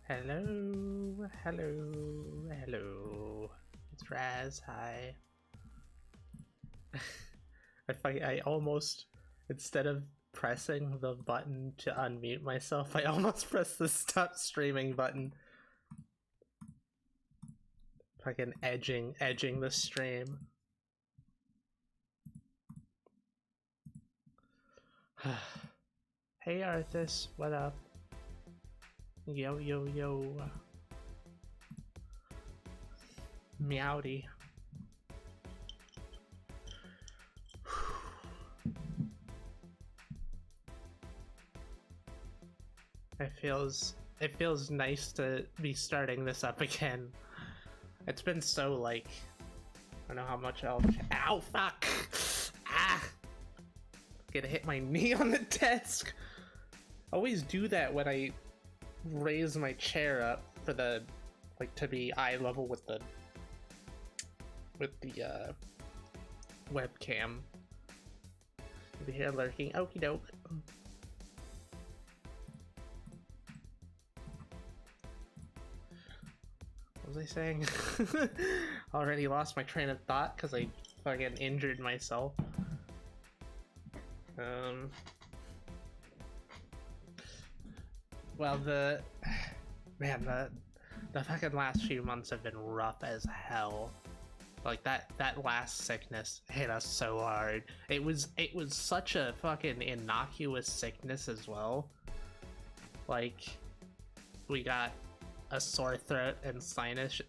Hello, hello, hello. It's Raz. Hi. I almost, instead of pressing the button to unmute myself, I almost pressed the stop streaming button. Fucking edging the stream. Hey Arthas, what up? Yo yo yo. Meowdy. It feels nice to be starting this up again. It's been so like, I don't know how much I'll. Ow, fuck! Ah! Gonna hit my knee on the desk. I always do that when I raise my chair up for the, like, to be eye level with the webcam. You'll be here lurking. Okie doke. What was I saying? Already lost my train of thought because I fucking injured myself. Well, the fucking last few months have been rough as hell. Like that last sickness hit us so hard. It was such a fucking innocuous sickness as well. Like, we got a sore throat and sinus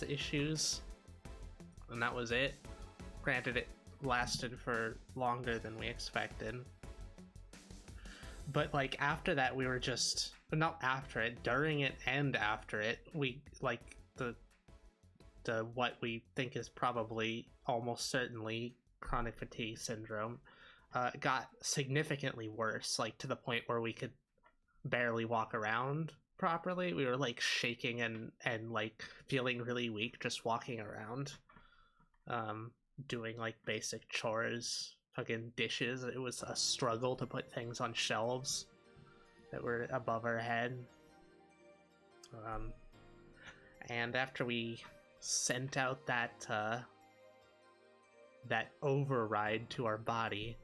issues, and that was it. Granted, it lasted for longer than we expected, but like after that we were just, not after it, during it and after it, we like the what we think is probably almost certainly chronic fatigue syndrome got significantly worse, like to the point where we could barely walk around properly. We were like shaking and like feeling really weak just walking around, doing like basic chores, fucking dishes. It was a struggle to put things on shelves that were above our head. And after we sent out that override to our body,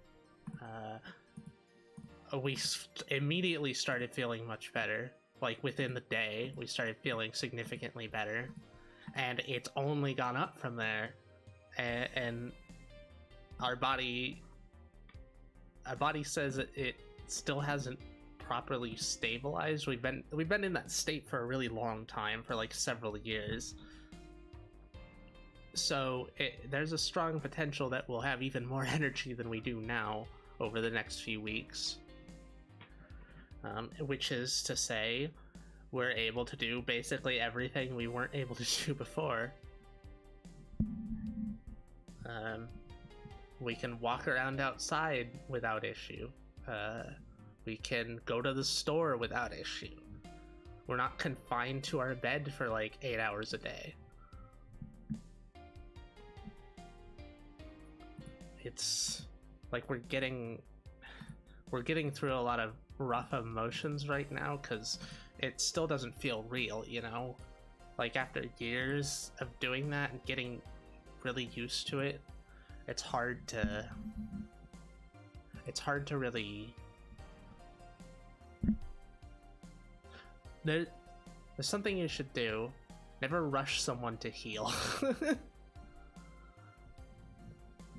we immediately started feeling much better. Like within the day, we started feeling significantly better, and it's only gone up from there. And our body says it still hasn't properly stabilized. We've been in that state for a really long time, for like several years. So there's a strong potential that we'll have even more energy than we do now over the next few weeks. Which is to say, we're able to do basically everything we weren't able to do before. We can walk around outside without issue. We can go to the store without issue. We're not confined to our bed for like 8 hours a day. It's like we're getting through a lot of rough emotions right now because it still doesn't feel real, you know? Like after years of doing that and getting really used to it, it's hard to really... There's something you should do. Never rush someone to heal.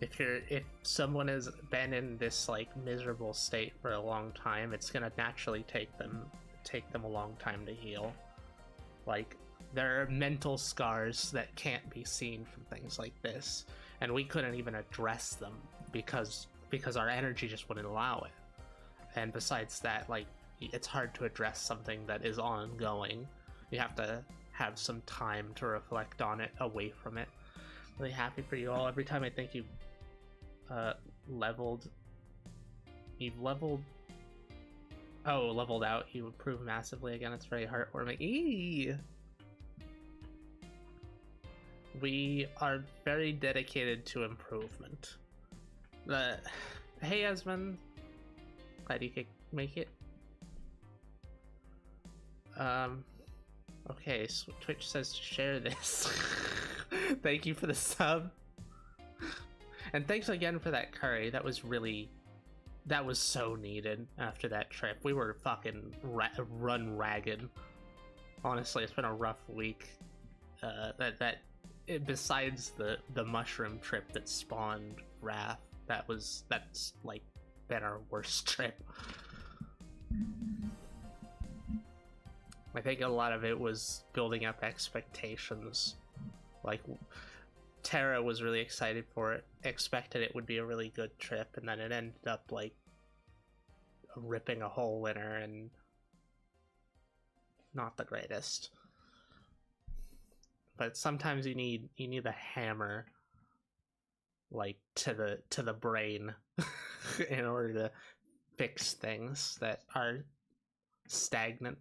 If someone has been in this like miserable state for a long time, it's gonna naturally take them a long time to heal. Like, there are mental scars that can't be seen from things like this, and we couldn't even address them because our energy just wouldn't allow it. And besides that, like, it's hard to address something that is ongoing. You have to have some time to reflect on it away from it. Really happy for you all. Every time I think you've leveled out, you improve massively again. It's very heartwarming. Eee! We are very dedicated to improvement. Hey Esmond, glad you could make it. Okay, so Twitch says to share this. Thank you for the sub. And thanks again for that curry. That was so needed after that trip. We were fucking run ragged. Honestly, it's been a rough week. Besides the mushroom trip that spawned Wrath, that's like been our worst trip. I think a lot of it was building up expectations. Like, Terra was really excited for it, expected it would be a really good trip, and then it ended up like ripping a hole in her and not the greatest. But sometimes you need a hammer, like to the brain, in order to fix things that are stagnant.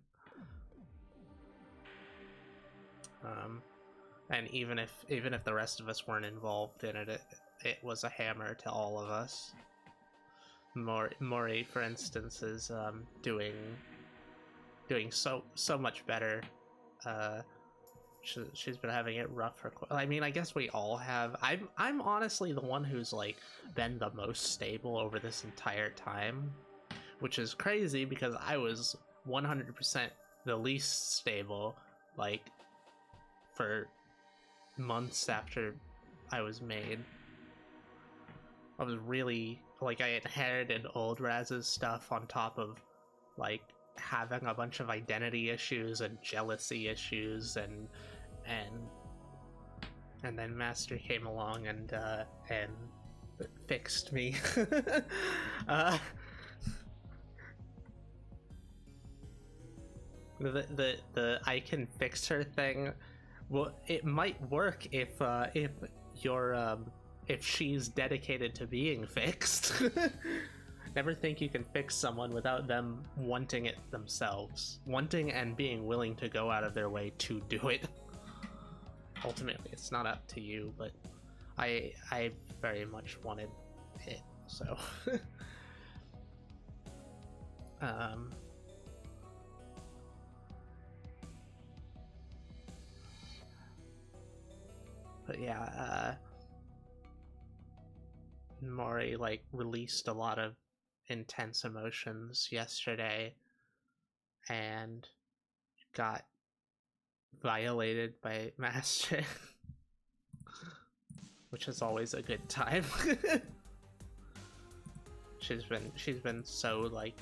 And even if the rest of us weren't involved in it, it was a hammer to all of us. Mori, for instance, is doing so much better. She's been having it rough for. I mean, I guess we all have. I'm honestly the one who's like been the most stable over this entire time, which is crazy because I was 100% the least stable, like, for months after I was made. I was really, like, I inherited old Raz's stuff on top of, like, having a bunch of identity issues and jealousy issues, and then Master came along and fixed me. The I can fix her thing, well, it might work if she's dedicated to being fixed. Never think you can fix someone without them wanting it themselves, wanting and being willing to go out of their way to do it. Ultimately, it's not up to you, but I very much wanted it, so. But yeah, Mori, like, released a lot of intense emotions yesterday and got violated by Master, which is always a good time. she's been so, like,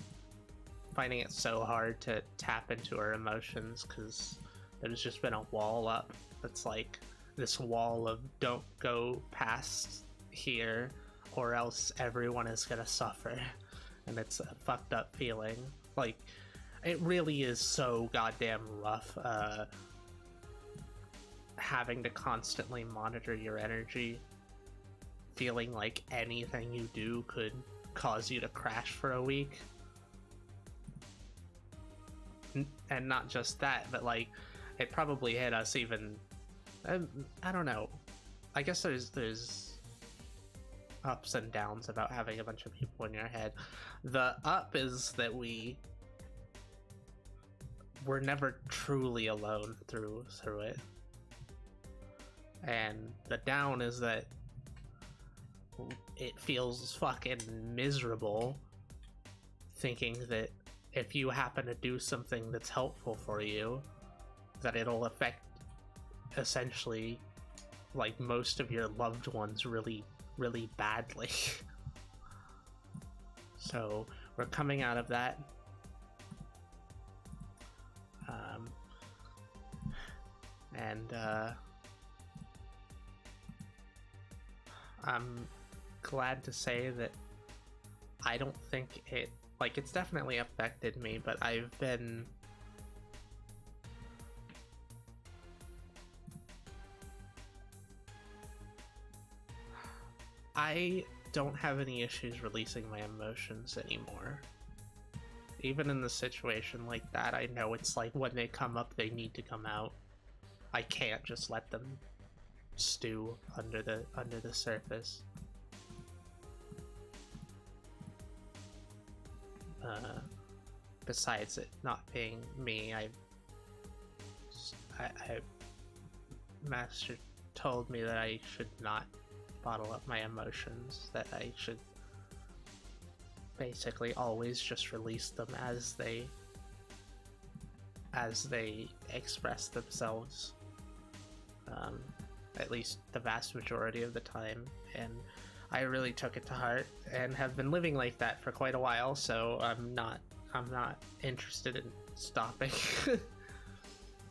finding it so hard to tap into her emotions because there's just been a wall up that's like this wall of don't go past here or else everyone is gonna suffer, and it's a fucked up feeling. Like, it really is so goddamn rough having to constantly monitor your energy, feeling like anything you do could cause you to crash for a week. And not just that, but like, it probably hit us even, I don't know, I guess there's ups and downs about having a bunch of people in your head. The up is that we're never truly alone through it, and the down is that it feels fucking miserable thinking that if you happen to do something that's helpful for you, that it'll affect essentially like most of your loved ones really, really badly. So we're coming out of that. And I'm glad to say that I don't think it, like, it's definitely affected me, but I don't have any issues releasing my emotions anymore. Even in the situation like that, I know it's like when they come up, they need to come out. I can't just let them stew under the surface. Besides it not being me, I Master told me that I should not bottle up my emotions, that I should basically always just release them as they express themselves, at least the vast majority of the time. And I really took it to heart and have been living like that for quite a while, so I'm not interested in stopping.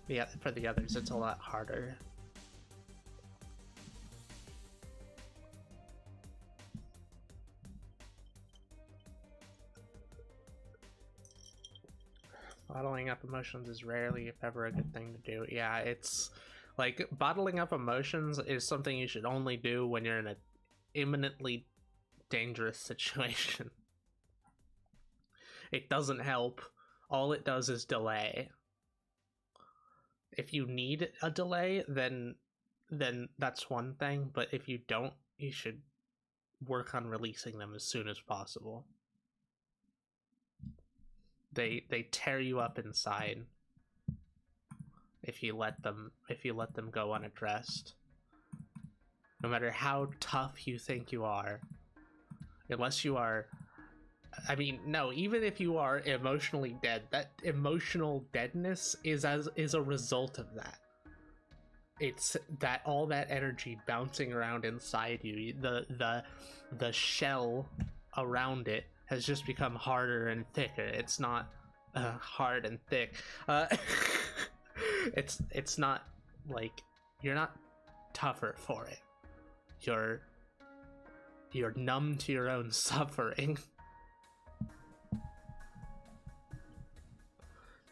Yeah, for the others it's a lot harder. Bottling up emotions is rarely, if ever, a good thing to do. Yeah, it's like bottling up emotions is something you should only do when you're in an imminently dangerous situation. It doesn't help. All it does is delay. If you need a delay, then that's one thing, but if you don't, you should work on releasing them as soon as possible. They tear you up inside if you let them go unaddressed. No matter how tough you think you are, unless you are, I mean, no, even if you are emotionally dead, that emotional deadness is a result of that. It's that all that energy bouncing around inside you, the shell around it has just become harder and thicker. It's not hard and thick. It's not like you're not tougher for it. You're numb to your own suffering.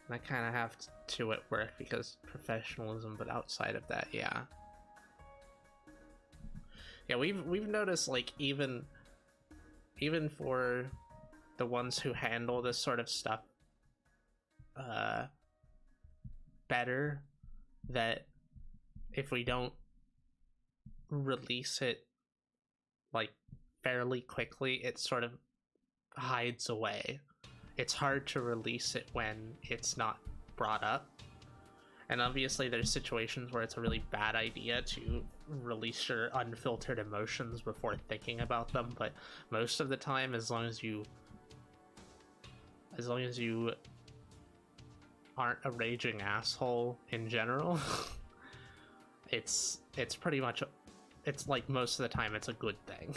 And I kind of have to at work because professionalism, but outside of that, yeah, we've noticed, like, even for the ones who handle this sort of stuff better, that if we don't release it like fairly quickly, it sort of hides away. It's hard to release it when it's not brought up. And obviously there's situations where it's a really bad idea to release your unfiltered emotions before thinking about them, but most of the time, as long as you aren't a raging asshole in general, it's pretty much, it's like most of the time it's a good thing.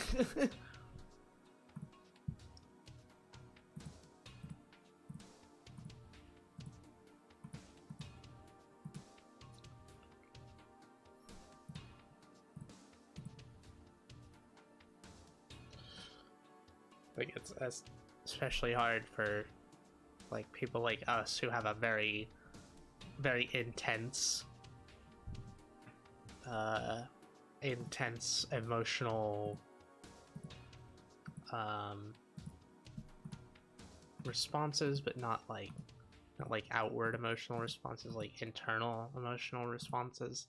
Like, it's especially hard for like people like us who have a very, very intense emotional responses, but not like outward emotional responses, like internal emotional responses.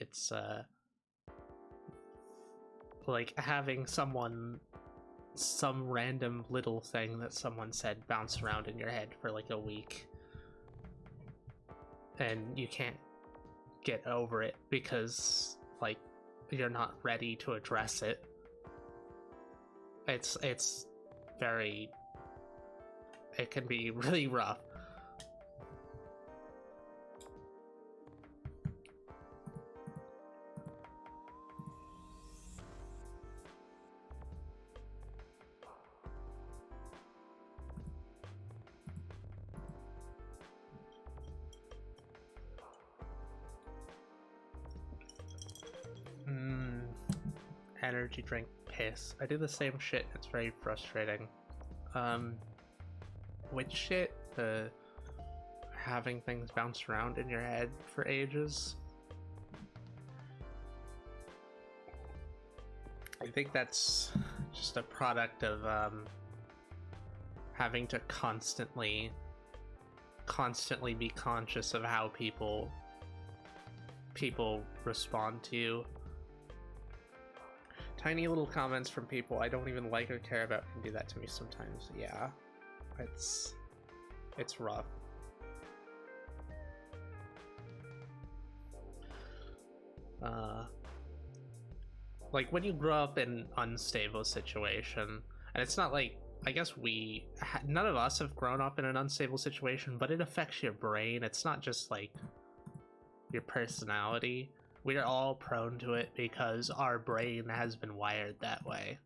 It's like having some random little thing that someone said bounce around in your head for like a week, and you can't get over it because like you're not ready to address it. It can be really rough. Energy drink piss. I do the same shit. It's very frustrating. Which shit? The having things bounce around in your head for ages. I think that's just a product of having to constantly be conscious of how people respond to you. Tiny little comments from people I don't even like or care about can do that to me sometimes. Yeah, it's rough. Like when you grow up in an unstable situation, and it's not like, I guess none of us have grown up in an unstable situation, but it affects your brain. It's not just like your personality. We are all prone to it because our brain has been wired that way.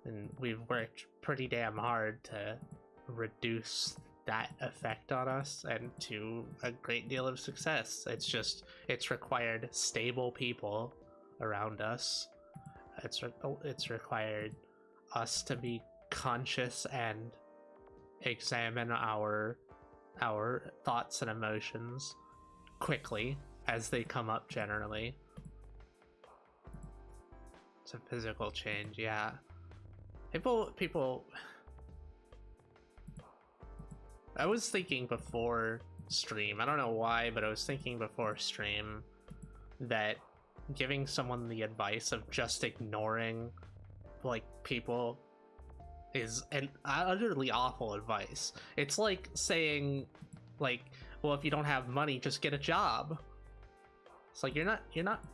And we've worked pretty damn hard to reduce that effect on us, and to a great deal of success. It's required stable people around us. It's required us to be conscious and examine our thoughts and emotions quickly as they come up generally. It's a physical change, yeah. People I was thinking before stream, I don't know why, but I was thinking before stream that giving someone the advice of just ignoring like people is an utterly awful advice. It's like saying like, well, if you don't have money, just get a job. It's like you're not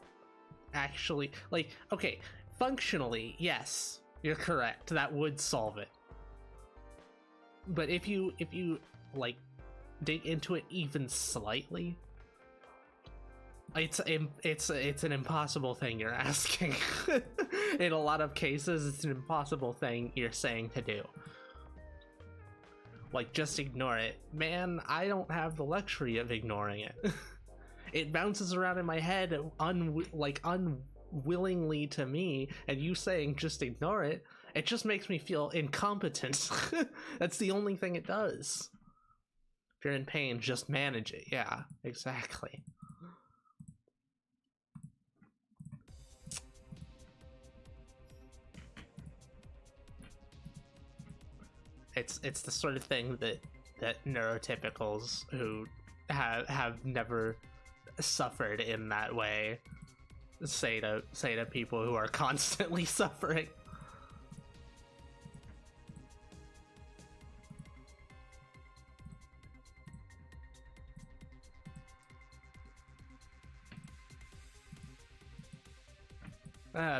actually like, okay, functionally, yes, you're correct. That would solve it. But if you like dig into it even slightly, it's an impossible thing you're asking. In a lot of cases, it's an impossible thing you're saying to do. Like, just ignore it. Man, I don't have the luxury of ignoring it. It bounces around in my head unwillingly to me, and you saying just ignore it, it just makes me feel incompetent. That's the only thing it does. If you're in pain, just manage it. Yeah, exactly. It's the sort of thing that neurotypicals who have never suffered in that way say to people who are constantly suffering.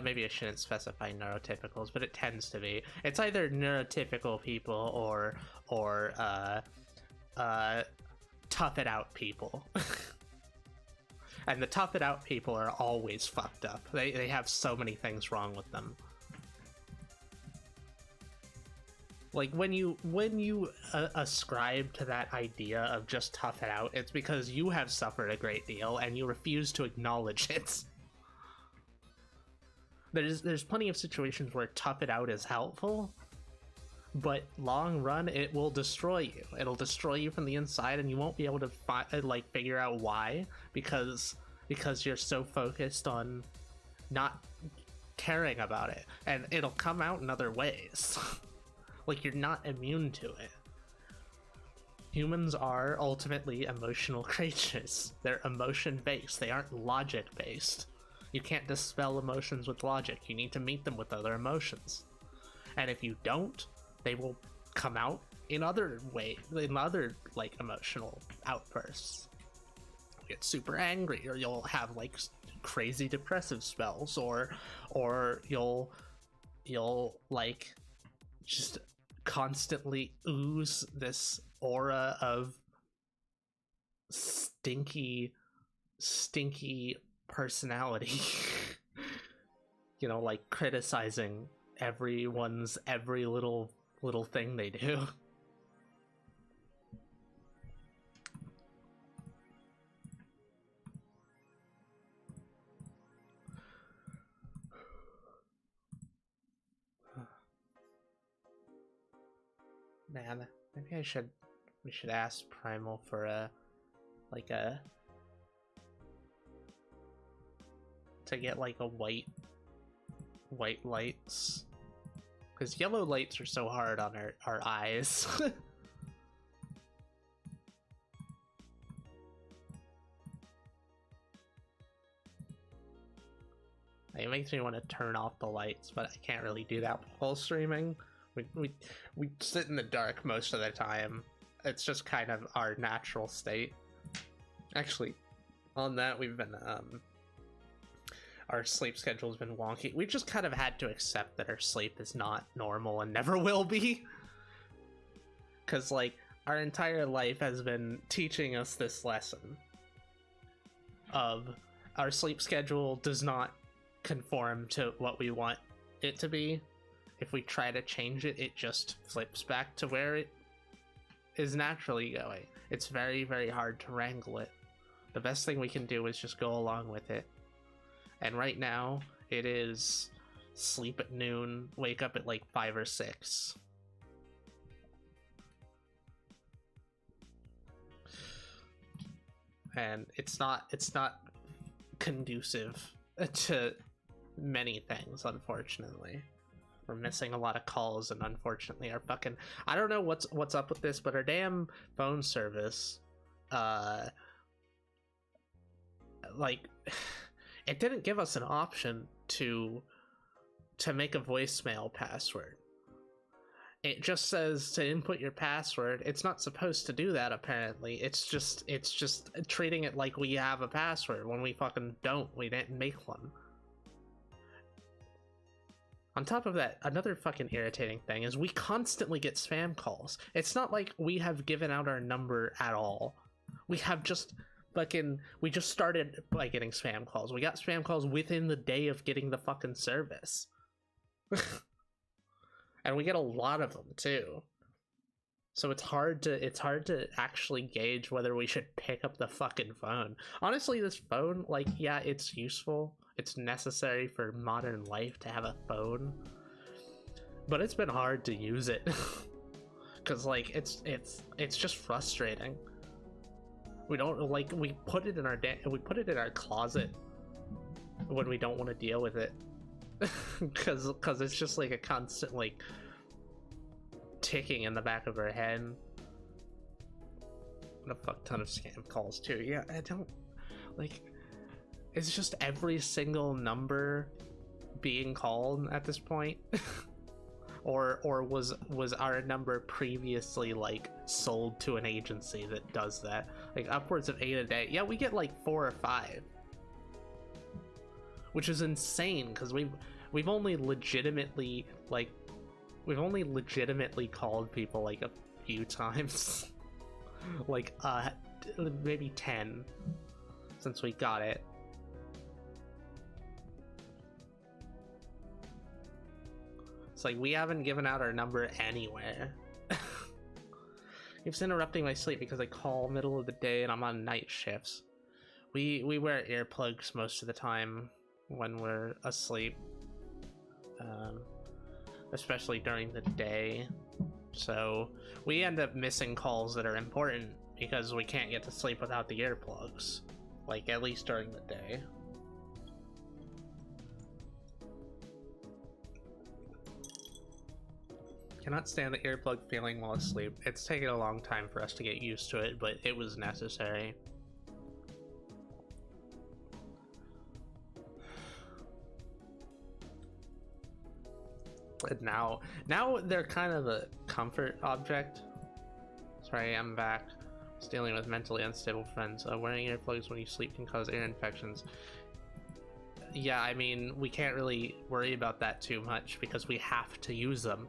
Maybe I shouldn't specify neurotypicals, but it tends to be. It's either neurotypical people or tough it out people. And the tough it out people are always fucked up. They have so many things wrong with them. Like when you ascribe to that idea of just tough it out, it's because you have suffered a great deal and you refuse to acknowledge it. There's plenty of situations where tough it out is helpful, but long run it will destroy you. It'll destroy you from the inside, and you won't be able to figure out why, because you're so focused on not caring about it, and it'll come out in other ways. Like, you're not immune to it. Humans are ultimately emotional creatures. They're emotion based. They aren't logic based. You can't dispel emotions with logic. You need to meet them with other emotions. And if you don't, they will come out in other like emotional outbursts. You'll get super angry, or you'll have like crazy depressive spells, or you'll like just constantly ooze this aura of stinky personality. You know, like criticizing everyone's every little thing they do. Man, maybe we should ask Primal for to get like a white lights, because yellow lights are so hard on our eyes. It makes me want to turn off the lights, but I can't really do that while streaming. We sit in the dark most of the time. It's just kind of our natural state. Actually, on that, we've been our sleep schedule's been wonky. We just kind of had to accept that our sleep is not normal and never will be. Because, like, our entire life has been teaching us this lesson of our sleep schedule does not conform to what we want it to be. If we try to change it, it just flips back to where it is naturally going. It's very, very hard to wrangle it. The best thing we can do is just go along with it. And right now, it is sleep at noon, wake up at like 5 or 6. And it's not conducive to many things, unfortunately. We're missing a lot of calls, and unfortunately our fucking, I don't know what's up with this, but our damn phone service, like, it didn't give us an option to make a voicemail password. It just says to input your password. It's not supposed to do that, apparently. It's just treating it like we have a password when we fucking don't. We didn't make one. On top of that, another fucking irritating thing is we constantly get spam calls. It's not like we have given out our number at all. We have just we just started by getting spam calls. We got spam calls within the day of getting the fucking service. And we get a lot of them too. So it's hard to actually gauge whether we should pick up the fucking phone. Honestly, this phone, like, yeah, it's useful. It's necessary for modern life to have a phone. But it's been hard to use it. Cause like it's just frustrating. We don't like, we put it in our closet when we don't want to deal with it. Cause it's just like a constant like ticking in the back of our head. And a fuck ton of scam calls too. Yeah, I don't like, it's just every single number being called at this point. or was our number previously like sold to an agency that does that? Like upwards of 8 a day. Yeah, we get like 4 or 5. Which is insane, because we've only legitimately called people like a few times. Like maybe 10 since we got it. It's like we haven't given out our number anywhere. It's interrupting my sleep because I call middle of the day and I'm on night shifts. We wear earplugs most of the time when we're asleep, especially during the day, so we end up missing calls that are important because we can't get to sleep without the earplugs, like at least during the day. Cannot stand the earplug feeling while asleep. It's taken a long time for us to get used to it, but it was necessary. And now they're kind of a comfort object. Sorry, I'm back. I was dealing with mentally unstable friends. Wearing earplugs when you sleep can cause ear infections. Yeah, I mean, we can't really worry about that too much because we have to use them.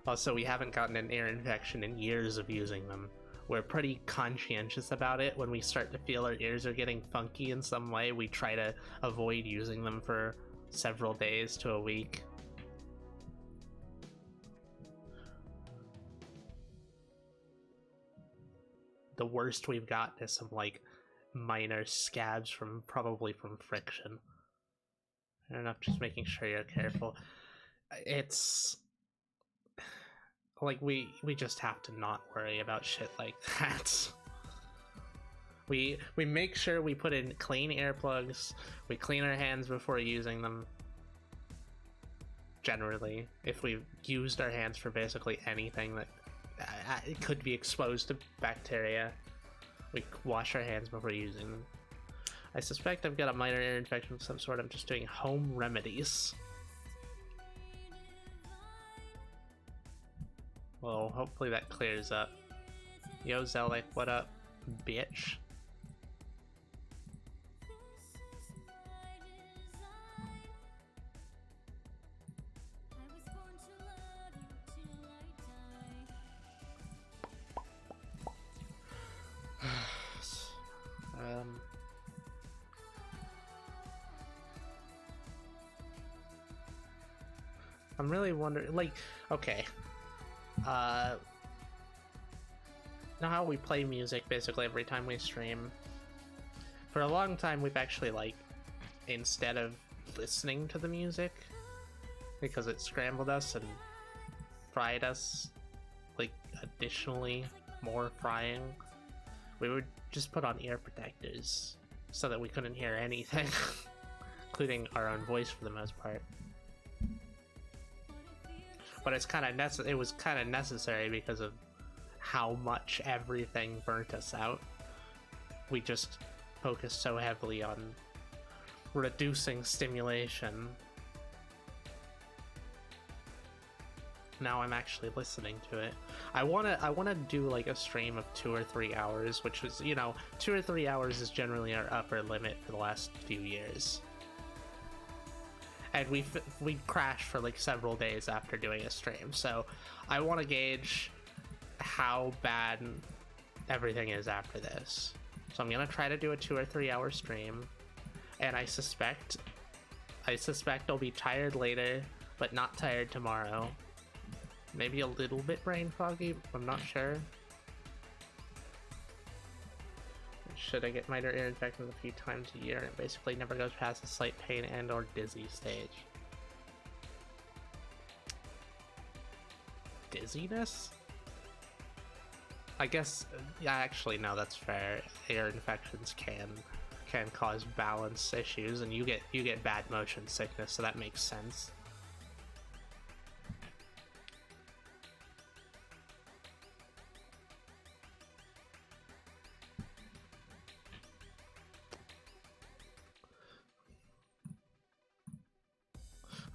Also, we haven't gotten an ear infection in years of using them. We're pretty conscientious about it. When we start to feel our ears are getting funky in some way, we try to avoid using them for several days to a week. The worst we've gotten is some like minor scabs probably from friction. I don't know, just making sure you're careful. It's like we just have to not worry about shit like that. We make sure we put in clean earplugs. We clean our hands before using them. Generally, if we've used our hands for basically anything that it could be exposed to bacteria, we wash our hands before using them. I suspect I've got a minor ear infection of some sort. I'm just doing home remedies. Well, hopefully that clears up. Yo, Zelek, what up, bitch? I'm really wondering, like, okay. Know how we play music basically every time we stream? For a long time, we've actually, like, instead of listening to the music, because it scrambled us and fried us, like, additionally more frying, we would just put on ear protectors so that we couldn't hear anything, including our own voice for the most part. But it's kind of it was kind of necessary because of how much everything burnt us out. We just focused so heavily on reducing stimulation. Now I'm actually listening to it. I wanna do like a stream of 2 or 3 hours, which was, you know, 2 or 3 hours is generally our upper limit for the last few years. And we crashed for like several days after doing a stream, so I want to gauge how bad everything is after this. So I'm gonna try to do a 2 or 3 hour stream, and I suspect I'll be tired later, but not tired tomorrow. Maybe a little bit brain foggy, I'm not sure. Should I get minor ear infections a few times a year, and it basically never goes past the slight pain and or dizzy stage. Dizziness? I guess, yeah, actually no, that's fair. Ear infections can cause balance issues, and you get bad motion sickness, so that makes sense.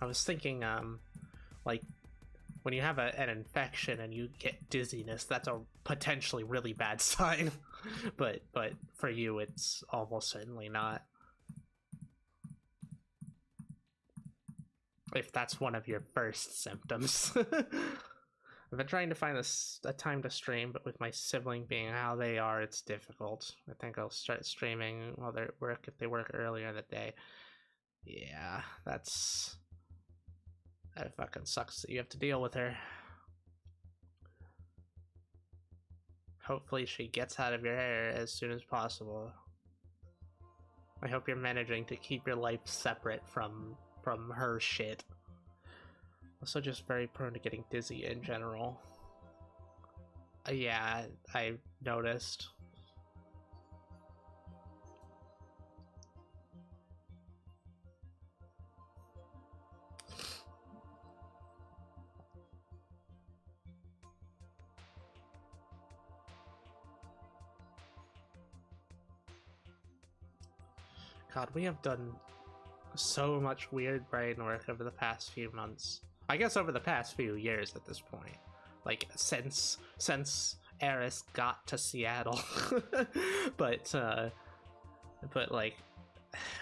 I was thinking, like, when you have an infection and you get dizziness, that's a potentially really bad sign. but for you, it's almost certainly not. If that's one of your first symptoms. I've been trying to find a time to stream, but with my sibling being how they are, it's difficult. I think I'll start streaming while they work, if they work earlier in the day. Yeah, that fucking sucks that you have to deal with her. Hopefully she gets out of your hair as soon as possible. I hope you're managing to keep your life separate from her shit. Also just very prone to getting dizzy in general. Yeah, I noticed. God, we have done so much weird brain work over the past few months. I guess over the past few years at this point. Like, since Eris got to Seattle. but like,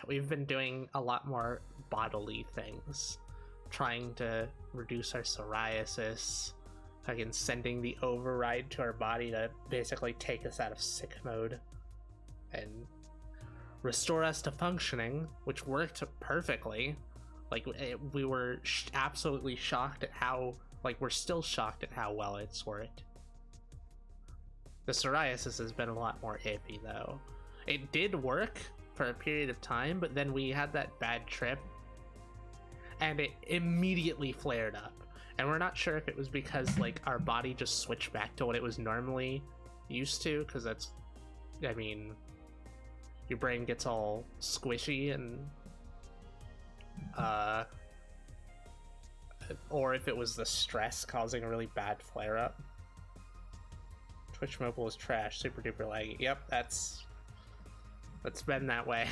we've been doing a lot more bodily things. Trying to reduce our psoriasis. Fucking sending the override to our body to basically take us out of sick mode. And restore us to functioning, which worked perfectly. Like, we were absolutely shocked at how, like, we're still shocked at how well it's worked. The psoriasis has been a lot more iffy, though. It did work for a period of time, but then we had that bad trip, and it immediately flared up. And we're not sure if it was because, like, our body just switched back to what it was normally used to, because that's, I mean, your brain gets all squishy and or if it was the stress causing a really bad flare-up. Twitch Mobile is trash, super duper laggy. Yep, that's It's been that way.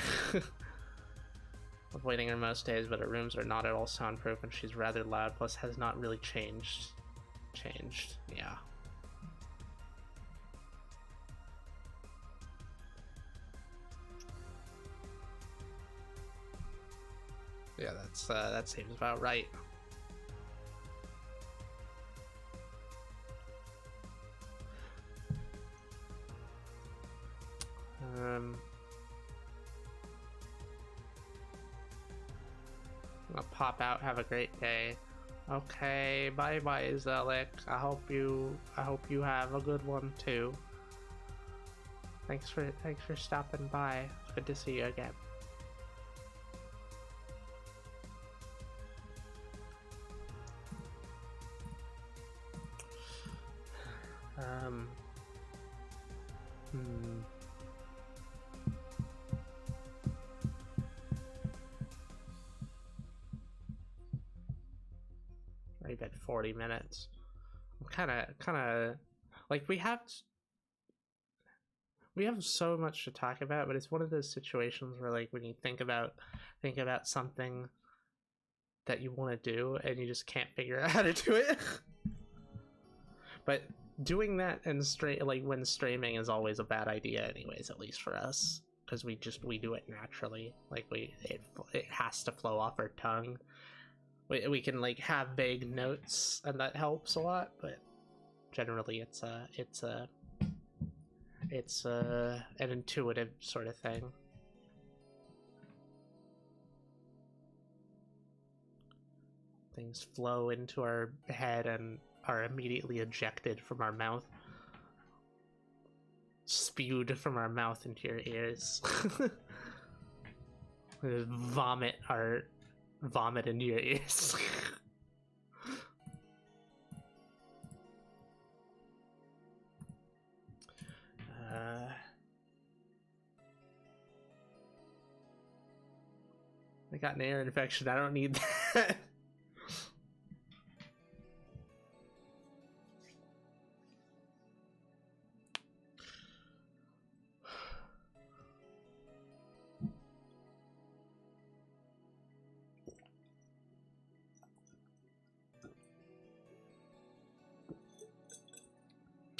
Avoiding her most days, but her rooms are not at all soundproof and she's rather loud, plus has not really changed. Yeah. Yeah, that seems about right. I'll pop out. Have a great day. Okay, bye bye, Zelik. I hope you have a good one too. Thanks for stopping by. It's good to see you again. I've had 40 minutes. I'm kind of like we have so much to talk about, but it's one of those situations where, like, when you think about something that you want to do and you just can't figure out how to do it. But doing that and when streaming is always a bad idea anyways, at least for us, because we do it naturally. Like it has to flow off our tongue. We can like have vague notes and that helps a lot, but generally it's an intuitive sort of thing. Things flow into our head and are immediately ejected from our mouth. Spewed from our mouth into your ears. Vomit into your ears. I got an ear infection. I don't need that.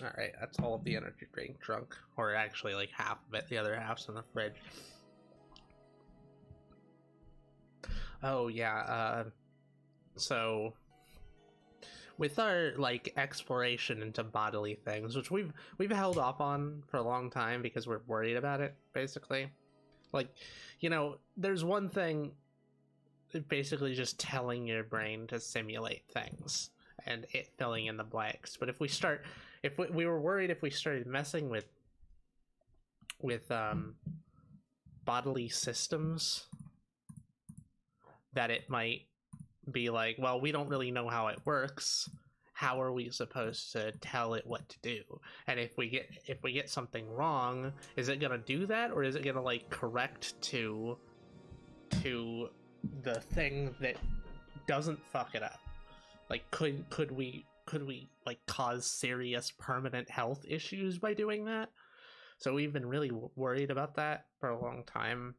Alright, that's all of the energy drink drunk. Or actually like half of it, the other half's in the fridge. Oh yeah, so with our like exploration into bodily things, which we've held off on for a long time because we're worried about it, basically. Like, you know, there's one thing basically just telling your brain to simulate things and it filling in the blanks. But if we were worried if we started messing with bodily systems, that it might be like, well, we don't really know how it works. How are we supposed to tell it what to do? And if we get something wrong, is it gonna do that, or is it gonna like correct to the thing that doesn't fuck it up? Like, could we like cause serious permanent health issues by doing that? So we've been really worried about that for a long time,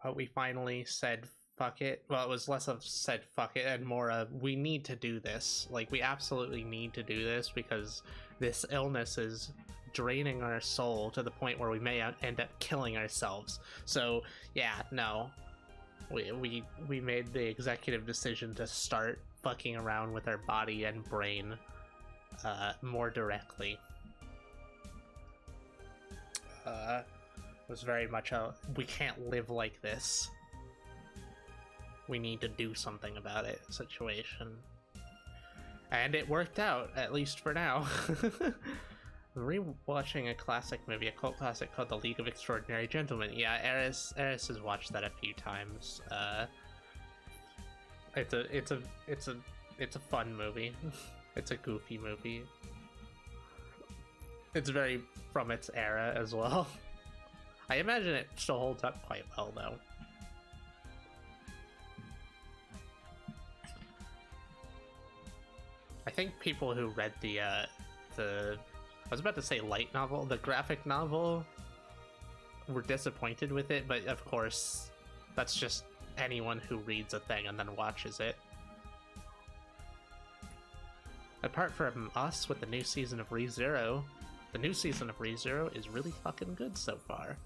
but we finally said fuck it. Well, it was less of said fuck it and more of we need to do this. Like, we absolutely need to do this because this illness is draining our soul to the point where we may end up killing ourselves. So yeah, no, we made the executive decision to start fucking around with our body and brain more directly. It was very much a we can't live like this, we need to do something about it situation. And it worked out, at least for now. Rewatching a classic movie, a cult classic called The League of Extraordinary Gentlemen. Yeah, Eris has watched that a few times. It's a fun movie. It's a goofy movie. It's very from its era as well. I imagine it still holds up quite well though. I think people who read the I was about to say light novel, the graphic novel were disappointed with it, but of course, that's just anyone who reads a thing and then watches it. Apart from us with the new season of ReZero, the new season of ReZero is really fucking good so far.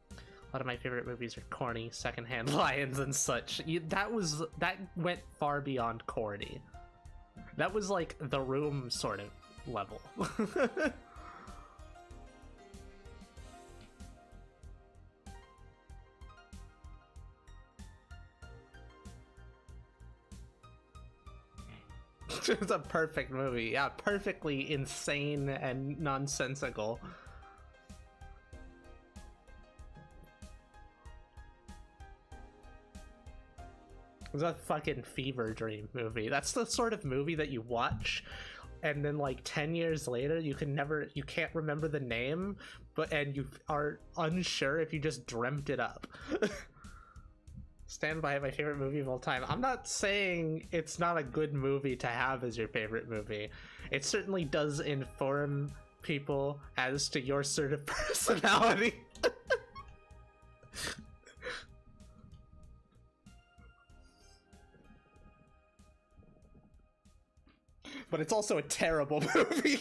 A lot of my favorite movies are corny, secondhand lions and such. That went far beyond corny. That was like The Room sort of level. It's a perfect movie. Yeah, perfectly insane and nonsensical. It's a fucking fever dream movie. That's the sort of movie that you watch and then like 10 years later you can't remember the name, and you are unsure if you just dreamt it up. Stand By, my favorite movie of all time. I'm not saying it's not a good movie to have as your favorite movie. It certainly does inform people as to your sort of personality. But it's also a terrible movie.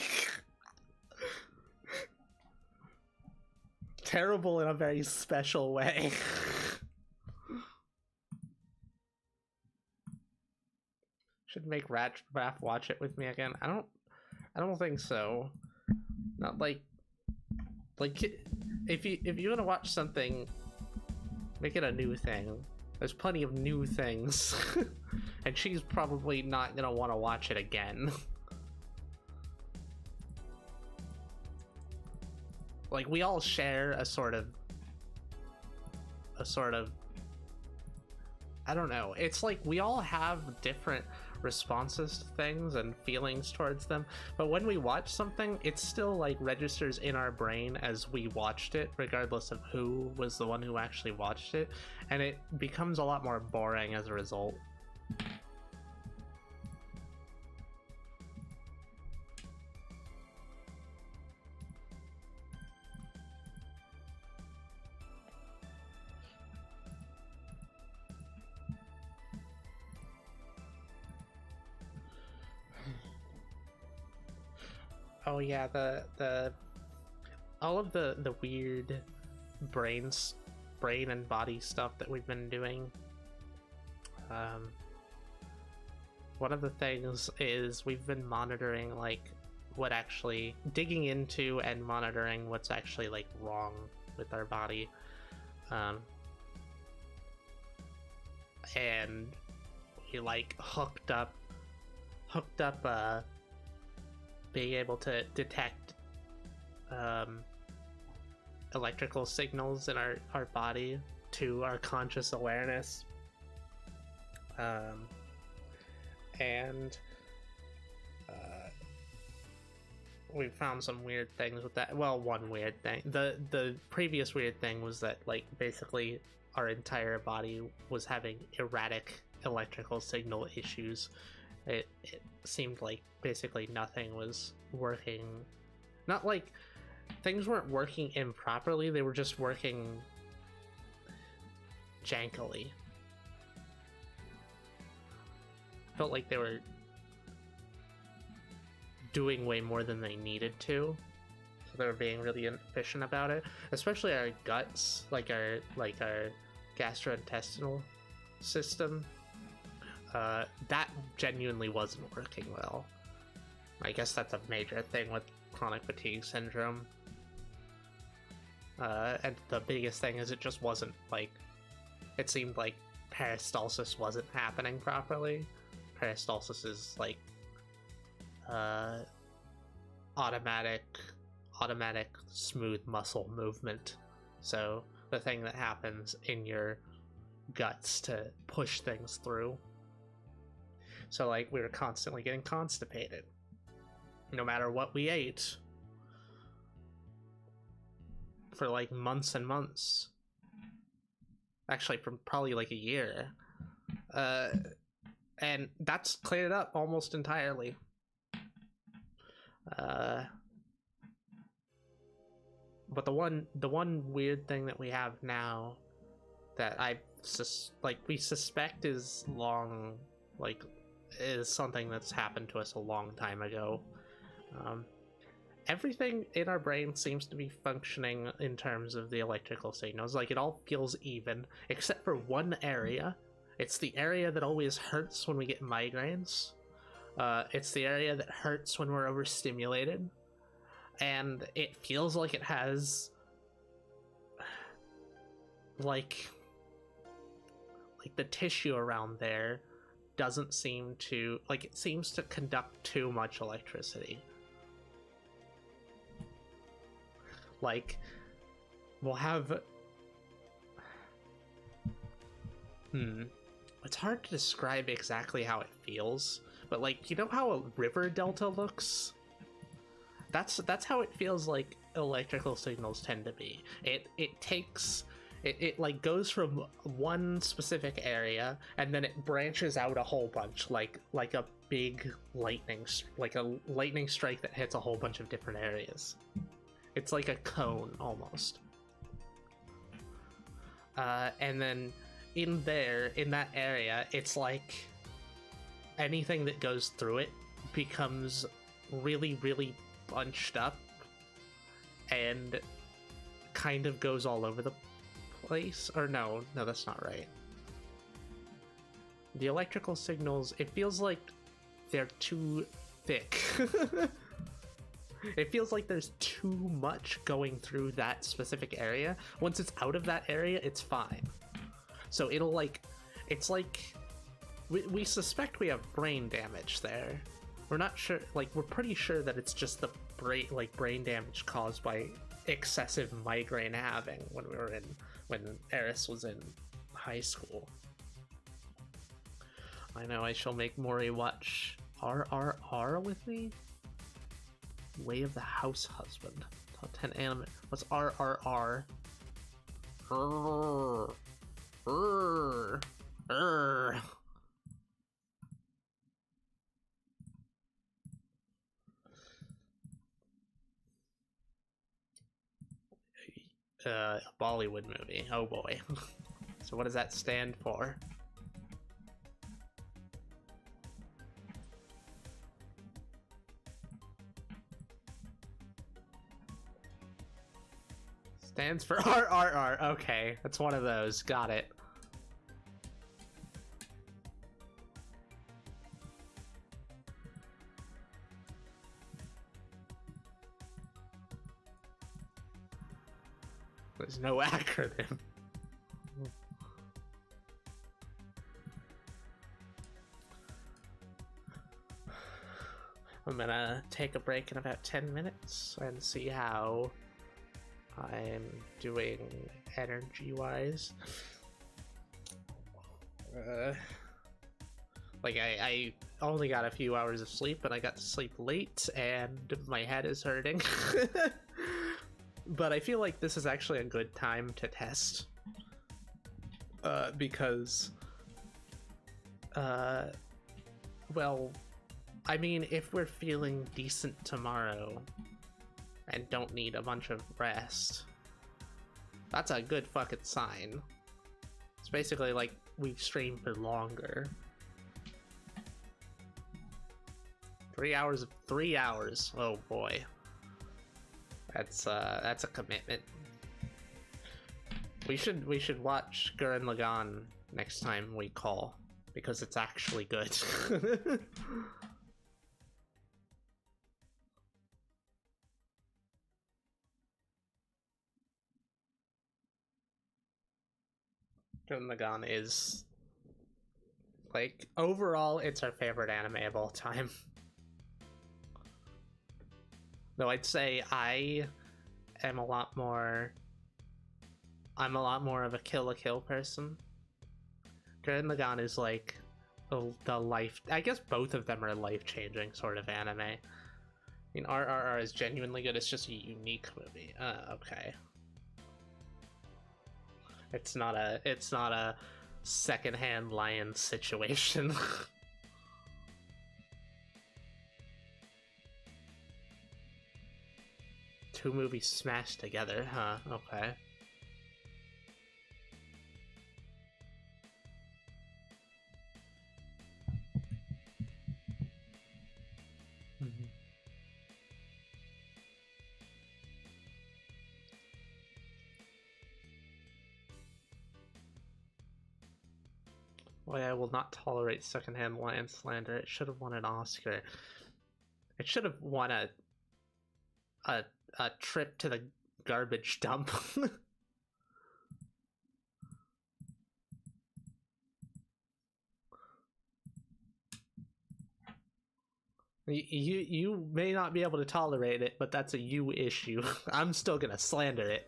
Terrible in a very special way. Should make Raph watch it with me again. I don't think so. Not like if you want to watch something, make it a new thing. There's plenty of new things. And she's probably not gonna want to watch it again. Like, we all share a sort of I don't know, it's like we all have different responses to things and feelings towards them, but when we watch something, it still like registers in our brain as we watched it, regardless of who was the one who actually watched it, and it becomes a lot more boring as a result. Oh yeah, the all of the weird brain and body stuff that we've been doing. One of the things is we've been monitoring like what actually digging into and monitoring what's actually like wrong with our body. And we like hooked up being able to detect electrical signals in our body to our conscious awareness, and we found some weird things with that. Well, one weird thing, the previous weird thing was that like basically our entire body was having erratic electrical signal issues. It seemed like basically nothing was working. Not like things weren't working improperly, they were just working jankily. Felt like they were doing way more than they needed to, so they were being really inefficient about it. Especially our guts, like our gastrointestinal system. That genuinely wasn't working well. I guess that's a major thing with chronic fatigue syndrome. And the biggest thing is it just wasn't like, it seemed like peristalsis wasn't happening properly. Peristalsis is like automatic smooth muscle movement. So the thing that happens in your guts to push things through. So like we were constantly getting constipated, no matter what we ate, for like months and months. Actually, for probably like a year. And that's cleared up almost entirely. Uh, but the one weird thing that we have now that we suspect is is something that's happened to us a long time ago. Um, Everything in our brain seems to be functioning in terms of the electrical signals. Like, it all feels even, except for one area. It's the area that always hurts when we get migraines. It's the area that hurts when we're overstimulated. And it feels like it has like the tissue around there doesn't seem to, like, it seems to conduct too much electricity. Like, we'll have it's hard to describe exactly how it feels, but like, you know how a river delta looks? That's how it feels like electrical signals tend to be. It like goes from one specific area and then it branches out a whole bunch, like a big lightning strike that hits a whole bunch of different areas. It's like a cone almost. And then in that area, it's like anything that goes through it becomes really, really bunched up and kind of goes all over the place. Or no, that's not right. The electrical signals, it feels like they're too thick. It feels like there's too much going through that specific area. Once it's out of that area, it's fine. So it'll it's like, we suspect we have brain damage there. We're not sure, we're pretty sure that it's just the brain damage caused by excessive migraine having when Eris was in high school. I know I shall make Mori watch RRR with me. Way of the House Husband. Top 10 anime. What's RRR? A Bollywood movie. Oh boy. So what does that stand for? Stands for RRR. Okay, that's one of those. Got it. There's no acronym. I'm gonna take a break in about 10 minutes and see how I'm doing energy-wise. I only got a few hours of sleep, and I got to sleep late, and my head is hurting. But I feel like this is actually a good time to test. Because... well, I mean, if we're feeling decent tomorrow and don't need a bunch of rest, that's a good fucking sign. It's basically like we stream for longer. 3 hours. Oh boy. That's a commitment. We should watch Gurren Lagann next time we call, because it's actually good. Gurren Lagann is, like, overall, it's our favorite anime of all time. Though I'd say I'm a lot more of a Kill la Kill person. Gurren Lagann is like the life. I guess both of them are life-changing sort of anime. I mean, RRR is genuinely good. It's just a unique movie. Okay. It's not a secondhand lion situation. two movies smashed together, huh? Okay. Mhm. Why I will not tolerate secondhand land slander. It should have won an Oscar. It should have won a a trip to the garbage dump. You may not be able to tolerate it, but that's a you issue. I'm still gonna slander it.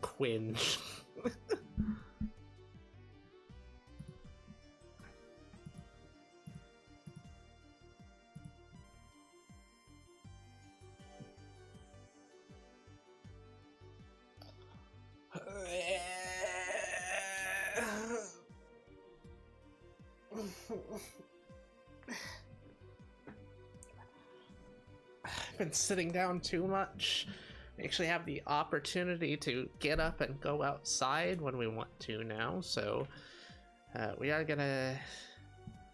Quinge. I've been sitting down too much. We actually have the opportunity to get up and go outside when we want to now, so we are gonna,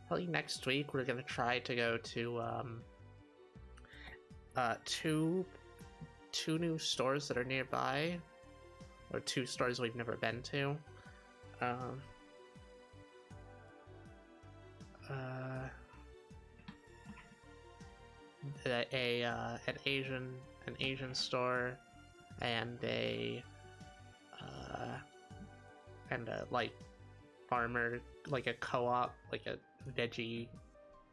probably next week, we're gonna try to go to two new stores that are nearby, or two stores we've never been to. An Asian store, and a like farmer, like a co-op, like a veggie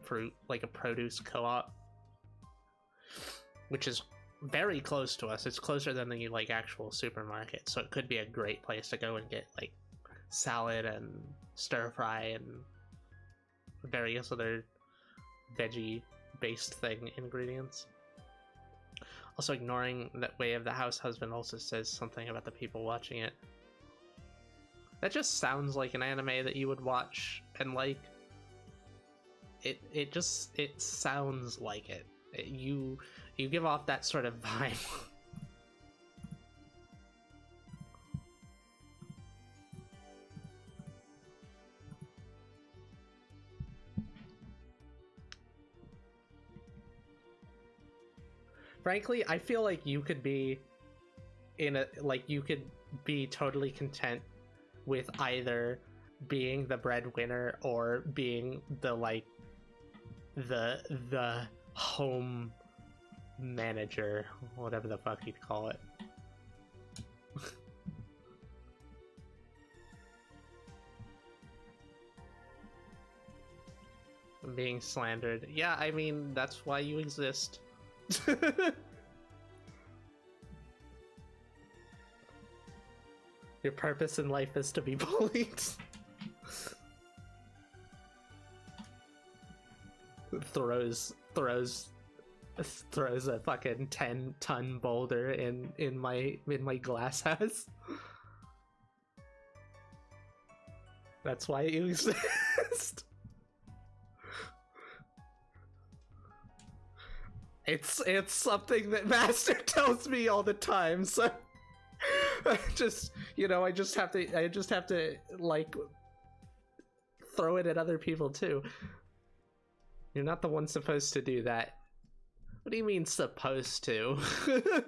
fruit, like a produce co-op, which is very close to us. It's closer than the like actual supermarket, so it could be a great place to go and get like salad and stir fry and various other veggie based ingredients. Also, ignoring that Way of the House Husband also says something about the people watching it. That just sounds like an anime that you would watch, and like it sounds like it. You give off that sort of vibe. Frankly, I feel like you could be you could be totally content with either being the breadwinner or being the the home manager, whatever the fuck you'd call it. Being slandered. Yeah, I mean, that's why you exist. Your purpose in life is to be bullied. throws a fucking 10-ton boulder in my glass house. That's why you exist. It's something that Master tells me all the time, so I just have to like throw it at other people too. You're not the one supposed to do that. What do you mean supposed to? The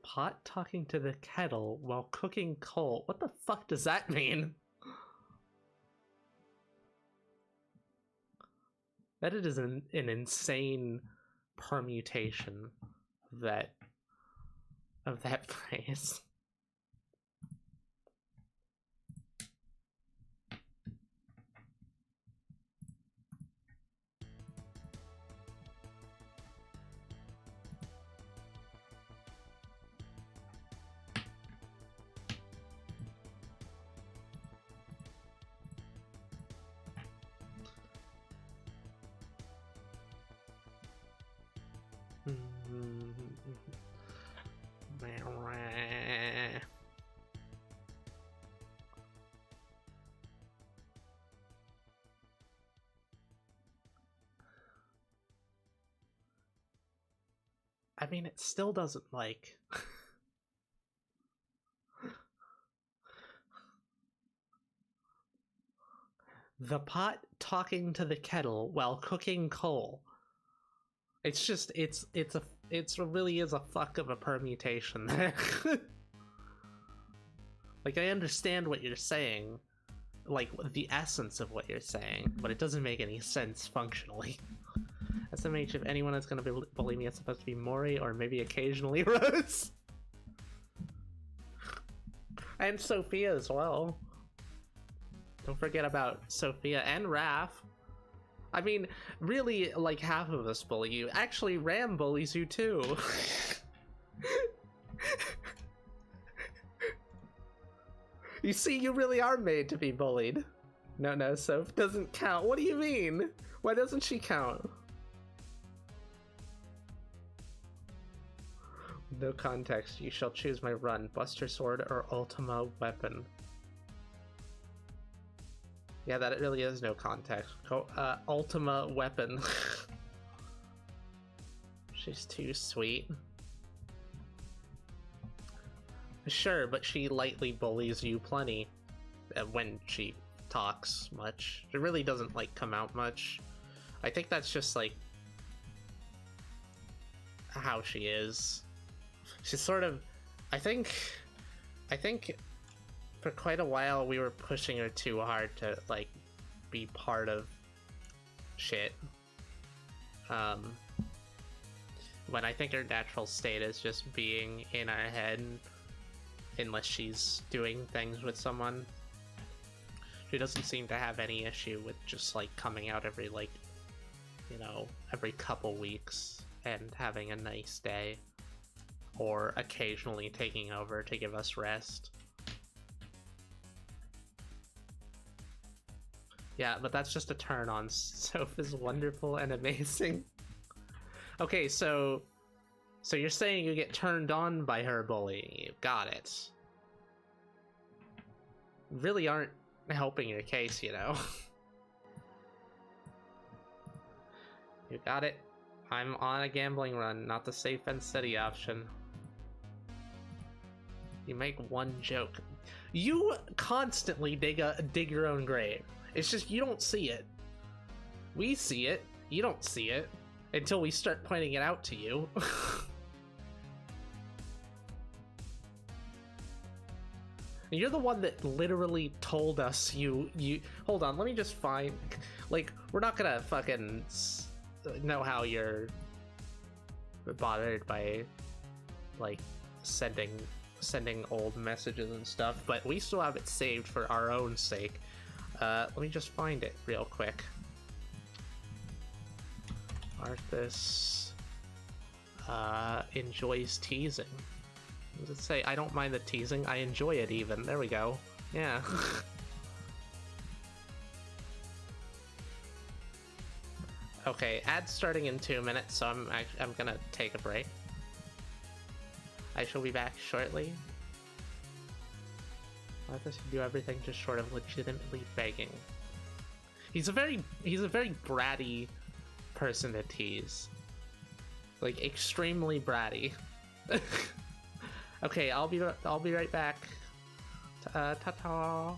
pot talking to the kettle while cooking coal. What the fuck does that mean? That is an insane permutation of that phrase. I mean, it still doesn't, like... The pot talking to the kettle while cooking coal. It's just, it's really is a fuck of a permutation there. Like, I understand what you're saying, like, the essence of what you're saying, but it doesn't make any sense functionally. SMH, if anyone is gonna bully me, it's supposed to be Mori, or maybe occasionally Rose. And Sophia as well. Don't forget about Sophia and Raph. I mean, really, like, half of us bully you. Actually, Ram bullies you too. You see, you really are made to be bullied. No, Soph doesn't count. What do you mean? Why doesn't she count? No context. You shall choose my run. Buster Sword or Ultima Weapon. Yeah, that really is no context. Ultima Weapon. She's too sweet. Sure, but she lightly bullies you plenty when she talks much. It really doesn't, like, come out much. I think that's just, like, how she is. She's sort of... I think for quite a while we were pushing her too hard to, like, be part of shit. When I think her natural state is just being in our head, unless she's doing things with someone. She doesn't seem to have any issue with just, like, coming out every, like, you know, every couple weeks and having a nice day, or occasionally taking over to give us rest. Yeah, but that's just a turn on. Soph is wonderful and amazing. Okay, so you're saying you get turned on by her bullying you. Got it. Really aren't helping your case, you know. You got it. I'm on a gambling run, not the safe and steady option. You make one joke. You constantly dig your own grave. It's just you don't see it. We see it. You don't see it until we start pointing it out to you. You're the one that literally told us you hold on, let me just find, like, we're not gonna fucking know how you're bothered by, like, sending old messages and stuff, but we still have it saved for our own sake. Let me just find it real quick. Arthas enjoys teasing. What does it say? I don't mind the teasing, I enjoy it even. There we go. Yeah. Okay, ad's starting in 2 minutes, so I'm gonna take a break. I shall be back shortly. Arthas can do everything just short of legitimately begging. He's a very bratty person to tease. Like, extremely bratty. Okay, I'll be right back. Ta-ta.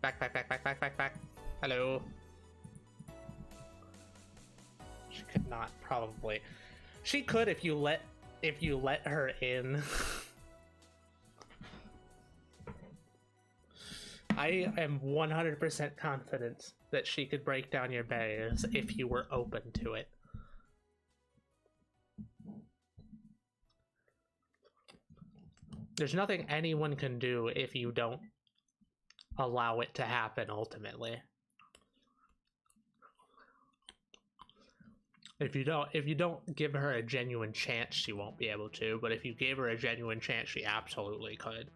Back, back, back, back, back, back, back. Hello. She could not, probably. She could if you let her in. I am 100% confident that she could break down your barriers if you were open to it. There's nothing anyone can do if you don't allow it to happen ultimately. If you don't give her a genuine chance, she won't be able to, but if you gave her a genuine chance, she absolutely could.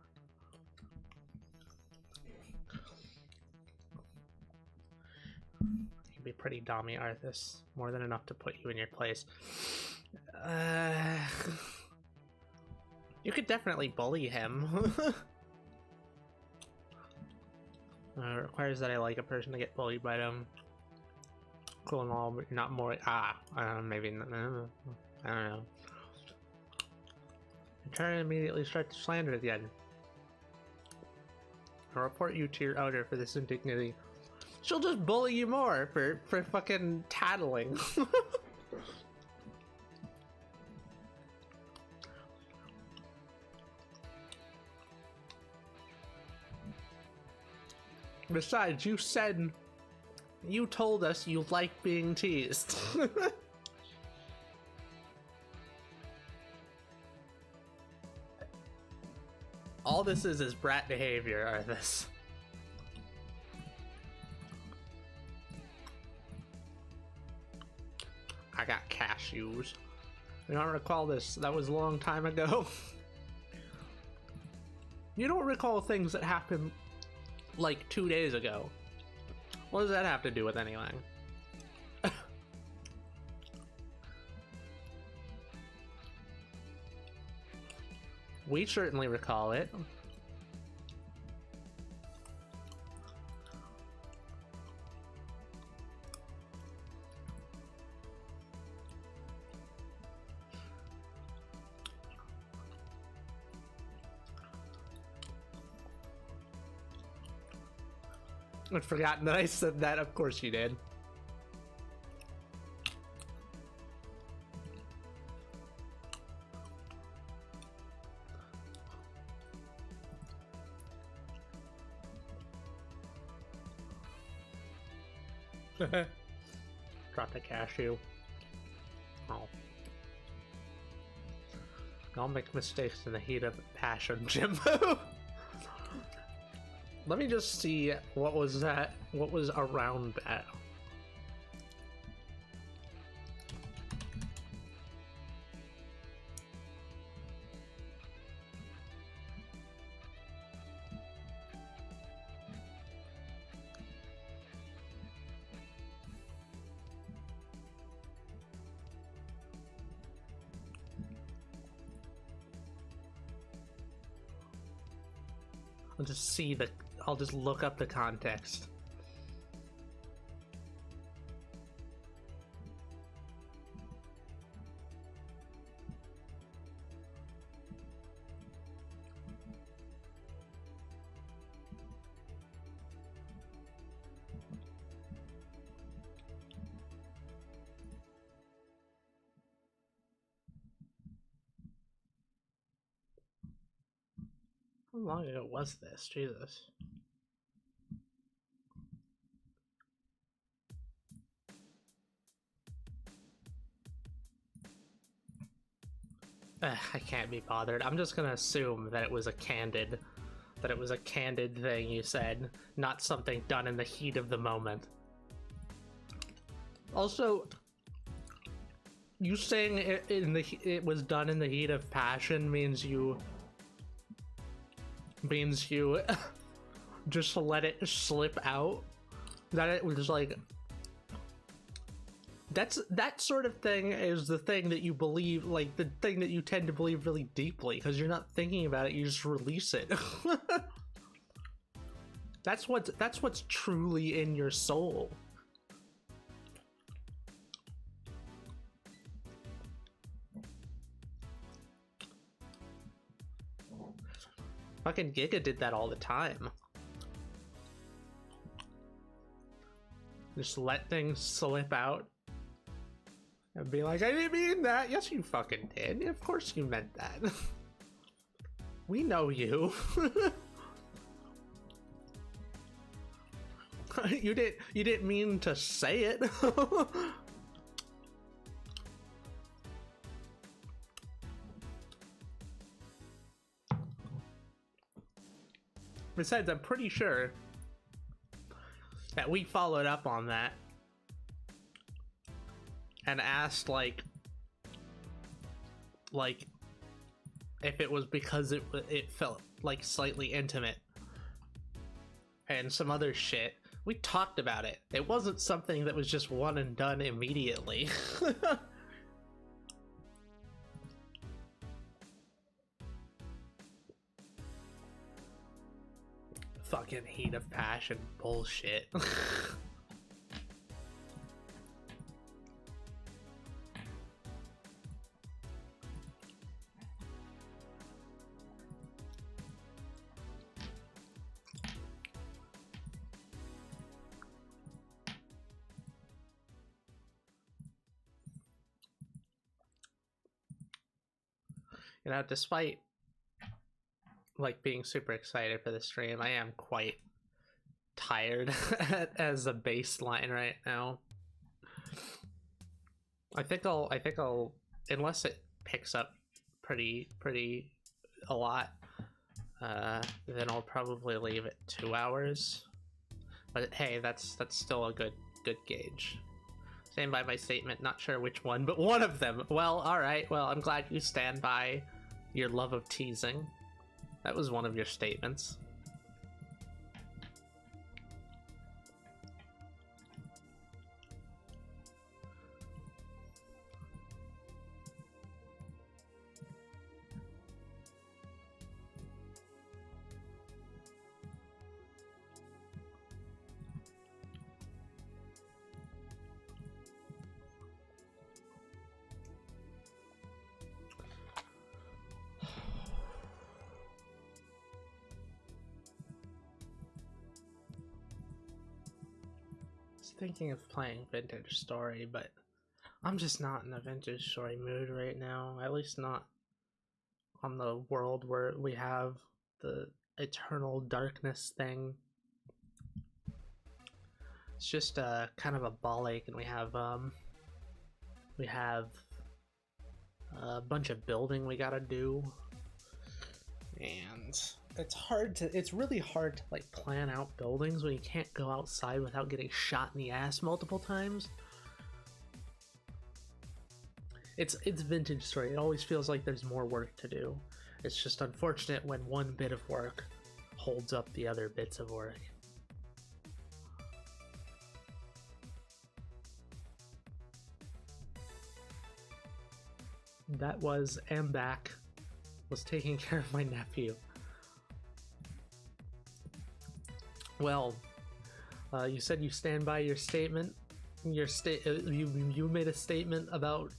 You'd be pretty dummy, Arthas. More than enough to put you in your place. You could definitely bully him. It requires that I like a person to get bullied by them. Cool and all, but not more. Maybe not. I don't know. Try to immediately start to slander again. I'll report you to your elder for this indignity. She'll just bully you more for fucking tattling. Besides, you told us you like being teased. All this is brat behavior, Arthas. I got cashews. I don't recall this. That was a long time ago. You don't recall things that happened like 2 days ago. What does that have to do with anything? We certainly recall it. I'd forgotten that I said that. Of course you did. Drop the cashew. Oh. I'll make mistakes in the heat of passion, Jimbo. Let me just see what was that. What was around that? I'll just see the. I'll just look up the context. How long ago was this? Jesus. I can't be bothered. I'm just gonna assume that it was a candid thing you said, not something done in the heat of the moment. Also, you saying it was done in the heat of passion means you just let it slip out, that it was like. That sort of thing is the thing that you believe, like the thing that you tend to believe really deeply, because you're not thinking about it, you just release it. That's what's truly in your soul. Fucking Giga did that all the time. Just let things slip out and be like, I didn't mean that. Yes, you fucking did. Of course you meant that. We know you. You didn't mean to say it. Besides, I'm pretty sure that we followed up on that and asked like if it was because it felt like slightly intimate and some other shit. We talked about it. It wasn't something that was just one and done immediately. Fucking heat of passion bullshit. You know, despite like being super excited for the stream, I am quite tired as a baseline right now. I think I'll unless it picks up pretty a lot, then I'll probably leave it 2 hours. But hey, that's still a good gauge. Stand by my statement, not sure which one, but one of them. Well, alright, well, I'm glad you stand by your love of teasing. That was one of your statements. Thinking of playing Vintage Story, but I'm just not in a Vintage Story mood right now. At least not on the world where we have the eternal darkness thing. It's just kind of a ball ache, and we have a bunch of building we gotta do, and it's really hard to like plan out buildings when you can't go outside without getting shot in the ass multiple times. It's Vintage Story. It always feels like there's more work to do. It's just unfortunate when one bit of work holds up the other bits of work. That was Ambac was taking care of my nephew. Well, you said you stand by your statement. You made a statement about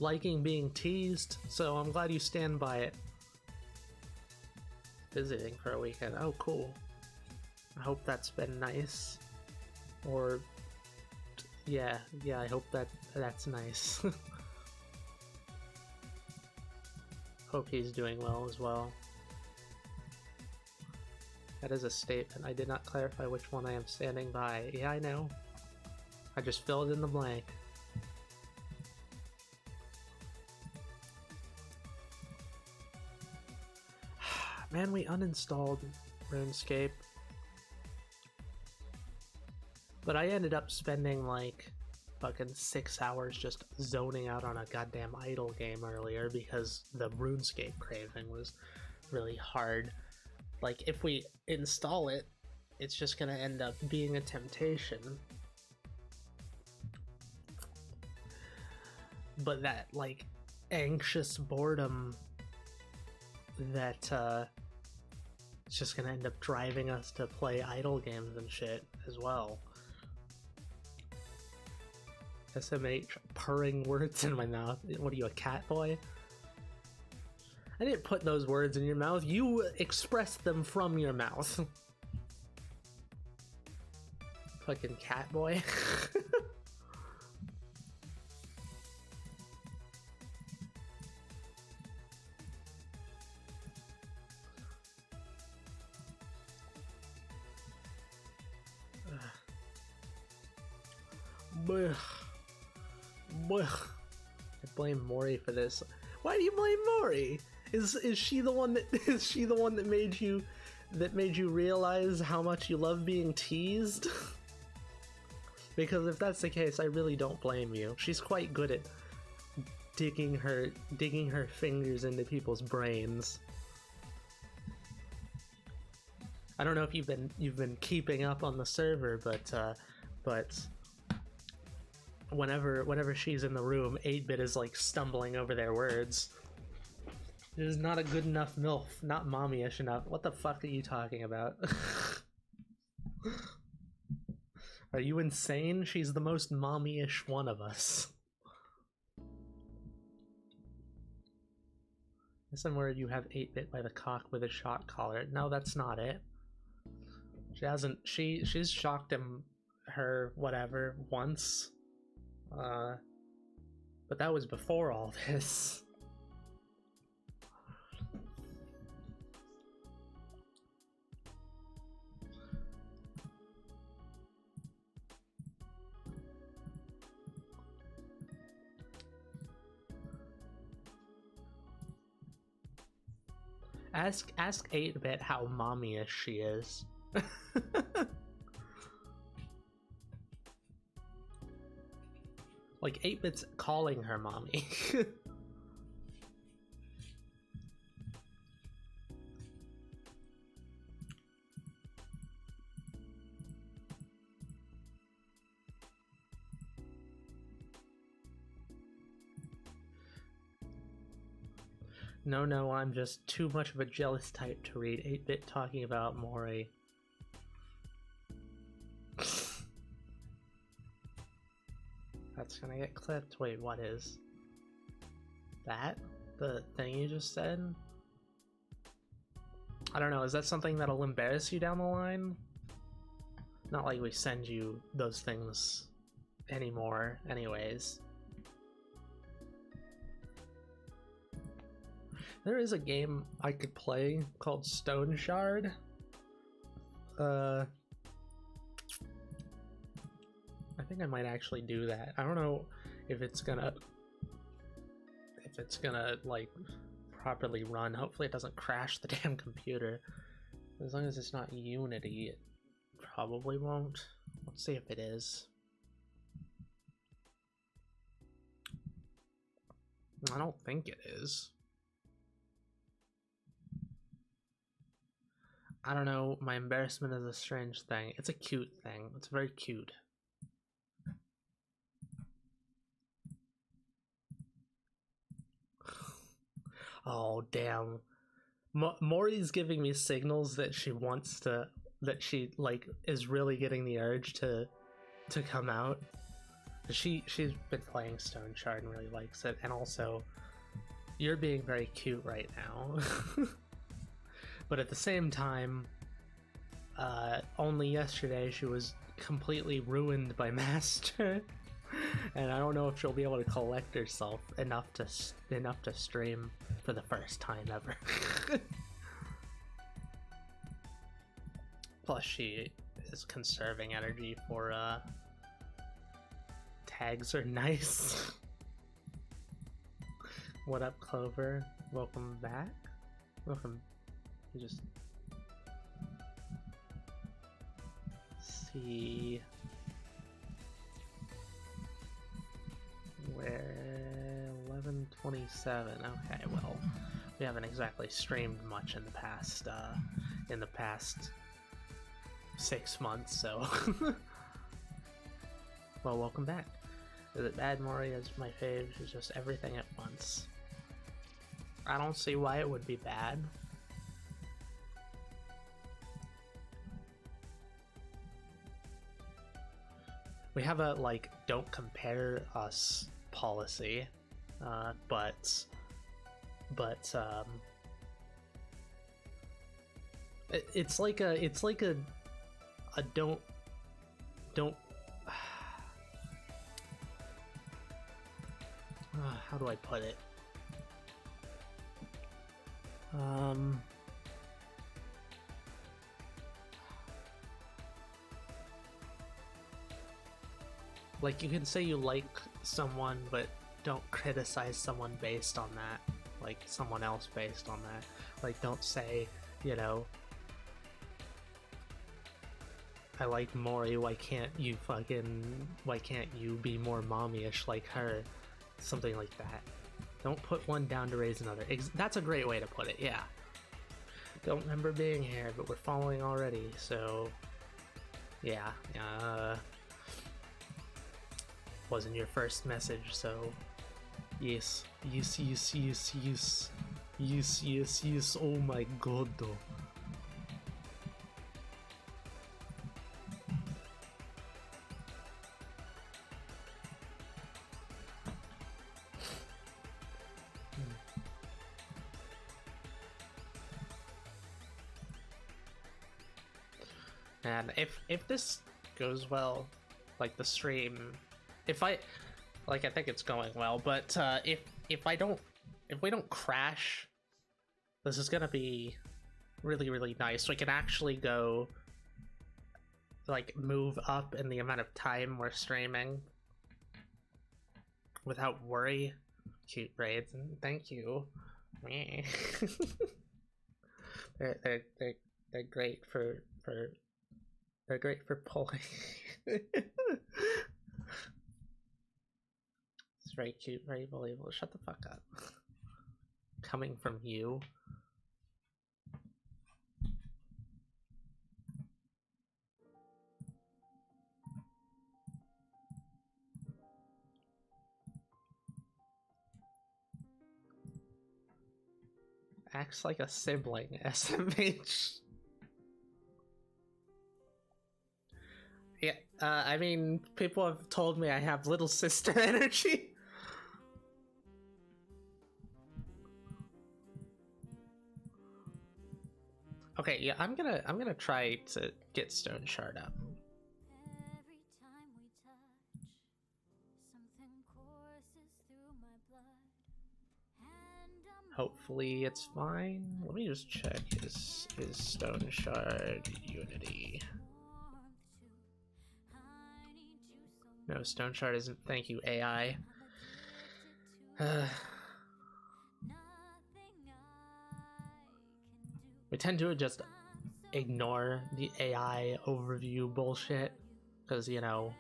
liking being teased, so I'm glad you stand by it. Visiting for a weekend. Oh, cool. I hope that's been nice. Or, yeah, I hope that's nice. Hope he's doing well as well. That is a statement. I did not clarify which one I am standing by. Yeah, I know. I just filled in the blank. Man, we uninstalled RuneScape. But I ended up spending like fucking 6 hours just zoning out on a goddamn idle game earlier because the RuneScape craving was really hard. Like, if we install it, it's just gonna end up being a temptation. But that, like, anxious boredom that, it's just gonna end up driving us to play idle games and shit as well. SMH purring words in my mouth. What are you, a cat boy? I didn't put those words in your mouth. You expressed them from your mouth. Fucking cat boy. Blech. Blech. I blame Mori for this. Why do you blame Mori? Is she the one that is she the one that made you realize how much you love being teased? Because if that's the case, I really don't blame you. She's quite good at digging her fingers into people's brains. I don't know if you've been keeping up on the server, but whenever she's in the room, 8-Bit is like stumbling over their words. It is not a good enough MILF, not mommy-ish enough. What the fuck are you talking about? Are you insane? She's the most mommy-ish one of us. Somewhere you have 8-Bit by the cock with a shock collar. No, that's not it. She hasn't. She's shocked her whatever once. But that was before all this. Ask 8-Bit how mommy-ish she is. Like 8-Bit's calling her mommy. No, I'm just too much of a jealous type to read 8-Bit talking about Mori. That's gonna get clipped. Wait, what is that? The thing you just said? I don't know, is that something that'll embarrass you down the line? Not like we send you those things anymore, anyways. There is a game I could play called Stone Shard. I think I might actually do that. I don't know if it's gonna like properly run. Hopefully it doesn't crash the damn computer. As long as it's not Unity, it probably won't. Let's see if it is. I don't think it is. I don't know, my embarrassment is a strange thing. It's a cute thing. It's very cute. Oh, damn. Mori's giving me signals that she wants to, that she, like, is really getting the urge to come out. She's been playing Stone Shard and really likes it, and also, you're being very cute right now. But at the same time, only yesterday she was completely ruined by Master, and I don't know if she'll be able to collect herself enough to stream for the first time ever. Plus, she is conserving energy for tags are nice. What up, Clover? Welcome back. Welcome. You just see where 11:27. Okay, well, we haven't exactly streamed much in the past 6 months, so well, welcome back. Is it bad? Mori is my fave. She's just everything at once. I don't see why it would be bad. We have a, like, don't compare us policy, but it's like a don't don't... how do I put it? Like, you can say you like someone, but don't criticize someone based on that. Like, someone else based on that. Like, don't say, you know, I like Mori, why can't you be more mommy-ish like her? Something like that. Don't put one down to raise another. That's a great way to put it, yeah. Don't remember being here, but we're following already, so... Yeah, wasn't your first message, so... Yes, oh my god. And if this goes well, like the stream, I think it's going well, but if we don't crash, this is gonna be really, really nice. We can actually go, like, move up in the amount of time we're streaming without worry. Cute braids, thank you. they're great for they're great for pulling. It's very cute, very believable. Shut the fuck up. Coming from you. Acts like a sibling, SMH. Yeah, I mean, people have told me I have little sister energy. Okay, yeah, I'm gonna try to get Stone Shard up. Hopefully it's fine. Let me just check his Stone Shard Unity. No, Stone Shard isn't. Thank you, AI. We tend to just ignore the AI overview bullshit because, you know,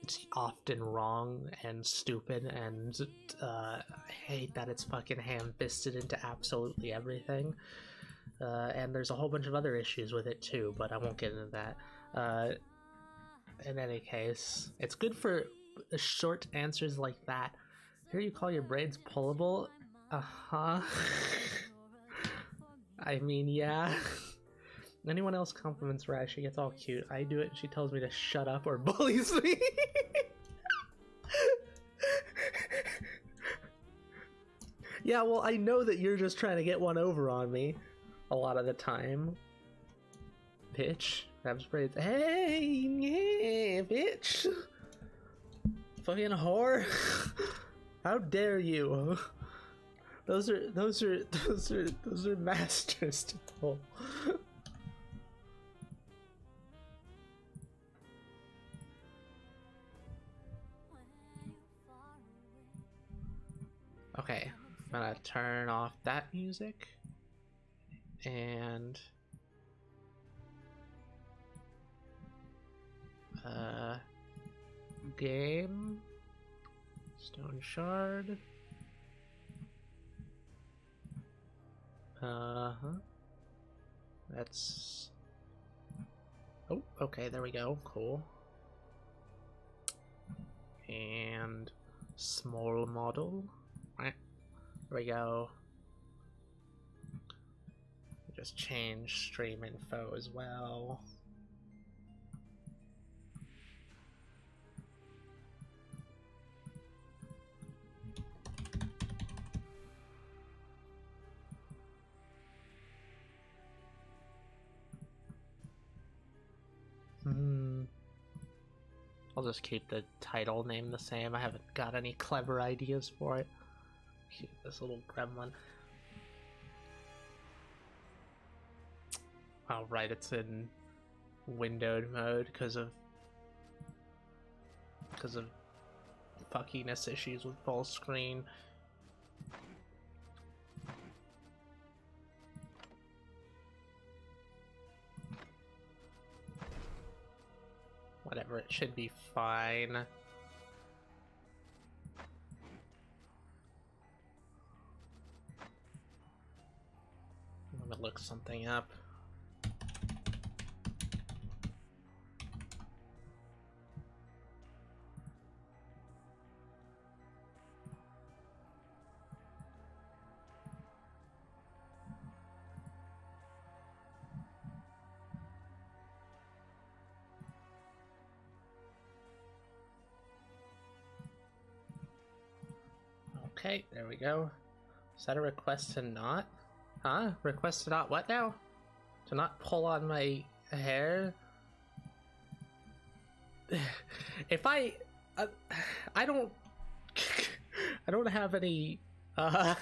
it's often wrong and stupid, and I hate that it's fucking ham-fisted into absolutely everything. And there's a whole bunch of other issues with it too, but I won't get into that. In any case, it's good for short answers like that. Here you call your braids pullable? Uh-huh. I mean, yeah. Anyone else compliments Raz, she gets all cute. I do it and she tells me to shut up or bullies me. Yeah, well, I know that you're just trying to get one over on me a lot of the time. Bitch. Grabs braids. Hey, yeah, bitch. Fucking whore. How dare you? Those are masters to pull. Okay, I'm gonna turn off that music and game Stone Shard. That's... Oh, okay, there we go. Cool. And small model. There we go. Just change stream info as well. I'll just keep the title name the same. I haven't got any clever ideas for it. Keep this little gremlin. Oh, right, it's in windowed mode because of fuckiness issues with full screen. Whatever, it should be fine. I'm gonna look something up. Okay, there we go. Is that a request to not? Huh? Request to not what now? To not pull on my hair? If I don't I don't have any I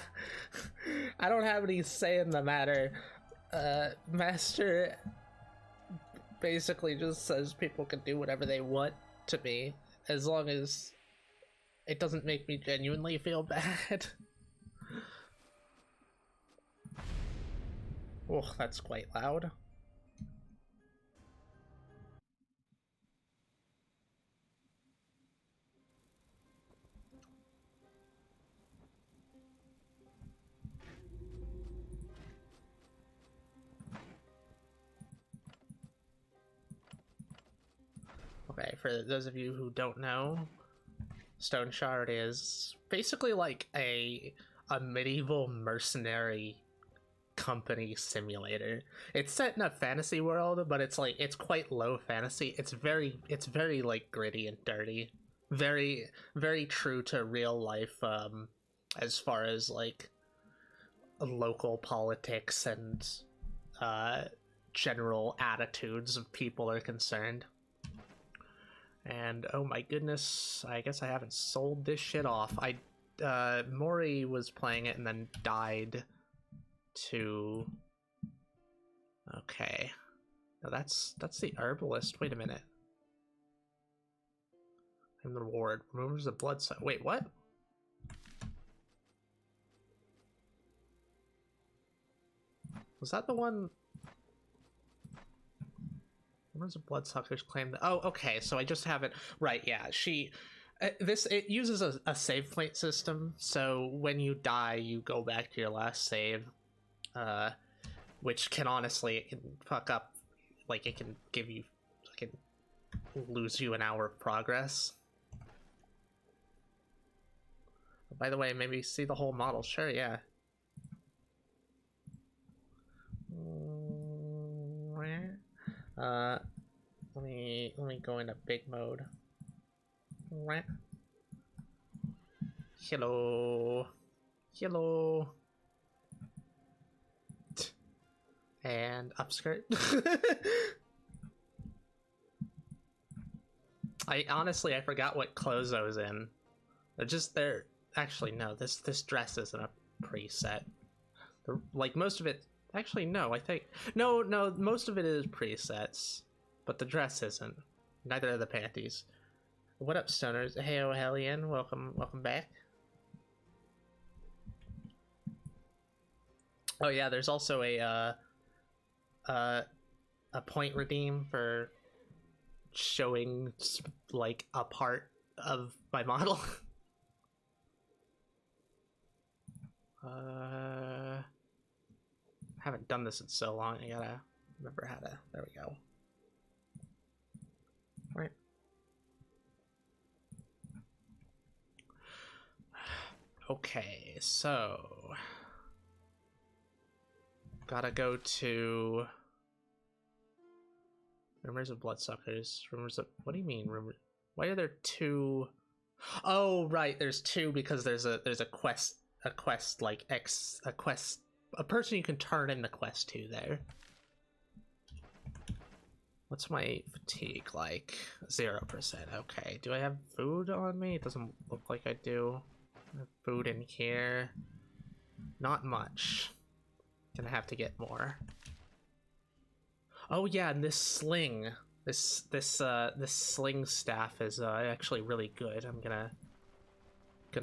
don't have any say in the matter. Master basically just says people can do whatever they want to me as long as it doesn't make me genuinely feel bad. Oh, that's quite loud. Okay, for those of you who don't know, Stone Shard is basically like a medieval mercenary company simulator. It's set in a fantasy world, but it's like it's quite low fantasy. It's very like gritty and dirty. Very true to real life as far as like local politics and general attitudes of people are concerned. And oh my goodness, I guess I haven't sold this shit off. Mori was playing it and then died to... Okay. No, that's the herbalist. Wait a minute. And the reward. Removes the blood cell. Wait, what? Was that the one... Where's the bloodsuckers claim that? Oh, okay, so I just haven't... Right, yeah, she... it uses a save point system, so when you die, you go back to your last save, which can honestly, it can fuck up, like, it can give you, it can lose you an hour of progress. By the way, maybe see the whole model, sure, yeah. Let me go into big mode. Hello. Hello. And upskirt. I forgot what clothes I was in. They're actually no, this dress isn't a preset. Like most of it, actually no, I think no, most of it is presets, but the dress isn't. Neither are the panties. What up, stoners? Hey, oh, Hellion, welcome back. Oh yeah, there's also a point redeem for showing like a part of my model. Haven't done this in so long. I gotta remember how to. There we go. Right. Okay, so gotta go to Rumors of Bloodsuckers. Rumors of what do you mean? Why are there two? Oh, right, there's two because there's a quest like a person you can turn in the quest to there. What's my fatigue like? 0%. Okay. Do I have food on me? It doesn't look like I do. I have food in here. Not much. Gonna have to get more. Oh yeah, and this sling. This sling staff is actually really good. I'm gonna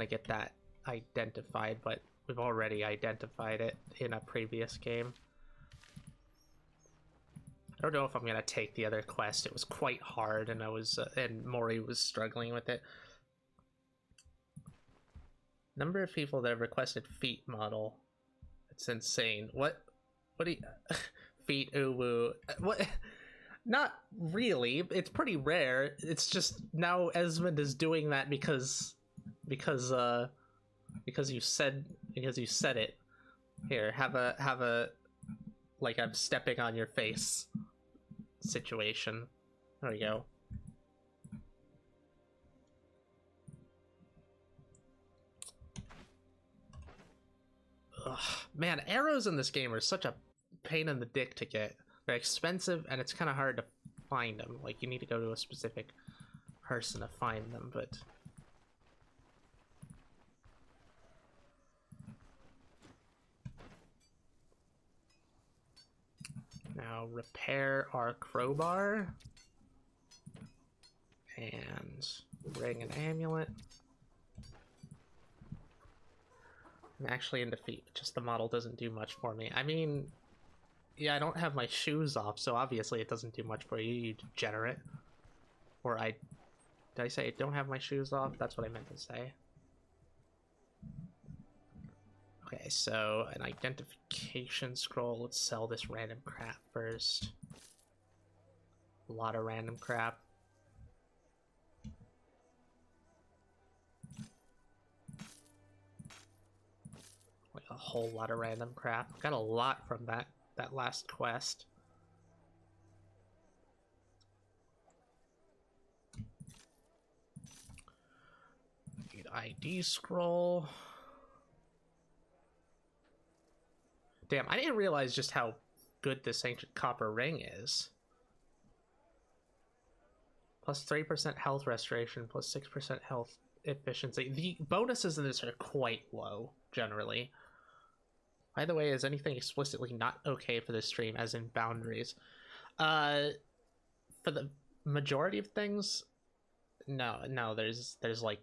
get that identified, but we've already identified it in a previous game. I don't know if I'm gonna take the other quest. It was quite hard, and and Mori was struggling with it. Number of people that have requested feet model. It's insane. What do you... feet uwu. What? Not really. It's pretty rare. It's just now Esmond is doing that because you said it. Here, have a like I'm stepping on your face situation. There we go. Ugh. Man, arrows in this game are such a pain in the dick to get. They're expensive, and it's kind of hard to find them. Like, you need to go to a specific person to find them, but... Now, repair our crowbar. And bring an amulet. I'm actually in defeat, just the model doesn't do much for me. I mean... Yeah, I don't have my shoes off, so obviously it doesn't do much for you, you degenerate. Or did I say I don't have my shoes off? That's what I meant to say. Okay, so an identification scroll. Let's sell this random crap first. A lot of random crap. Like a whole lot of random crap. Got a lot from that last quest. Need ID scroll. Damn, I didn't realize just how good this ancient copper ring is. Plus 3% health restoration, plus 6% health efficiency. The bonuses in this are quite low, generally. By the way, is anything explicitly not okay for this stream, as in boundaries? For the majority of things, no, there's like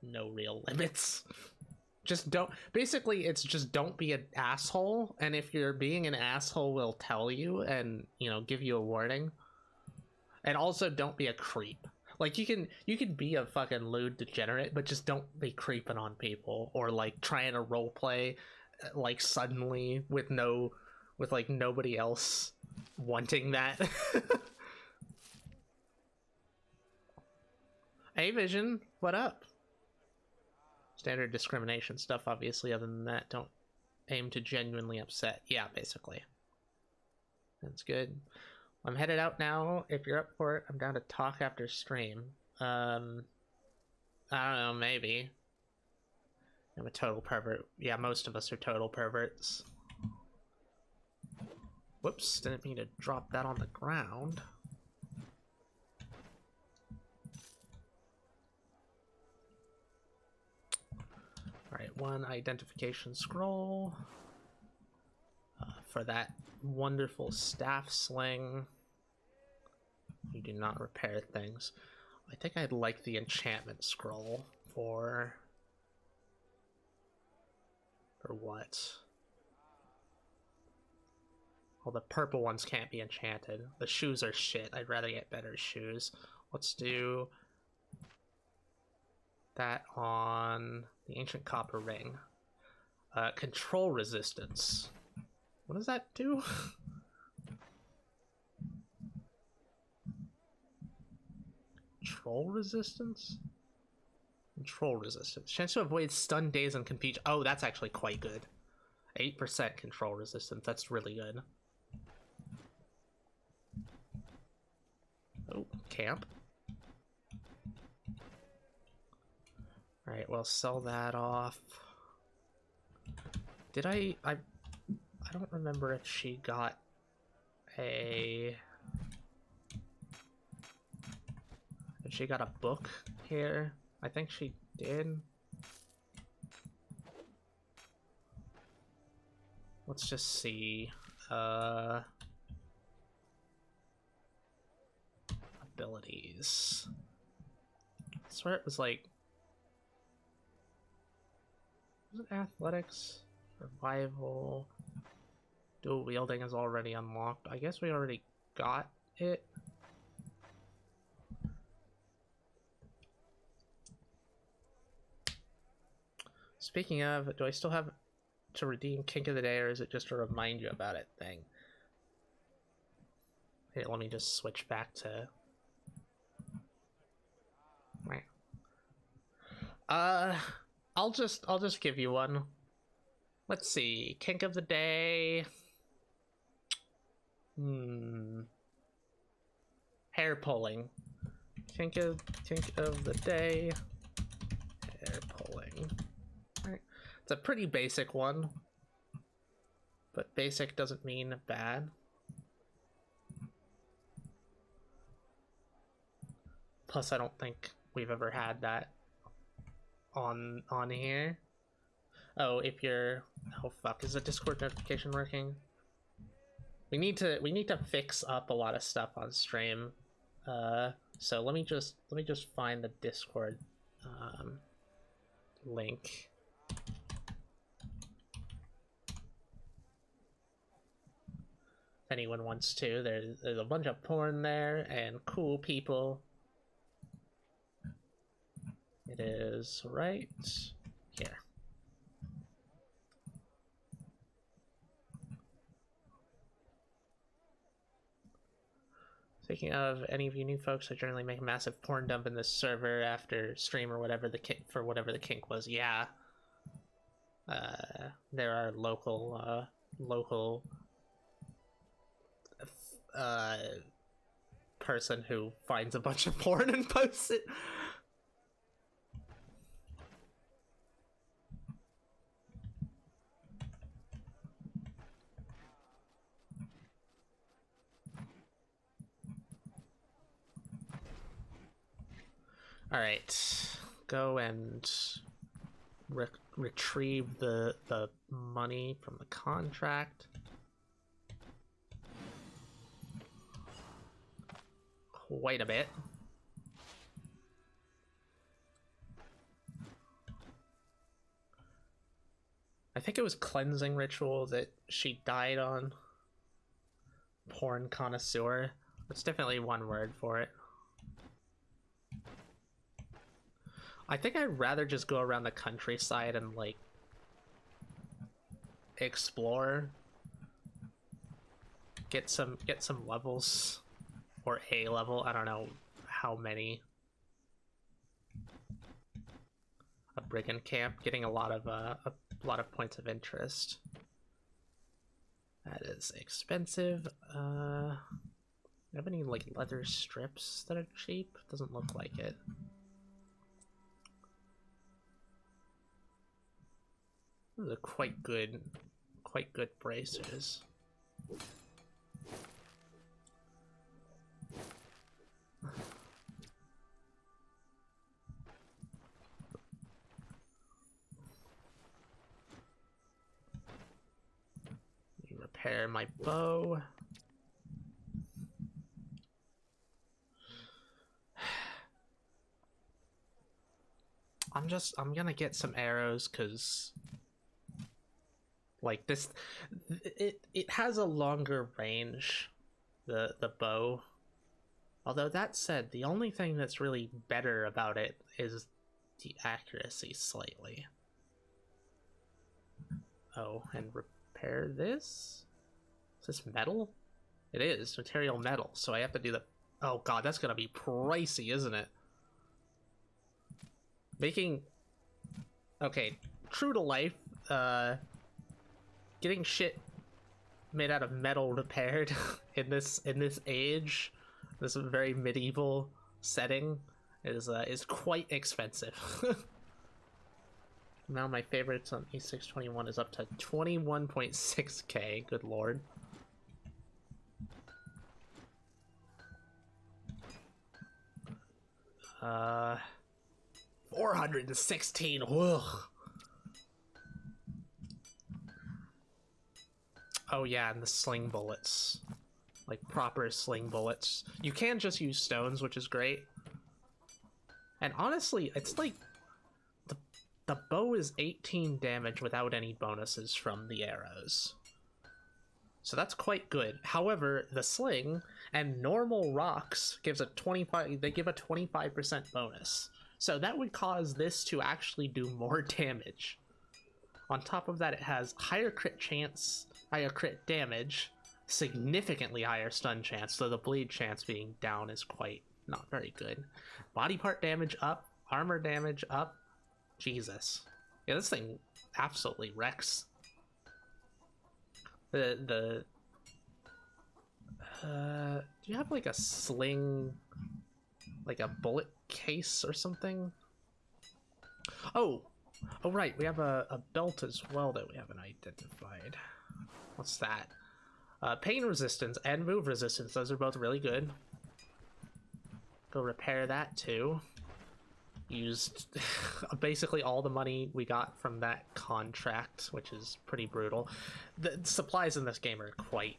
no real limits. Just don't, basically it's just don't be an asshole, and if you're being an asshole, we'll tell you and, you know, give you a warning. And also don't be a creep. Like, you can be a fucking lewd degenerate, but just don't be creeping on people or like trying to roleplay like suddenly with like nobody else wanting that. Hey Vision, what up? Standard discrimination stuff, obviously. Other than that, don't aim to genuinely upset. Yeah, basically. That's good. I'm headed out now. If you're up for it, I'm down to talk after stream. I don't know, maybe. I'm a total pervert. Yeah, most of us are total perverts. Whoops, didn't mean to drop that on the ground. Alright, one identification scroll. For that wonderful staff sling. You do not repair things. I think I'd like the enchantment scroll for what? Well, the purple ones can't be enchanted. The shoes are shit. I'd rather get better shoes. Let's do that on the ancient copper ring. Control resistance. What does that do? Control resistance? Control resistance. Chance to avoid stun, daze, and confuse. Oh, that's actually quite good. 8% control resistance. That's really good. Oh, camp. Alright, well, sell that off. Did I don't remember if she got a She got a book here. I think she did. Let's just see. Abilities. I swear it was like... Was it athletics? Survival? Dual wielding is already unlocked. I guess we already got it. Speaking of, do I still have to redeem Kink of the Day, or is it just to remind you about it thing? Here, let me just switch back to... Right. I'll just give you one. Let's see. Kink of the Day. Hair pulling. Kink of the day. Hair pulling. Right. It's a pretty basic one, but basic doesn't mean bad. Plus, I don't think we've ever had that on here. Oh, if you're... Oh fuck, is the Discord notification working? We need to fix up a lot of stuff on stream. So let me just find the Discord link. If anyone wants to, there's a bunch of porn there and cool people. It is right here. Speaking of, any of you new folks, I generally make a massive porn dump in this server after stream or whatever the kink was. Yeah. There are local person who finds a bunch of porn and posts it. All right, go and retrieve the money from the contract. Quite a bit. I think it was cleansing ritual that she died on. Porn connoisseur. That's definitely one word for it. I think I'd rather just go around the countryside and like explore, get some levels, or a level. I don't know how many. A brigand camp, getting a lot of points of interest. That is expensive. Do you have any like leather strips that are cheap? Doesn't look like it. Those are quite good bracers. Let me repair my bow. I'm gonna get some arrows because like this, it has a longer range, the bow. Although that said, the only thing that's really better about it is the accuracy slightly. Oh, and repair this? Is this metal? It is material metal, so I have to do the... Oh god, that's gonna be pricey, isn't it? Making... Okay, true to life, getting shit made out of metal repaired in this age, this very medieval setting, is quite expensive. Now my favorites on E621 is up to 21.6k. Good lord. Uh, 416. Ugh. Oh yeah, and the sling bullets. Like proper sling bullets. You can just use stones, which is great. And honestly, it's like the bow is 18 damage without any bonuses from the arrows. So that's quite good. However, the sling and normal rocks gives a 25, they give a 25% bonus. So that would cause this to actually do more damage. On top of that, it has higher crit chance, higher crit damage, significantly higher stun chance, so the bleed chance being down is quite not very good. Body part damage up, armor damage up. Jesus. Yeah, this thing absolutely wrecks. Do you have like a sling, like a bullet case or something? Oh right, we have a belt as well that we haven't identified. What's that? Pain resistance and move resistance, those are both really good. Go repair that too. Used basically all the money we got from that contract, which is pretty brutal. The supplies in this game are quite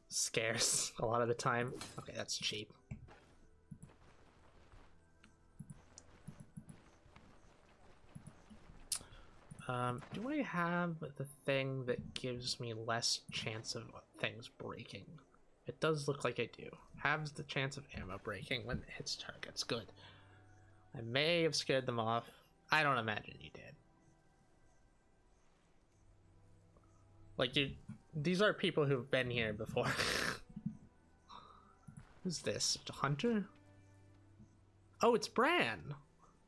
scarce a lot of the time. Okay, that's cheap. Do I have the thing that gives me less chance of things breaking? It does look like I do. Halves the chance of ammo breaking when it hits targets. Good. I may have scared them off. I don't imagine you did. Like, these are people who've been here before. Who's this? A hunter? Oh, it's Bran.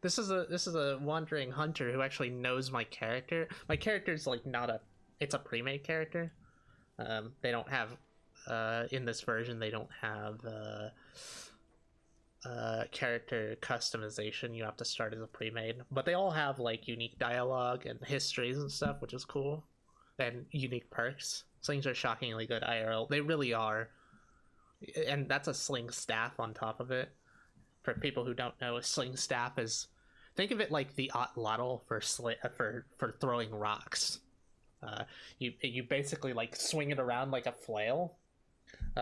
This is a wandering hunter who actually knows my character. My character's like not a, it's a pre-made character. They don't have in this version they don't have character customization. You have to start as a pre-made, but they all have like unique dialogue and histories and stuff, which is cool, and unique perks. Slings are shockingly good IRL. They really are, and that's a sling staff on top of it. For people who don't know, a sling staff is, think of it like the Otlotl for throwing rocks. You basically like swing it around like a flail.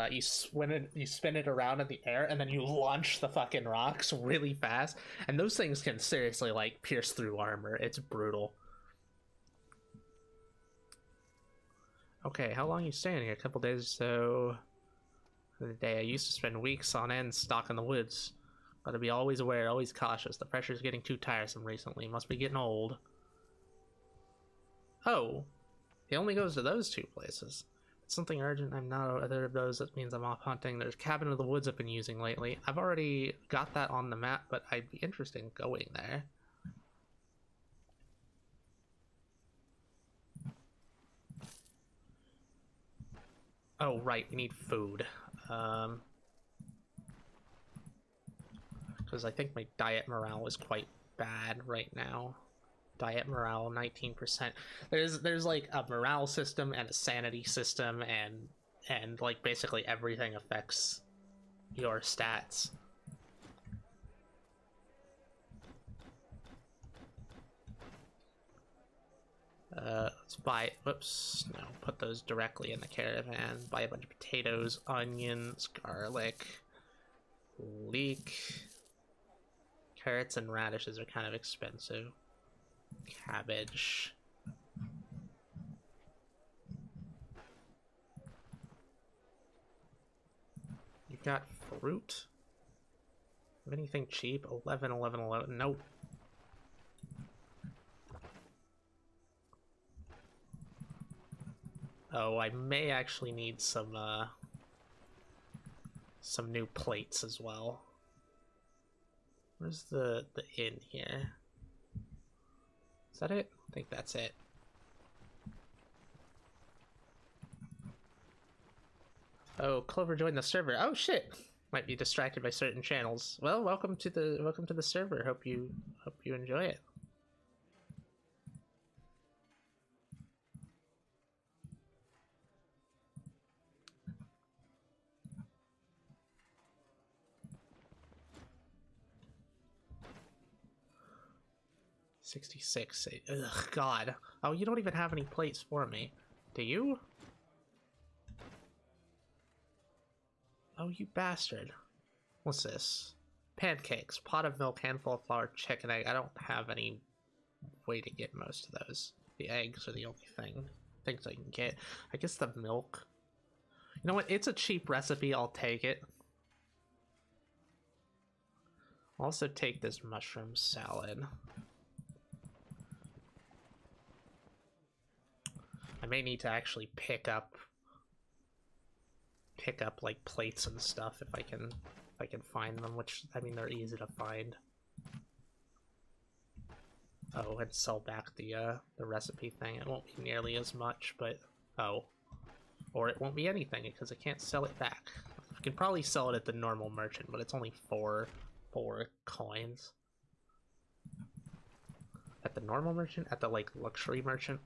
You spin it around in the air, and then you launch the fucking rocks really fast. And those things can seriously like pierce through armor. It's brutal. Okay, how long are you staying here? A couple days or so. For the day, I used to spend weeks on end stalking the woods. Gotta be always aware, always cautious. The pressure's getting too tiresome recently. Must be getting old. Oh, he only goes to those two places. It's something urgent. I'm not other of those. That means I'm off hunting. There's Cabin of the Woods I've been using lately. I've already got that on the map, but I'd be interested in going there. Oh, right. We need food. Because I think my diet morale is quite bad right now. Diet morale 19%. There's like a morale system and a sanity system, and like basically everything affects your stats. Let's buy, whoops, no, put those directly in the caravan. Buy a bunch of potatoes, onions, garlic, leek. Carrots and radishes are kind of expensive. Cabbage. You've got fruit? Have anything cheap? 11, 11, 11. Nope. Oh, I may actually need some new plates as well. Where's the inn here? Is that it? I think that's it. Oh, Clover joined the server. Oh shit! Might be distracted by certain channels. Well, welcome to the server. Hope you enjoy it. 66. Ugh, God. Oh, you don't even have any plates for me. Do you? Oh, you bastard. What's this? Pancakes, pot of milk, handful of flour, chicken egg. I don't have any way to get most of those. The eggs are the only things I can get. I guess the milk. You know what? It's a cheap recipe. I'll take it. I'll also take this mushroom salad. I may need to actually pick up like plates and stuff if I can find them, which I mean they're easy to find. Oh, and sell back the recipe thing. It won't be nearly as much, but oh, or it won't be anything because I can't sell it back. I can probably sell it at the normal merchant, but it's only four coins. At the normal merchant, at the like luxury merchant.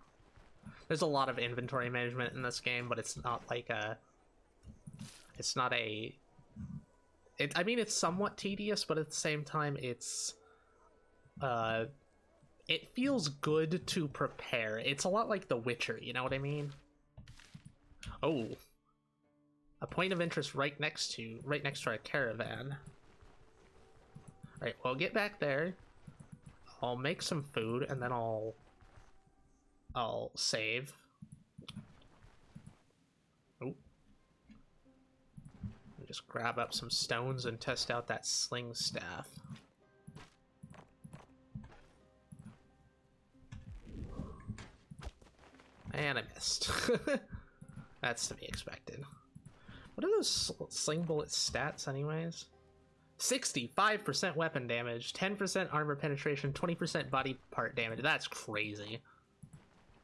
There's a lot of inventory management in this game, but it's not like a. It's not a. I mean, it's somewhat tedious, but at the same time, it's. It feels good to prepare. It's a lot like The Witcher, you know what I mean? Oh. A point of interest right next to our caravan. Alright, well, get back there. I'll make some food, and then I'll save. Oh. Just grab up some stones and test out that sling staff. And I missed. That's to be expected. What are those sling bullet stats anyways? 65% weapon damage, 10% armor penetration, 20% body part damage. That's crazy.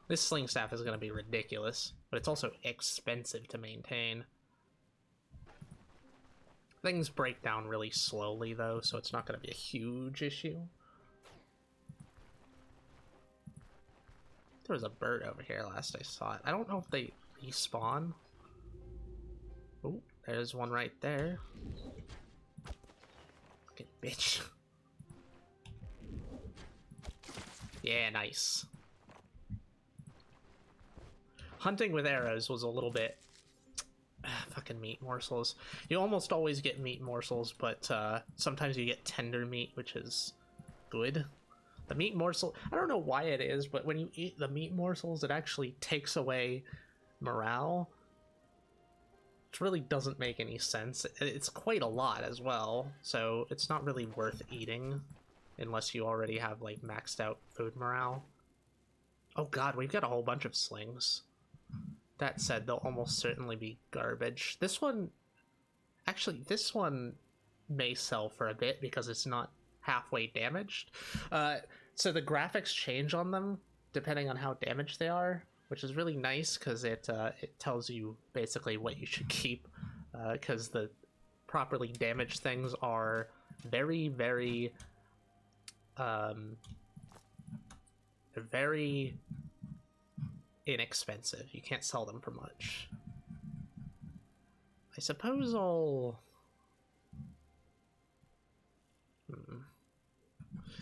This sling staff is going to be ridiculous, but it's also expensive to maintain. Things break down really slowly though, so it's not going to be a huge issue. There was a bird over here last I saw it. I don't know if they respawn. Oh, there's one right there. Fucking bitch. Yeah, nice. Hunting with arrows was a little bit... fucking meat morsels. You almost always get meat morsels, but sometimes you get tender meat, which is good. The meat morsel, I don't know why it is, but when you eat the meat morsels, it actually takes away morale. Which really doesn't make any sense. It's quite a lot as well, so it's not really worth eating unless you already have like maxed out food morale. Oh god, we've got a whole bunch of slings. That said, they'll almost certainly be garbage. This one, actually, this one may sell for a bit because it's not halfway damaged. So the graphics change on them depending on how damaged they are, which is really nice because it tells you basically what you should keep, because the properly damaged things are very, very, very inexpensive. You can't sell them for much. I suppose I'll...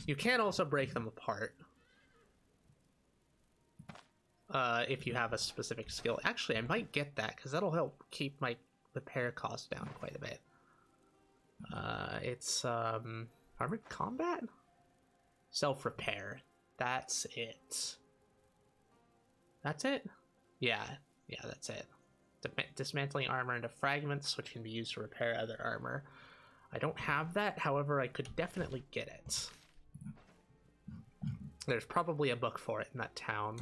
You can also break them apart. If you have a specific skill. Actually, I might get that, because that'll help keep my repair cost down quite a bit. It's, armored combat? Self-repair. That's it. That's it? Yeah, that's it. Dismantling armor into fragments, which can be used to repair other armor. I don't have that, however, I could definitely get it. There's probably a book for it in that town.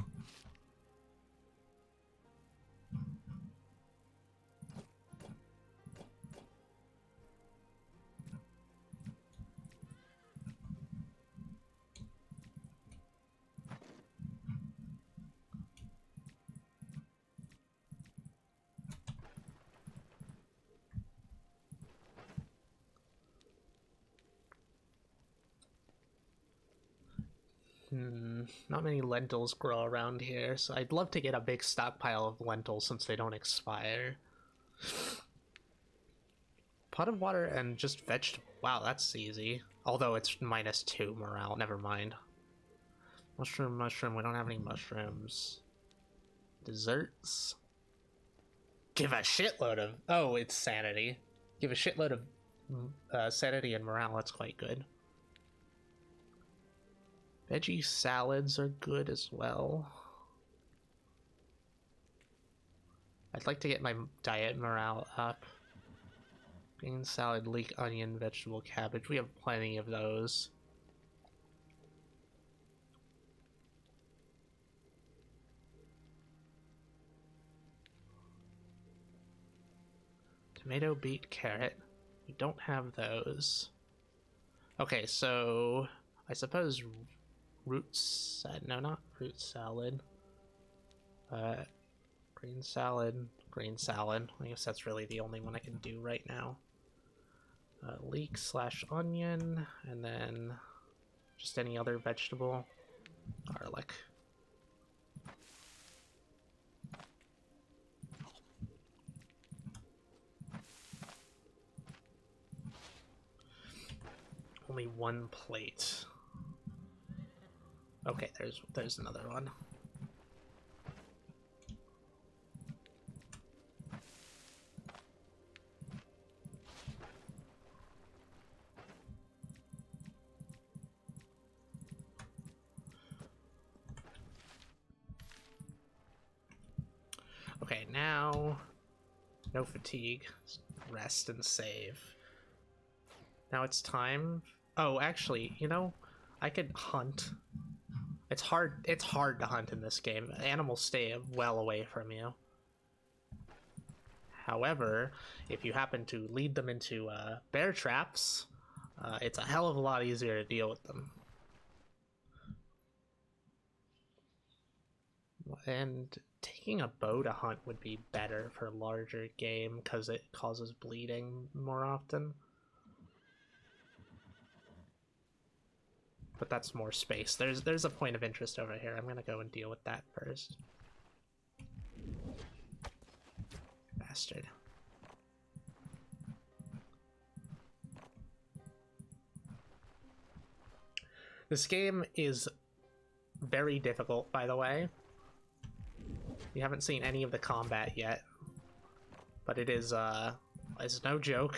Not many lentils grow around here, so I'd love to get a big stockpile of lentils since they don't expire. Pot of water and just vegetable. Wow, that's easy. Although it's -2 morale, never mind. Mushroom, mushroom. We don't have any mushrooms. Desserts. Give a shitload of... Oh, it's sanity. Give a shitload of sanity and morale. That's quite good. Veggie salads are good as well. I'd like to get my diet morale up. Green salad, leek, onion, vegetable, cabbage. We have plenty of those. Tomato, beet, carrot. We don't have those. Okay, so I suppose no, not root salad. Green salad, green salad. I guess that's really the only one I can do right now. Leek / onion, and then just any other vegetable. Garlic. Only one plate. Okay, there's another one. Okay, now no fatigue. Rest and save. Now it's time. Oh, actually, you know, I could hunt. It's hard to hunt in this game. Animals stay well away from you. However, if you happen to lead them into bear traps, it's a hell of a lot easier to deal with them. And taking a bow to hunt would be better for larger game because it causes bleeding more often. But that's more space. There's a point of interest over here. I'm gonna go and deal with that first. Bastard. This game is very difficult, by the way. You haven't seen any of the combat yet, but it's no joke.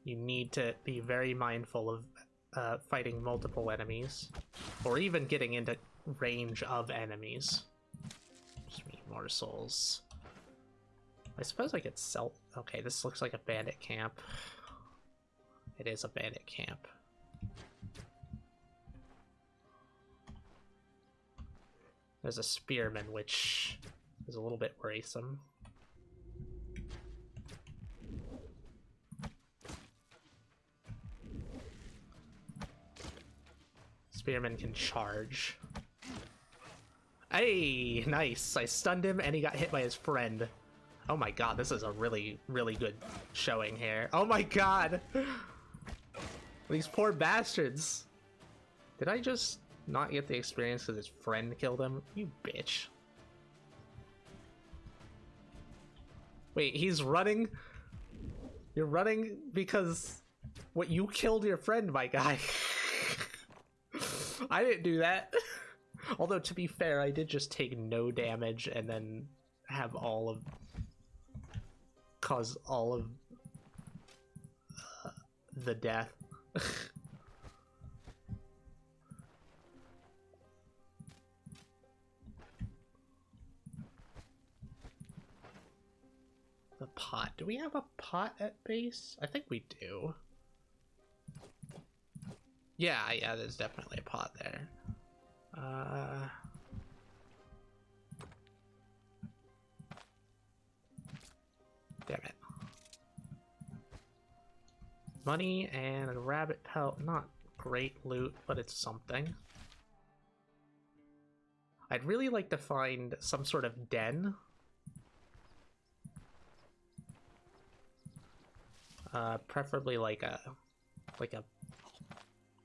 You need to be very mindful of fighting multiple enemies, or even getting into range of enemies. Just need more souls. I suppose I could sell... Okay, this looks like a bandit camp. It is a bandit camp. There's a spearman, which is a little bit worrisome. Spearman can charge. Hey, nice. I stunned him and he got hit by his friend. Oh my god, this is a really, really good showing here. Oh my god! These poor bastards. Did I just not get the experience because his friend killed him? You bitch. Wait, he's running? You're running because... What, you killed your friend, my guy. I didn't do that. Although, to be fair, I did just take no damage and then have all of... cause all of the death. The pot. Do we have a pot at base? I think we do. Yeah, there's definitely a pot there. Damn it. Money and a rabbit pelt. Not great loot, but it's something. I'd really like to find some sort of den. Preferably like a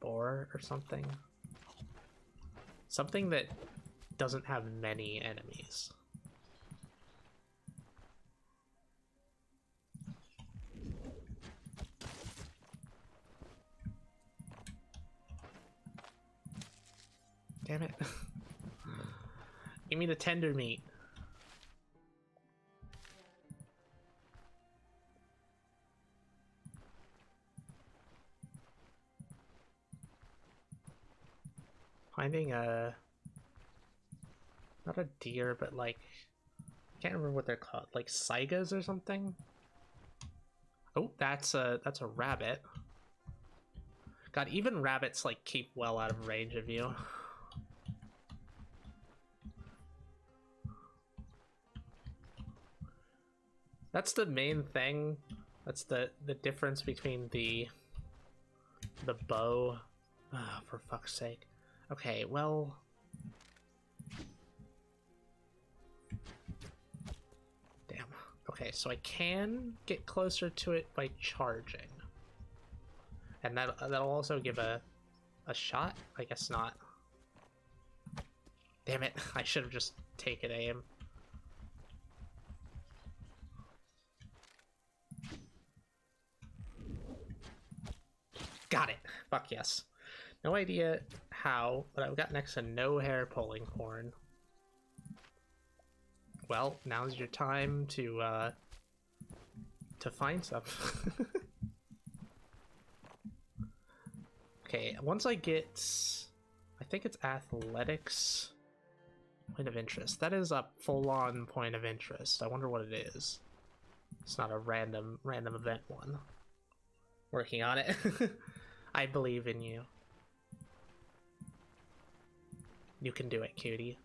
boar or something. Something that doesn't have many enemies. Damn it. Give me the tender meat. Finding a... not a deer, but like... I can't remember what they're called. Like saigas or something? Oh, that's a rabbit. God, even rabbits like keep well out of range of you. That's the main thing. That's the difference between the bow. Oh, for fuck's sake. Okay, well... damn. Okay, so I can get closer to it by charging. And that'll also give a shot? I guess not. Damn it, I should have just taken aim. Got it! Fuck yes. No idea how, but I've got next to no hair pulling corn. Well, now's your time to find some. Okay, once I get... I think it's athletics. Point of interest. That is a full-on point of interest. I wonder what it is. It's not a random event one. Working on it. I believe in you. You can do it, cutie.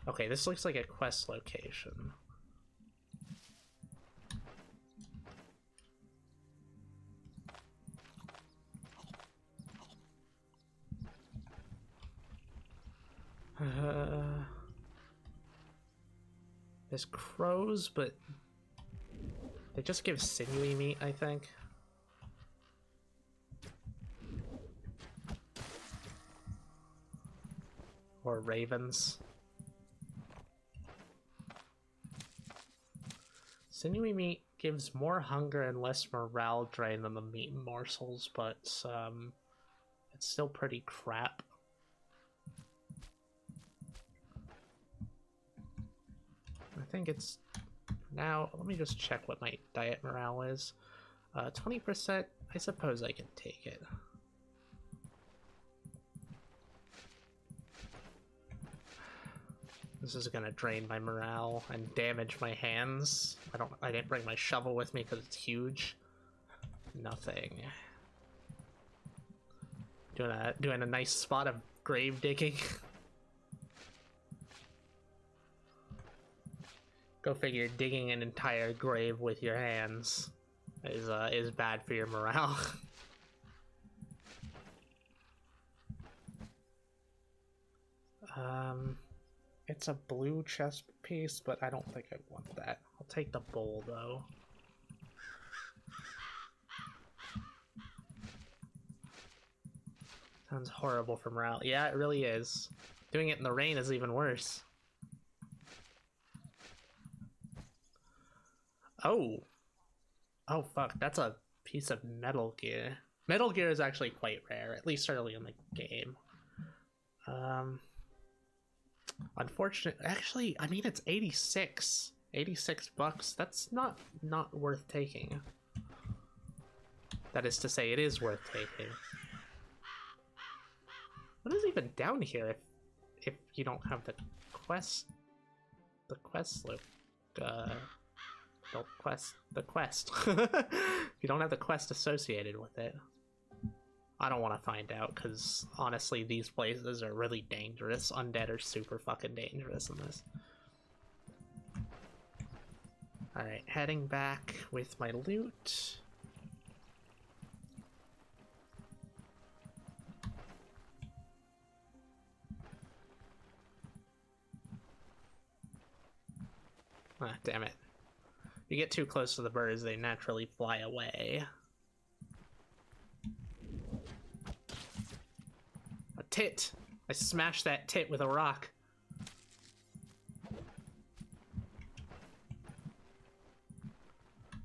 Okay, this looks like a quest location. There's crows, but they just give sinewy meat, I think. Or ravens. Sinewy meat gives more hunger and less morale drain than the meat morsels, but it's still pretty crap. I think it's now. Let me just check what my diet morale is. 20%. I suppose I can take it. This is gonna drain my morale and damage my hands. I didn't bring my shovel with me because it's huge. Nothing. Doing a nice spot of grave digging. Go figure, digging an entire grave with your hands is bad for your morale. It's a blue chest piece, but I don't think I want that. I'll take the bowl though. Sounds horrible for morale. Yeah, it really is. Doing it in the rain is even worse. Oh. Oh fuck, that's a piece of Metal Gear. Metal Gear is actually quite rare, at least early in the game. Unfortunately, actually, I mean, it's 86. 86 bucks. That's not worth taking. That is to say, it is worth taking. What is even down here if you don't have the quest loop? The quest. If you don't have the quest associated with it. I don't want to find out, because honestly, these places are really dangerous. Undead are super fucking dangerous in this. Alright, heading back with my loot. Ah, damn it. You get too close to the birds, they naturally fly away. A tit! I smashed that tit with a rock.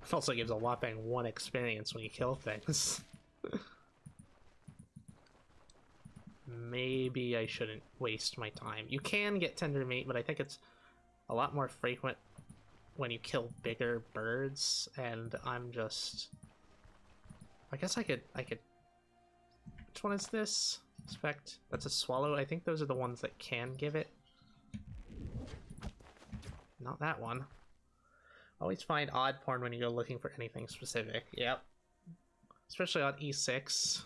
It also gives a whopping 1 experience when you kill things. maybe I shouldn't waste my time. You can get tender meat, but I think it's a lot more frequent when you kill bigger birds, and I'm just... I guess I could... Which one is this? Expect. That's a swallow. I think those are the ones that can give it. Not that one. Always find odd porn when you go looking for anything specific. Yep. Especially on E6.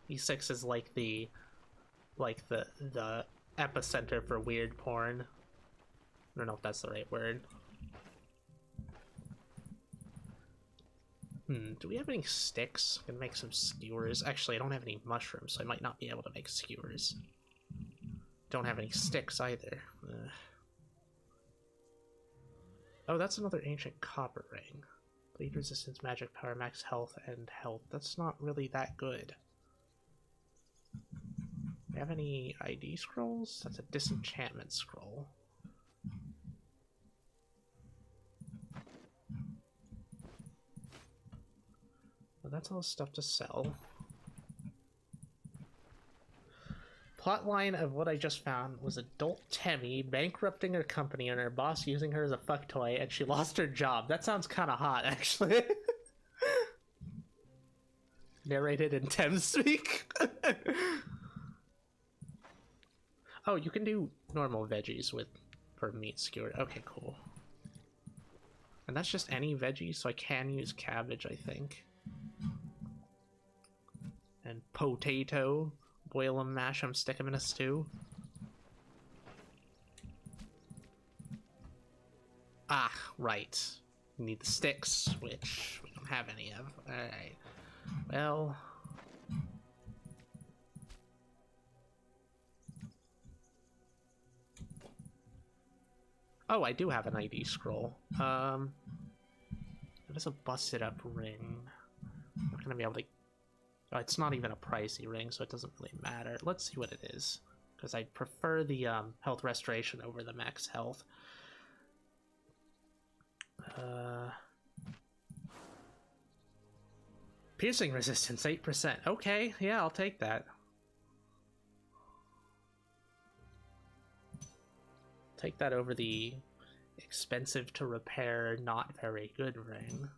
E6 is like the epicenter for weird porn. I don't know if that's the right word. Do we have any sticks? I can make some skewers. Actually, I don't have any mushrooms, so I might not be able to make skewers. Don't have any sticks either. Oh, that's another ancient copper ring. Bleed resistance, magic power, max health, and health. That's not really that good. Do we have any ID scrolls? That's a disenchantment scroll. Well, that's all stuff to sell. Plotline of what I just found was adult Temmie bankrupting her company and her boss using her as a fuck toy, and she lost her job. That sounds kind of hot, actually. Narrated in Thames-speak. Oh, you can do normal veggies for meat skewered. Okay, cool. And that's just any veggie, so I can use cabbage, I think. And potato. Boil them, mash them, stick them in a stew. Ah, right. We need the sticks, which we don't have any of. Alright. Well... Oh, I do have an ID scroll. It is a busted up ring. I'm not gonna be able to... Oh, it's not even a pricey ring, so it doesn't really matter. Let's see what it is, because I prefer the health restoration over the max health. Piercing resistance, 8%. Okay, yeah, I'll take that. Take that over the expensive to repair, not very good ring.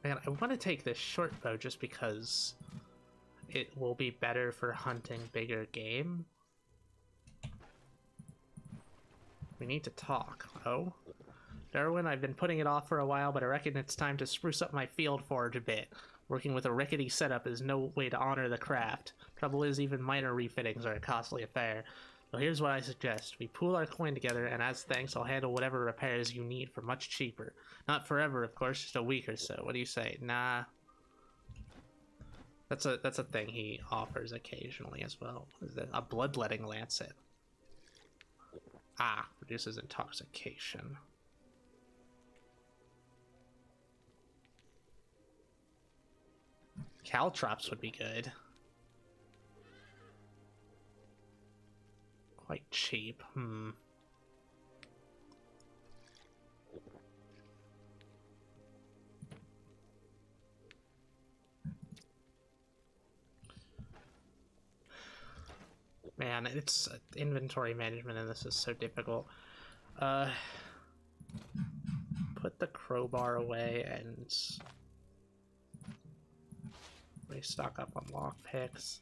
Man, I want to take this short bow just because it will be better for hunting bigger game. We need to talk. Oh? Darwin, I've been putting it off for a while, but I reckon it's time to spruce up my field forge a bit. Working with a rickety setup is no way to honor the craft. Trouble is, even minor refittings are a costly affair. So here's what I suggest. We pool our coin together, and as thanks, I'll handle whatever repairs you need for much cheaper. Not forever, of course, just a week or so. What do you say? Nah. That's a thing he offers occasionally as well. What is that? A bloodletting lancet. Ah, reduces intoxication. Caltrops would be good. Quite cheap. Man, it's inventory management and this is so difficult. Put the crowbar away and restock up on lockpicks.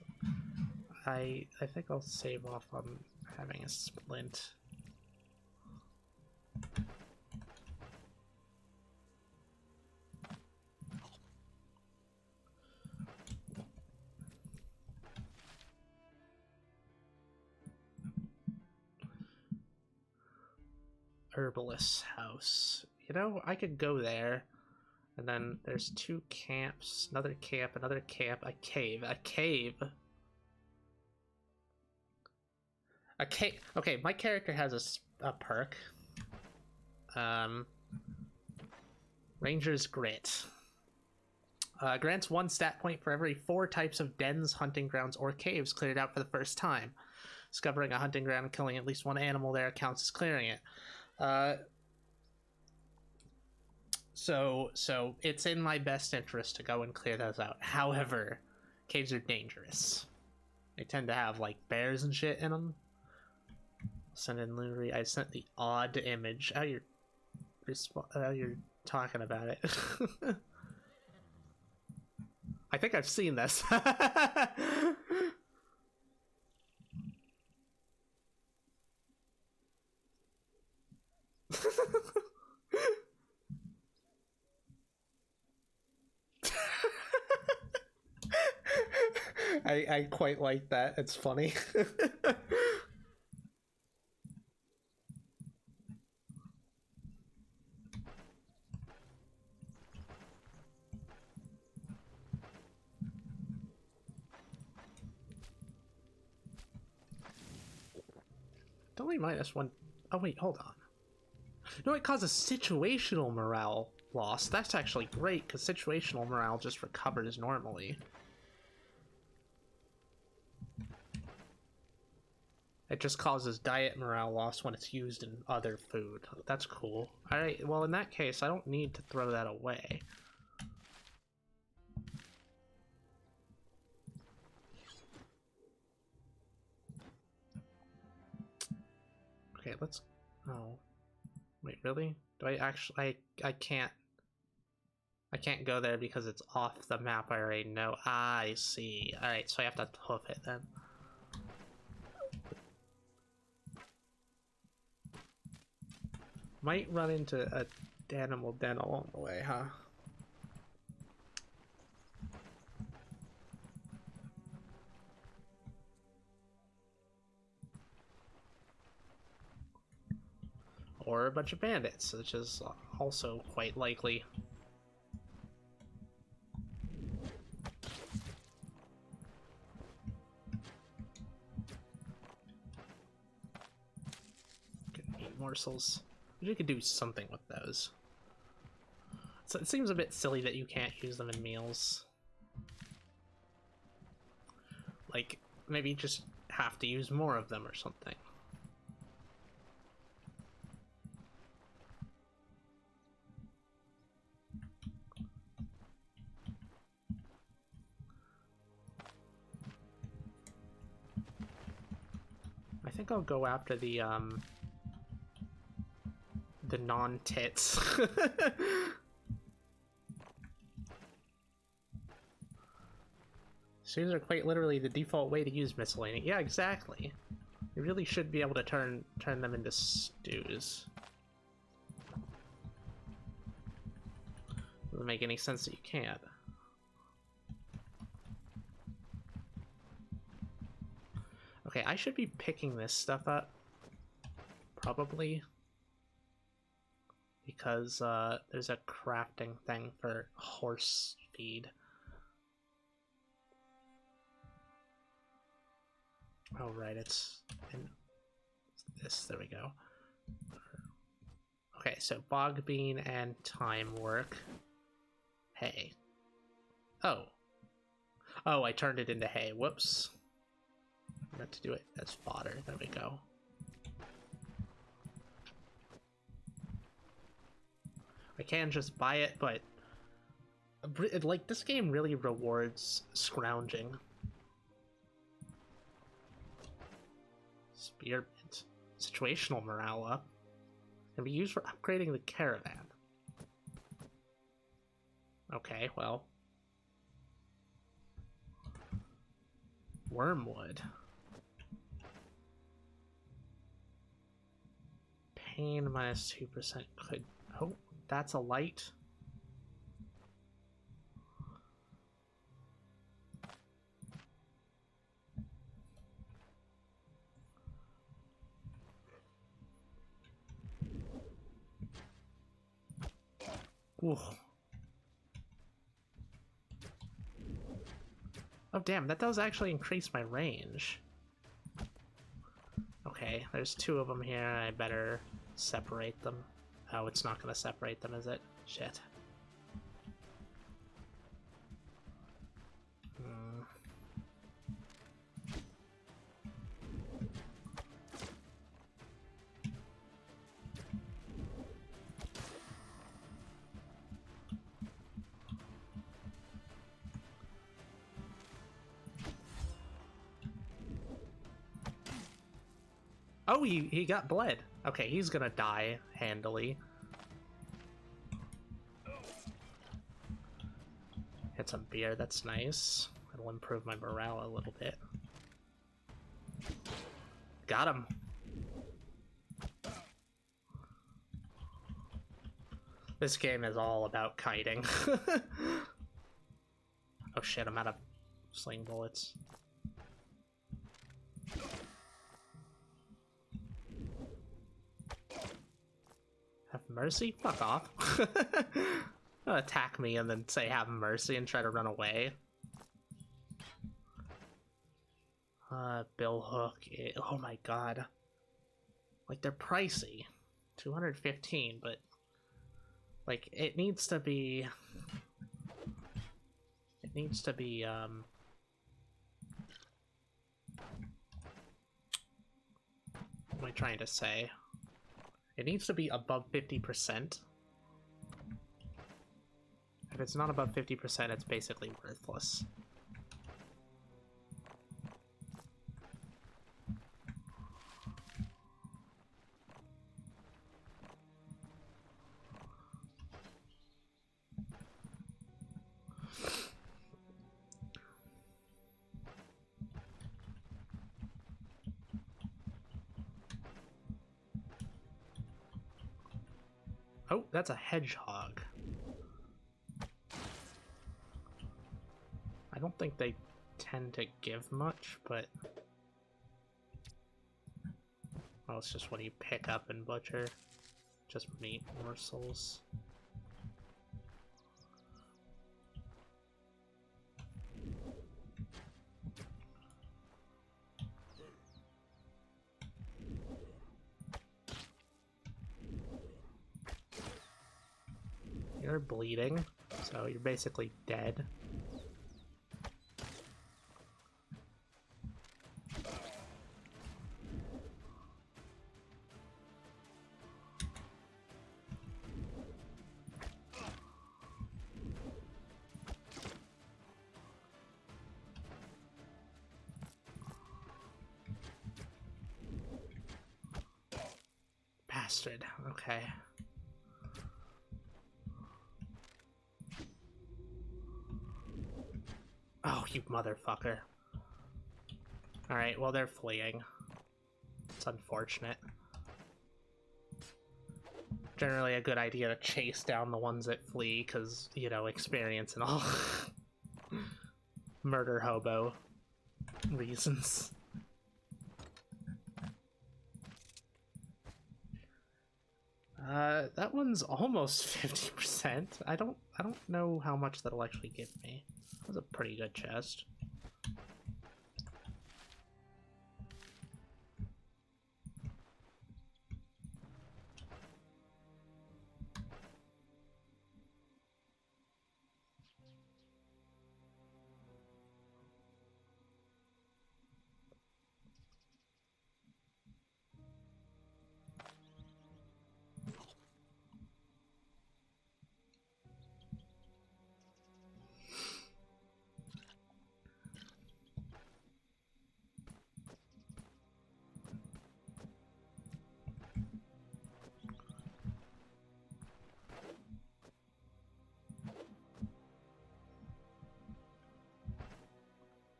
I think I'll save off on having a splint. Herbalist's house. You know, I could go there. And then there's two camps, another camp, another camp, a cave. Okay, my character has a perk. Ranger's Grit. Grants 1 stat point for every 4 types of dens, hunting grounds, or caves cleared out for the first time. Discovering a hunting ground and killing at least 1 animal there counts as clearing it. Uh, so it's in my best interest to go and clear those out. However, caves are dangerous. They tend to have like bears and shit in them. Send in Lunary. I sent the odd image. How you're talking about it. I think I've seen this. I quite like that. It's funny. Only -1. Oh wait, hold on. No, it causes situational morale loss. That's actually great because situational morale just recovers normally. It just causes diet morale loss when it's used in other food. That's cool. Alright, well in that case, I don't need to throw that away. Okay, let's... Oh. Wait, really? Do I actually... I can't... I can't go there because it's off the map. I already know. I see. Alright, so I have to hoof it then. Might run into a animal den along the way, huh? Or a bunch of bandits, which is also quite likely. Meat morsels. You could do something with those. So it seems a bit silly that you can't use them in meals. Like, maybe you just have to use more of them or something. I think I'll go after the non-tits. Stews are quite literally the default way to use miscellany. Yeah, exactly. You really should be able to turn them into stews. Doesn't make any sense that you can't. Okay, I should be picking this stuff up. Probably. Because there's a crafting thing for horse feed. Oh, right, it's in this. There we go. Okay, so bog bean and thyme work. Hay. Oh. Oh, I turned it into hay. Whoops. I meant to do it as fodder. There we go. I can just buy it, but like this game really rewards scrounging. Spearmint. Situational morale up. Can be used for upgrading the caravan. Okay, well. Wormwood. Pain -2% could... Oh, that's a light. Ooh. Oh damn, that does actually increase my range. Okay, there's two of them here. I better separate them. Oh, it's not gonna separate them, is it? Shit. Oh, he got bled. Okay, he's gonna die handily. Get some beer, that's nice. It'll improve my morale a little bit. Got him. This game is all about kiting. Oh shit, I'm out of sling bullets. Have mercy? Fuck off. Attack me and then say have mercy and try to run away. Bill Hook. Oh my god. Like, they're pricey. 215, but like, it needs to be, what am I trying to say? It needs to be above 50%. If it's not above 50%, it's basically worthless. Oh, that's a hedgehog. I don't think they tend to give much, but well, it's just what you pick up and butcher. Just meat morsels. You're bleeding, so you're basically dead. Bastard, okay. Oh, you motherfucker. Alright, well, they're fleeing. It's unfortunate. Generally a good idea to chase down the ones that flee, because, you know, experience and all. Murder hobo reasons. That one's almost 50%. I don't know how much that'll actually give me. That was a pretty good chest.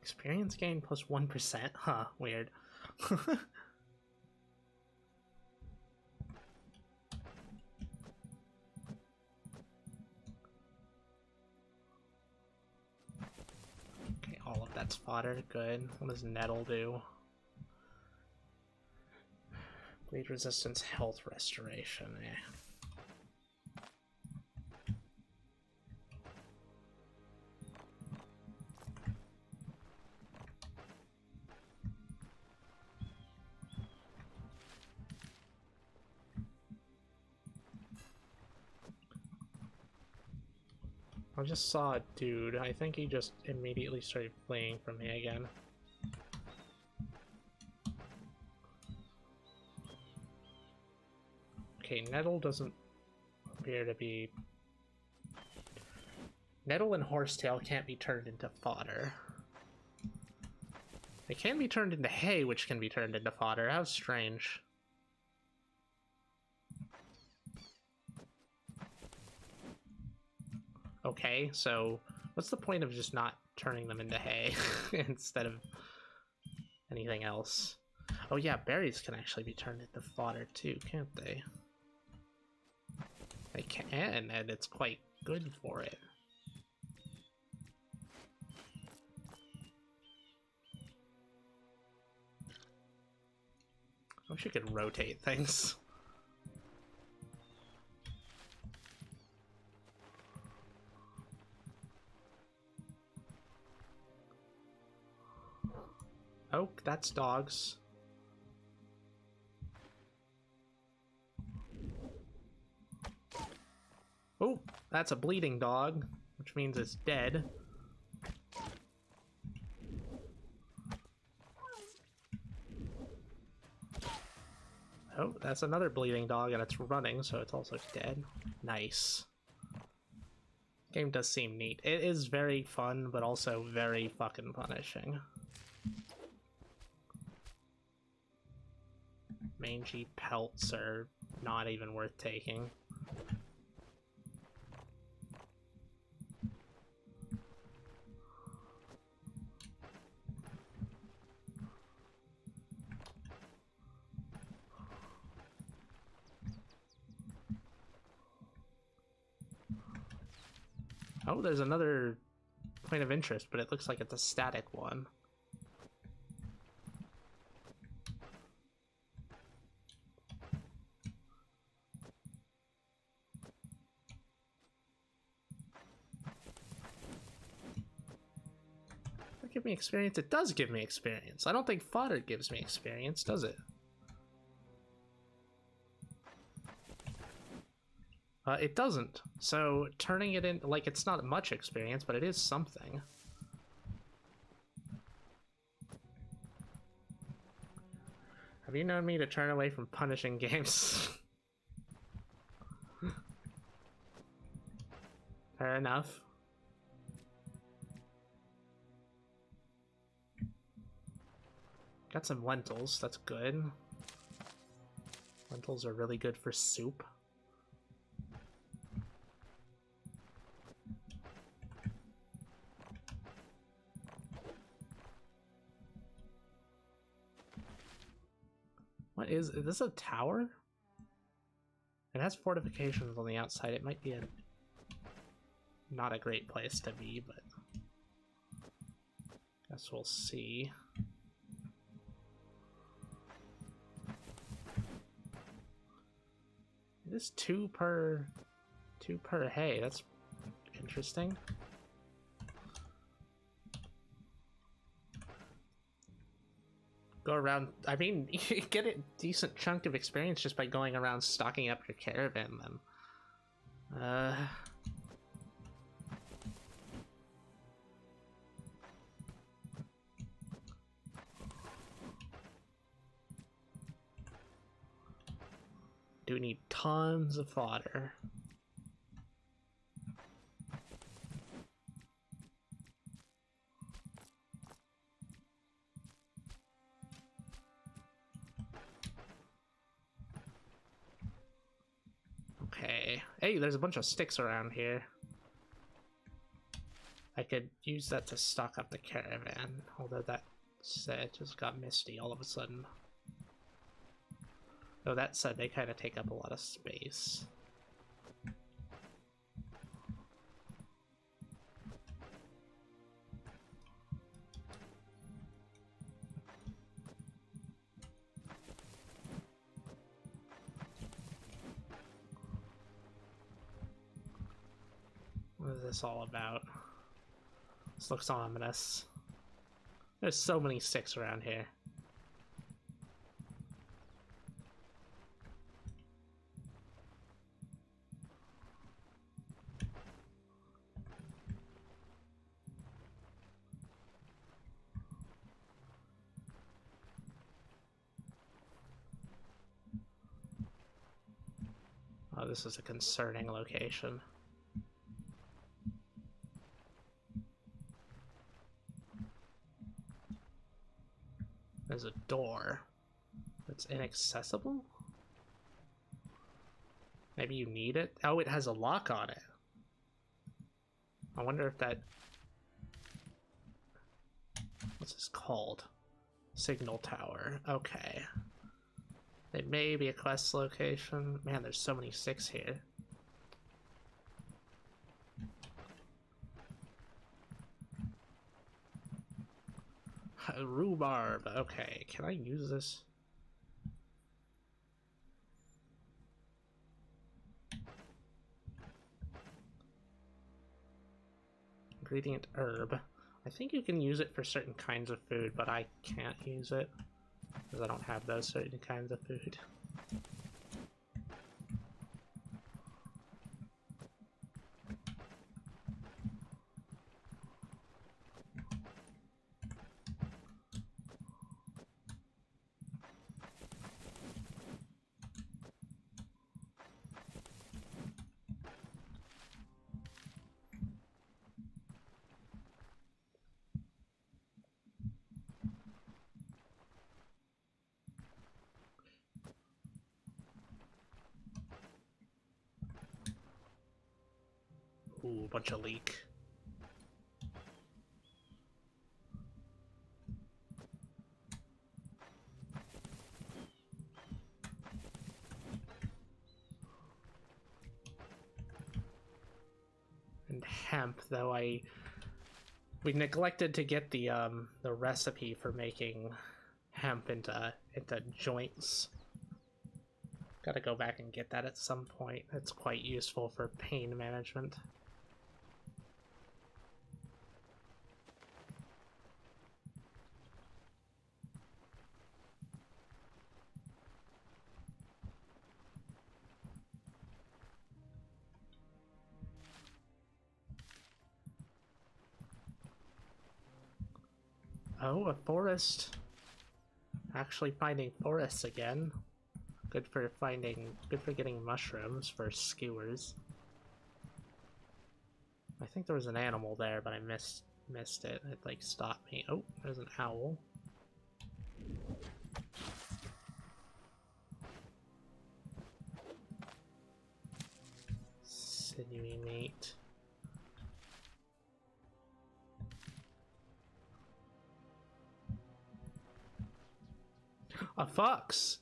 Experience gain plus 1%? Huh, weird. Okay, all of that's fodder, good. What does Nettle do? Bleed resistance, health restoration, eh. I just saw a dude. I think he just immediately started fleeing from me again. Okay, Nettle doesn't appear to be... Nettle and Horsetail can't be turned into fodder. It can be turned into hay, which can be turned into fodder. How strange. Okay, so what's the point of just not turning them into hay instead of anything else? Oh yeah, berries can actually be turned into fodder too, can't they? They can, and it's quite good for it. I wish you could rotate things. Oh, that's dogs. Oh, that's a bleeding dog, which means it's dead. Oh, that's another bleeding dog, and it's running, so it's also dead. Nice. Game does seem neat. It is very fun, but also very fucking punishing. Mangy pelts are not even worth taking. Oh, there's another point of interest, but it looks like it's a static one. Does that give me experience? It does give me experience. I don't think fodder gives me experience, does it? It doesn't. So turning it in, like, it's not much experience, but it is something. Have you known me to turn away from punishing games? Fair enough. Got some lentils, that's good. Lentils are really good for soup. What is this, a tower? It has fortifications on the outside. It might be a not a great place to be, but guess we'll see. It is two per hay. That's interesting. Go around. I mean, you get a decent chunk of experience just by going around stocking up your caravan. Then, do need tons of fodder. Okay. Hey, there's a bunch of sticks around here. I could use that to stock up the caravan, although that said just got misty all of a sudden. Though that said, they kind of take up a lot of space. What is this all about? This looks ominous. There's so many sticks around here. Oh, this is a concerning location. There's a door that's inaccessible? Maybe you need it? Oh, it has a lock on it. I wonder if that... What's this called? Signal tower. Okay. It may be a quest location. Man, there's so many 6 here. Rhubarb. Okay, can I use this? Ingredient herb. I think you can use it for certain kinds of food, but I can't use it because I don't have those certain kinds of food. Ooh, bunch of leek. And hemp, though we neglected to get the recipe for making hemp into joints. Gotta go back and get that at some point. It's quite useful for pain management. Oh, a forest. Actually finding forests again. Good for getting mushrooms for skewers. I think there was an animal there, but I missed it. It like stopped me. Oh, there's an owl. Sinewy meat. A fox!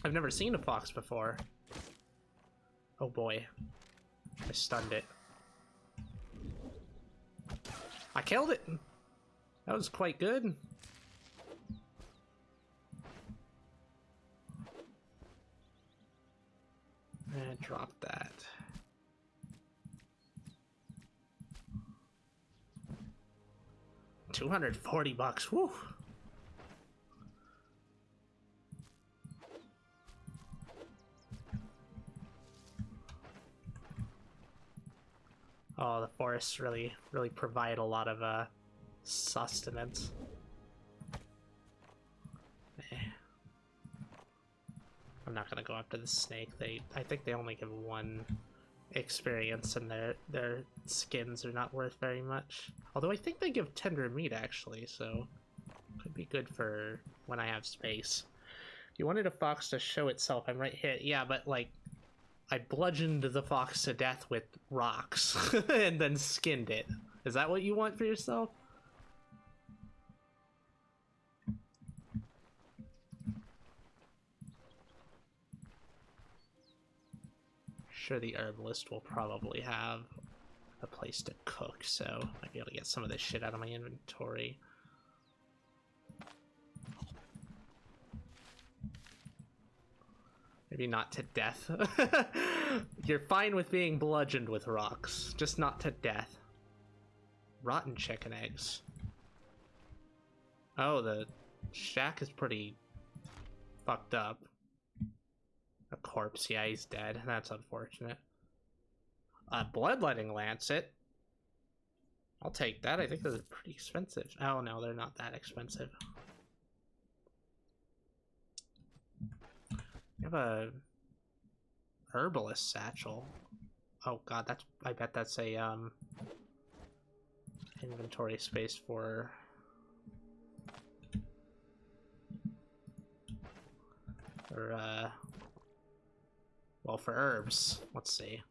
I've never seen a fox before. Oh boy. I stunned it. I killed it! That was quite good. And drop that. $240, whew! Oh, the forests really provide a lot of sustenance. I'm not gonna go after the snake. I think they only give 1 experience, and their skins are not worth very much. Although I think they give tender meat actually, so could be good for when I have space. You wanted a fox to show itself. I'm right here. Yeah, but like, I bludgeoned the fox to death with rocks and then skinned it. Is that what you want for yourself? Sure, the herbalist will probably have a place to cook, so I might be able to get some of this shit out of my inventory. Maybe not to death. You're fine with being bludgeoned with rocks, just not to death. Rotten chicken eggs. Oh, the shack is pretty fucked up. A corpse, yeah, he's dead. That's unfortunate. A bloodletting lancet. I'll take that. I think those are pretty expensive. Oh no, they're not that expensive. You have a herbalist satchel. Oh god, that's, I bet that's a inventory space for Or, well, for herbs. Let's see.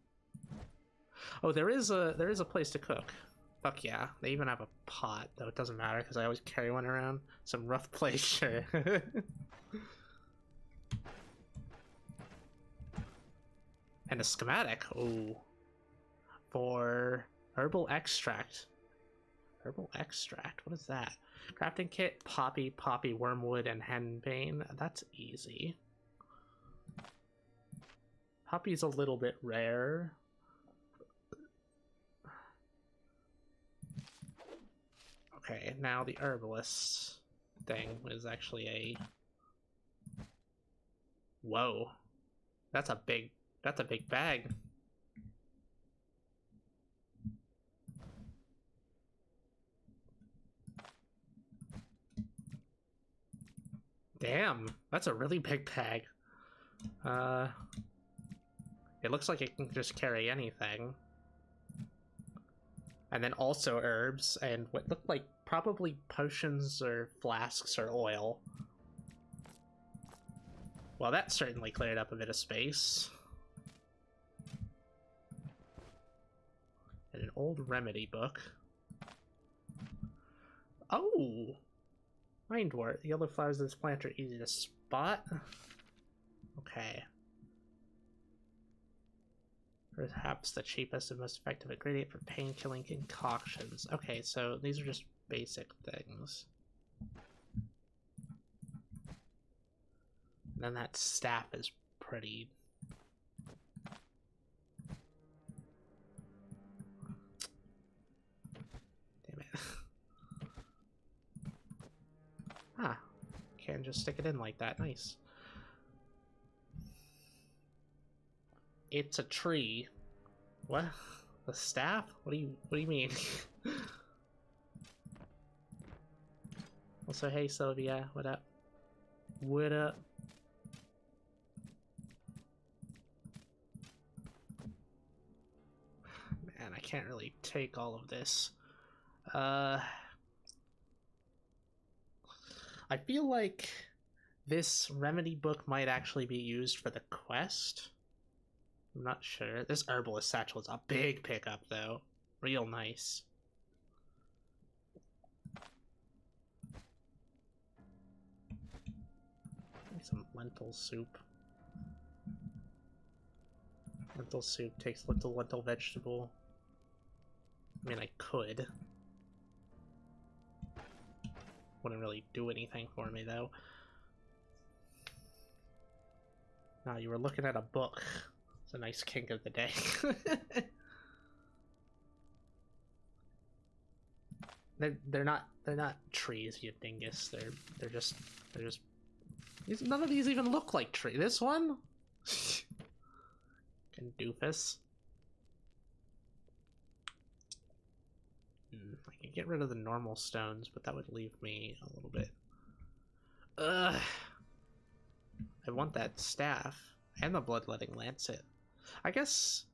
Oh, there is a place to cook. Fuck yeah. They even have a pot, though it doesn't matter because I always carry one around. Some rough place, sure. And a schematic. Oh. For herbal extract. Herbal extract? What is that? Crafting kit, poppy, wormwood, and henbane. That's easy. Poppy's a little bit rare. Okay, now the herbalist thing is actually a... Whoa. That's a big bag. Damn, that's a really big bag. It looks like it can just carry anything. And then also herbs and what looked like probably potions or flasks or oil. Well, that certainly cleared up a bit of space. And an old remedy book. Oh! Mindwort. The yellow flowers of this plant are easy to spot. Okay. Perhaps the cheapest and most effective ingredient for pain-killing concoctions. Okay, so these are just basic things. And then that staff is pretty... Damn it. Ah, can't just stick it in like that. Nice. It's a tree. What? The staff? What do you mean? Also, hey Sylvia, what up? What up? Man, I can't really take all of this. I feel like this remedy book might actually be used for the quest. I'm not sure. This herbalist satchel is a big pickup, though. Real nice. Maybe some lentil soup. Lentil soup takes lentil vegetable. I mean, I could. Wouldn't really do anything for me, though. Now, you were looking at a book. It's a nice kink of the day. they're not trees, you dingus. They're just none of these even look like tree. This one? Fucking doofus. I can get rid of the normal stones, but that would leave me a little bit. Ugh. I want that staff and the bloodletting lancet. I guess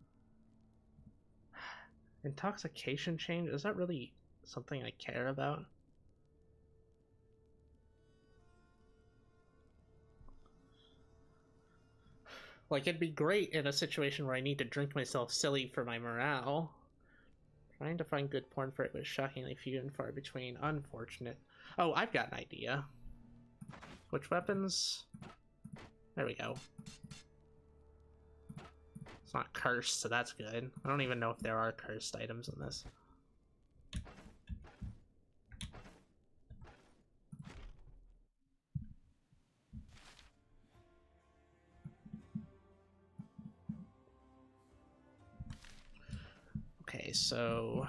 intoxication change, is that really something I care about? Like, it'd be great in a situation where I need to drink myself silly for my morale. Trying to find good porn for it was shockingly few and far between. Unfortunate. Oh, I've got an idea. Which weapons? There we go. It's not cursed, so that's good. I don't even know if there are cursed items in this. Okay, so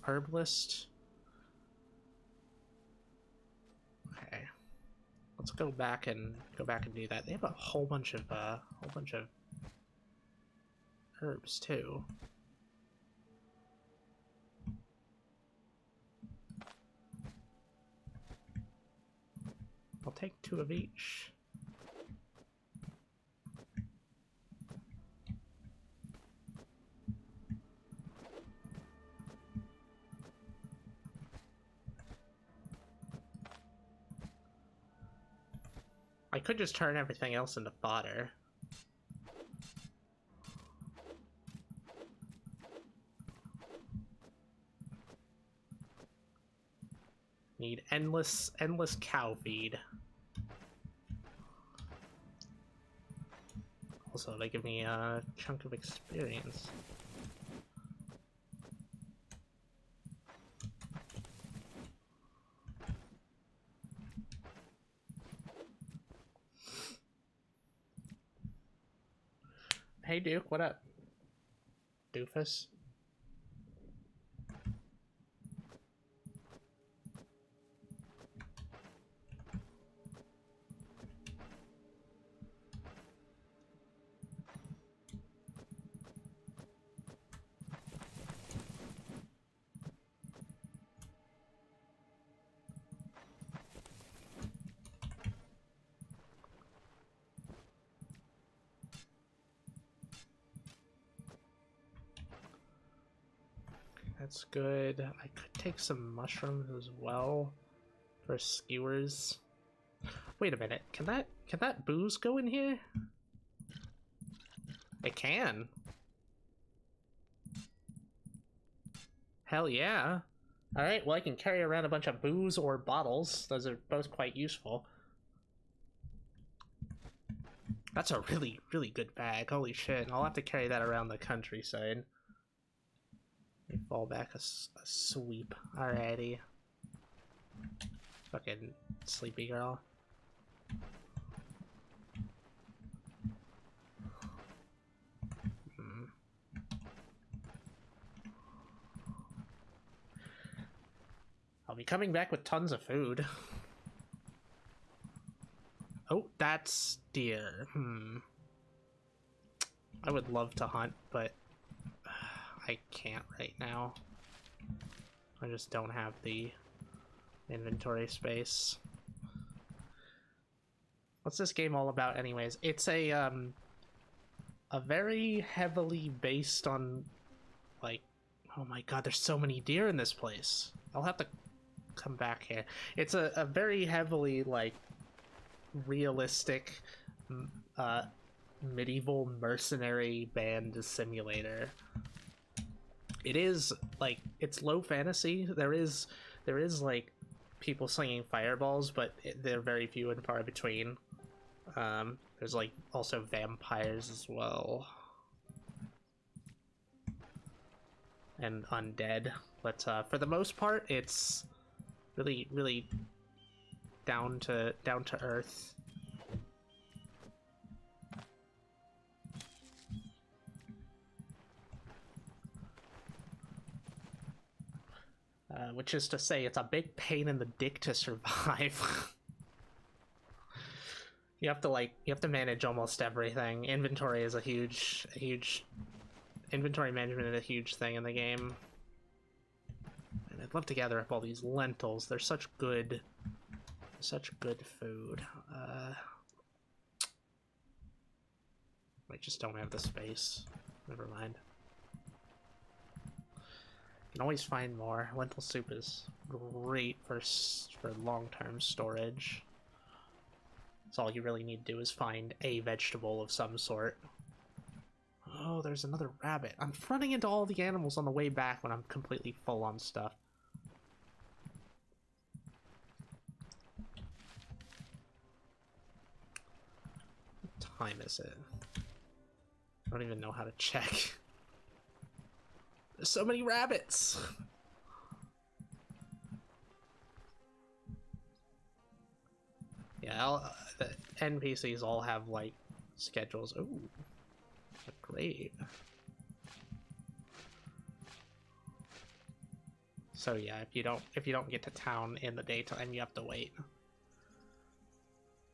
herbalist. Okay, let's go back and do that. They have a whole bunch of herbs too. I'll take 2 of each. I could just turn everything else into fodder. Need endless cow feed. Also, they give me a chunk of experience. Hey Duke, what up? Doofus? That's good. I could take some mushrooms as well for skewers. Wait a minute. Can that booze go in here? It can. Hell yeah. Alright, well I can carry around a bunch of booze or bottles. Those are both quite useful. That's a really, really good bag. Holy shit. I'll have to carry that around the countryside. Fall back a sweep. Alrighty. Fucking sleepy girl. I'll be coming back with tons of food. Oh, that's deer. I would love to hunt, but I can't right now. I just don't have the inventory space. What's this game all about anyways? It's a very heavily based on, like, oh my god, there's so many deer in this place. I'll have to come back here. It's a very heavily, like, realistic medieval mercenary band simulator. It is, like, it's low fantasy. There is like people slinging fireballs, but they're very few and far between. There's like also vampires as well, and undead. But for the most part, it's really down to earth. Which is to say, it's a big pain in the dick to survive. You have to manage almost everything. Inventory is a huge inventory management is a huge thing in the game. And I'd love to gather up all these lentils. They're such good food. I just don't have the space. Never mind. You can always find more. Lentil soup is great for long-term storage. So all you really need to do is find a vegetable of some sort. Oh, there's another rabbit. I'm running into all the animals on the way back when I'm completely full on stuff. What time is it? I don't even know how to check. There's so many rabbits! Yeah, the NPCs all have, like, schedules. Ooh, a grave. So yeah, if you don't get to town in the daytime, you have to wait.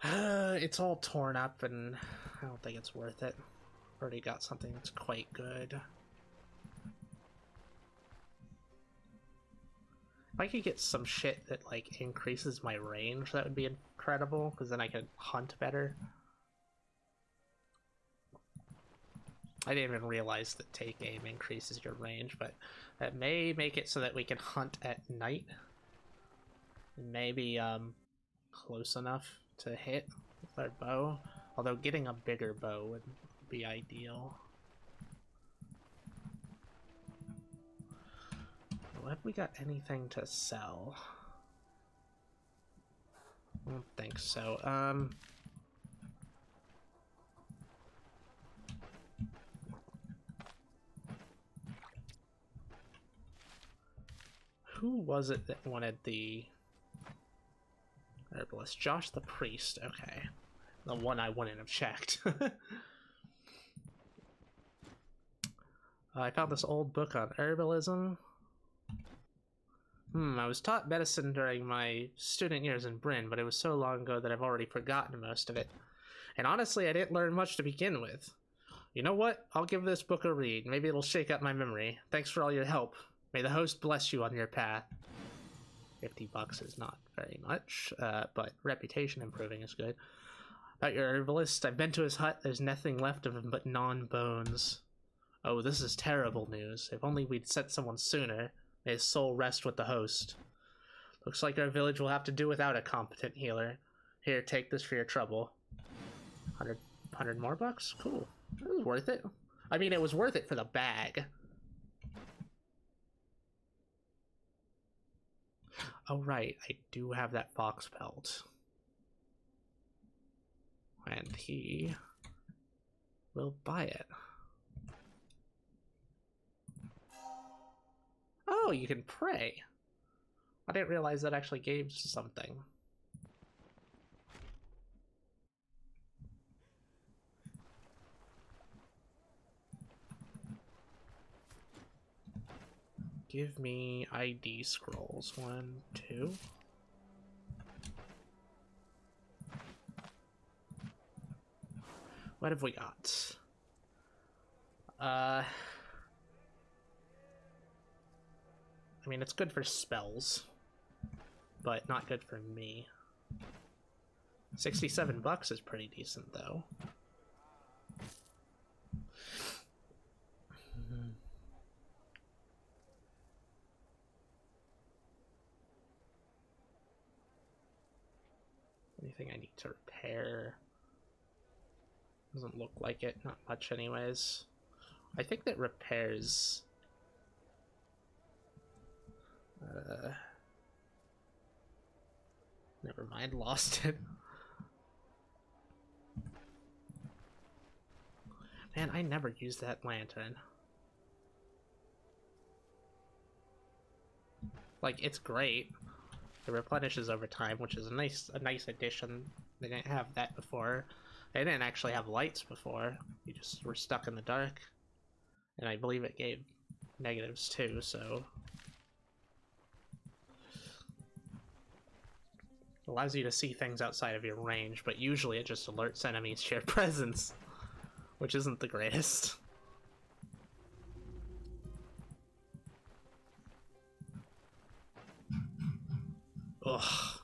It's all torn up, and I don't think it's worth it. Already got something that's quite good. If I could get some shit that, like, increases my range, that would be incredible, because then I could hunt better. I didn't even realize that take aim increases your range, but that may make it so that we can hunt at night. Maybe close enough to hit simpler bow, although getting a bigger bow would be ideal. Have we got anything to sell? I don't think so. Who was it that wanted the herbalist? Josh the priest. Okay. The one I wouldn't have checked. I found this old book on herbalism. I was taught medicine during my student years in Bryn, but it was so long ago that I've already forgotten most of it. And honestly, I didn't learn much to begin with. You know what? I'll give this book a read. Maybe it'll shake up my memory. Thanks for all your help. May the host bless you on your path. $50 is not very much, but reputation improving is good. About your herbalist, I've been to his hut. There's nothing left of him but non-bones. Oh, this is terrible news. If only we'd sent someone sooner. May his soul rest with the host. Looks like our village will have to do without a competent healer. Here, take this for your trouble. 100 more bucks? Cool. It was worth it. I mean, it was worth it for the bag. Oh, right. I do have that fox pelt. And he will buy it. Oh, you can pray. I didn't realize that actually gave something. Give me ID scrolls. 1, 2. What have we got? I mean, it's good for spells, but not good for me. $67 is pretty decent, though. Anything I need to repair? Doesn't look like it. Not much, anyways. I think that repairs... never mind, lost it. Man, I never used that lantern. Like, it's great. It replenishes over time, which is a nice addition. They didn't have that before. They didn't actually have lights before. You just were stuck in the dark. And I believe it gave negatives too, so... allows you to see things outside of your range, but usually it just alerts enemies to your presence, which isn't the greatest. Ugh.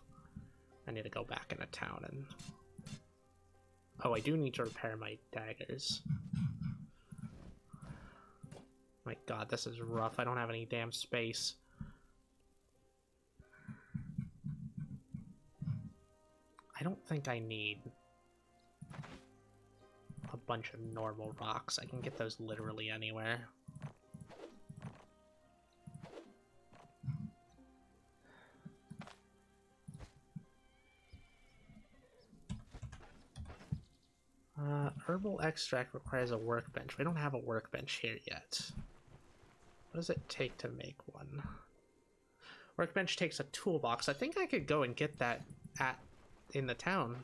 I need to go back into town and... oh, I do need to repair my daggers. My god, this is rough. I don't have any damn space. I don't think I need a bunch of normal rocks. I can get those literally anywhere. Herbal extract requires a workbench. We don't have a workbench here yet. What does it take to make one? Workbench takes a toolbox. I think I could go and get that in the town.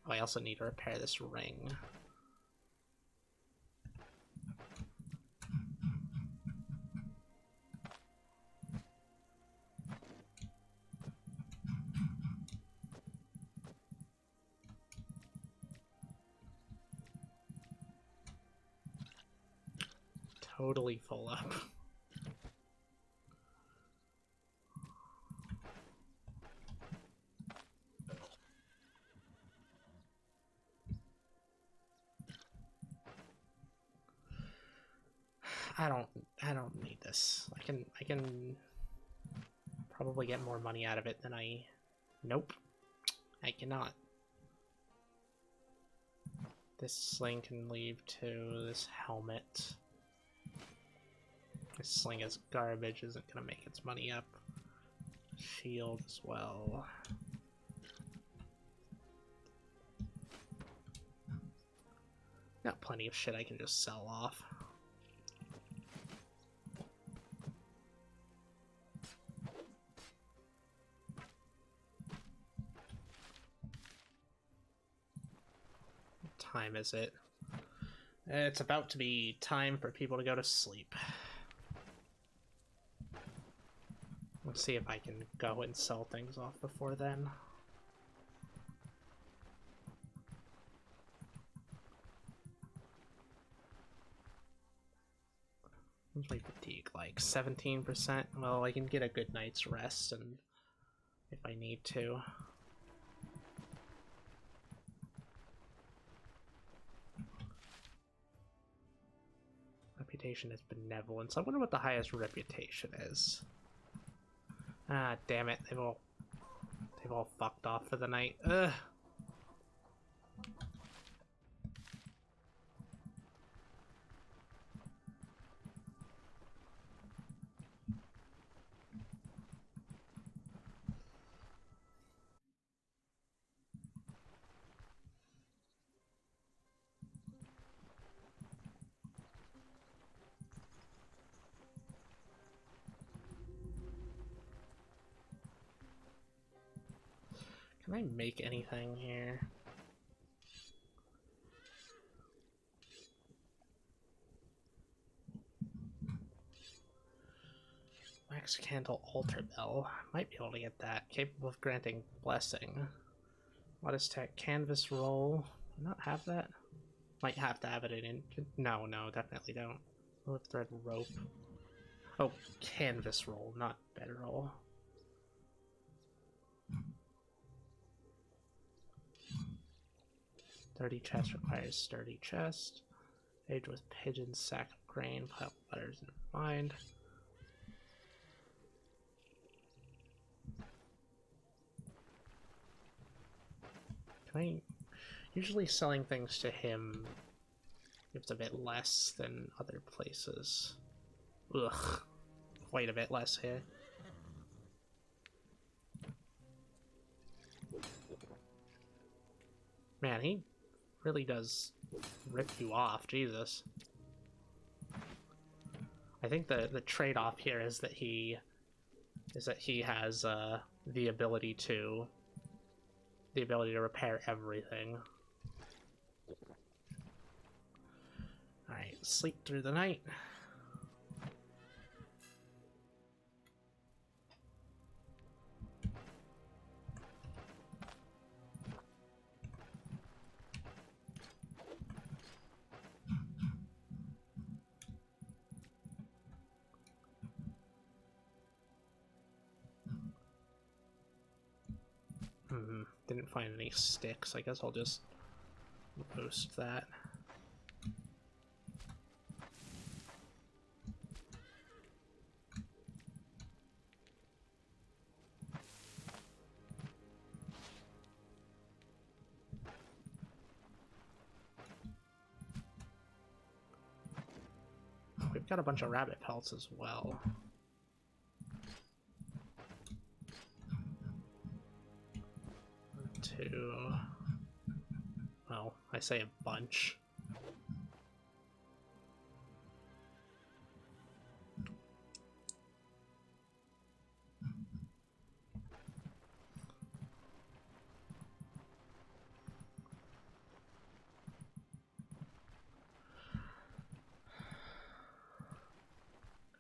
Oh, I also need to repair this ring. Totally full up. I don't need this. I can probably get more money out of it than I... Nope. I cannot. This sling can leave too. This helmet. This sling is garbage, isn't gonna make its money up. Shield as well. Got plenty of shit I can just sell off. What time is it? It's about to be time for people to go to sleep. Let's see if I can go and sell things off before then. What's my fatigue like? 17%? Well, I can get a good night's rest and if I need to. Reputation is benevolence. I wonder what the highest reputation is. Ah, damn it. They've all fucked off for the night. Ugh. Can I make anything here? Wax Candle Altar Bell. Might be able to get that. Capable of granting blessing. Modest Tech Canvas Roll. Do not have that? Might have to have it in. No, definitely don't. Olive Thread Rope. Oh, Canvas Roll, not Bedroll. Sturdy chest requires sturdy chest. Age with pigeon, sack of grain, pile letters and find. Can I... Usually selling things to him gives a bit less than other places. Ugh. Quite a bit less here. Man, he really does rip you off, Jesus. I think the trade-off here is that he has the ability to repair everything. Alright, sleep through the night. Didn't find any sticks. I guess I'll just post that. We've got a bunch of rabbit pelts as well. Well, I say a bunch.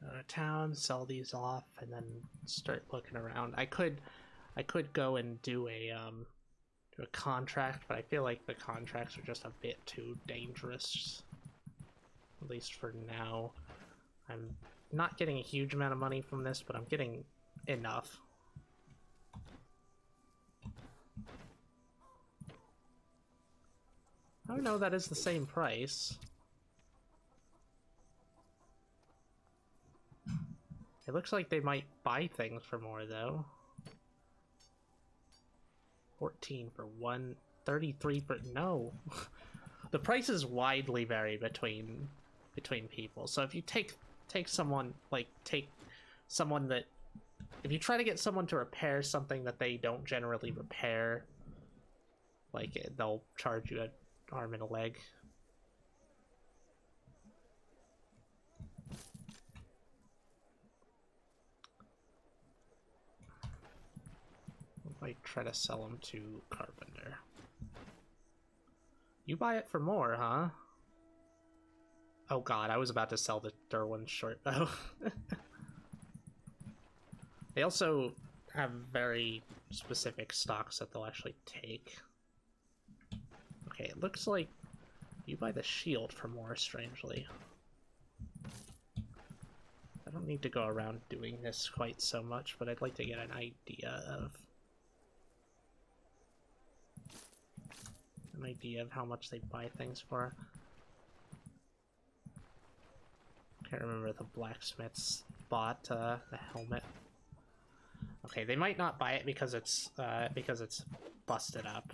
Go to town, sell these off, and then start looking around. I could go and do a contract, but I feel like the contracts are just a bit too dangerous. At least for now. I'm not getting a huge amount of money from this, but I'm getting enough. I don't know, that is the same price. It looks like they might buy things for more, though. 14 for one, 33 for... No! The prices widely vary between people. So if you take someone, like, that... If you try to get someone to repair something that they don't generally repair, like, they'll charge you an arm and a leg. I try to sell them to Carpenter. You buy it for more, huh? Oh god, I was about to sell the Derwin short bow. They also have very specific stocks that they'll actually take. Okay, it looks like you buy the shield for more, strangely. I don't need to go around doing this quite so much, but I'd like to get an idea of how much they buy things for. Can't remember the blacksmiths bought the helmet. Okay, they might not buy it because it's busted up.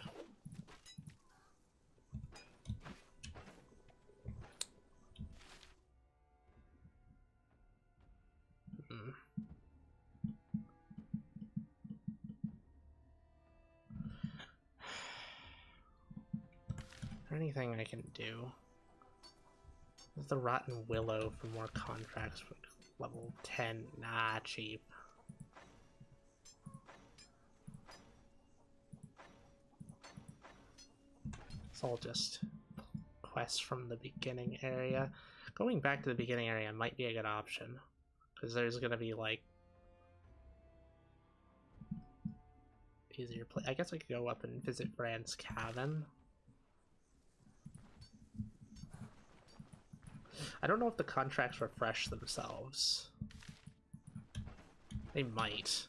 Anything I can do? There's the Rotten Willow for more contracts for level 10. Nah, cheap. It's all just quests from the beginning area. Going back to the beginning area might be a good option, because there's gonna be like easier play. I guess I could go up and visit Brand's cabin. I don't know if the contracts refresh themselves. They might.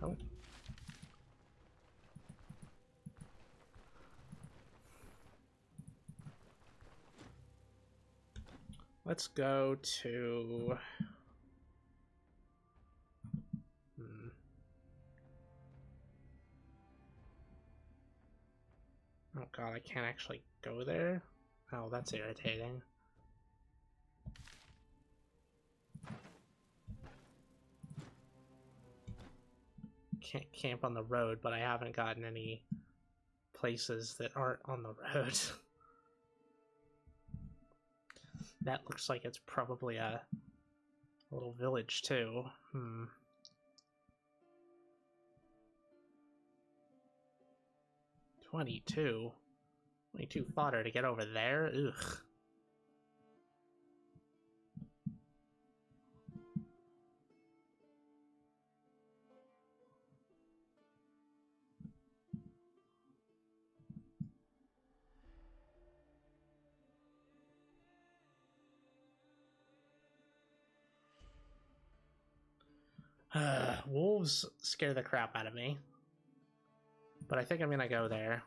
Oh. Let's go to... Oh god, I can't actually go there? Oh, that's irritating. Can't camp on the road, but I haven't gotten any places that aren't on the road. That looks like it's probably a little village too. 22 fodder to get over there? Ugh. Wolves scare the crap out of me. But I think I'm gonna go there.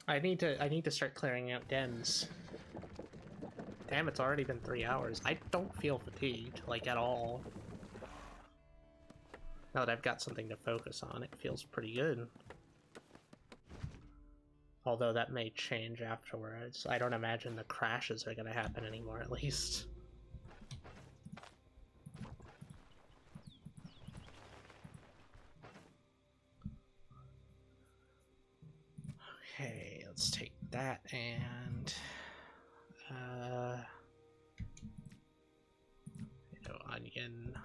I need to start clearing out dens. Damn, it's already been 3 hours. I don't feel fatigued, like, at all. Now that I've got something to focus on, it feels pretty good. Although that may change afterwards. I don't imagine the crashes are gonna happen anymore, at least. Okay, let's take that and onion.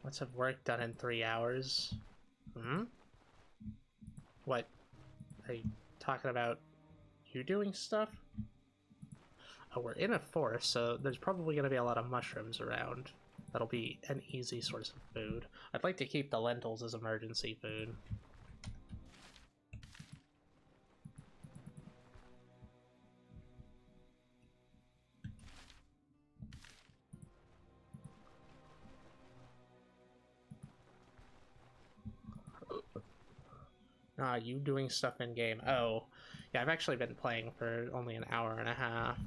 Let's have work done in 3 hours. Hmm? What? Are you talking about you doing stuff? Oh, we're in a forest, so there's probably going to be a lot of mushrooms around. That'll be an easy source of food. I'd like to keep the lentils as emergency food. Ah, you doing stuff in game. Oh, yeah, I've actually been playing for only an hour and a half.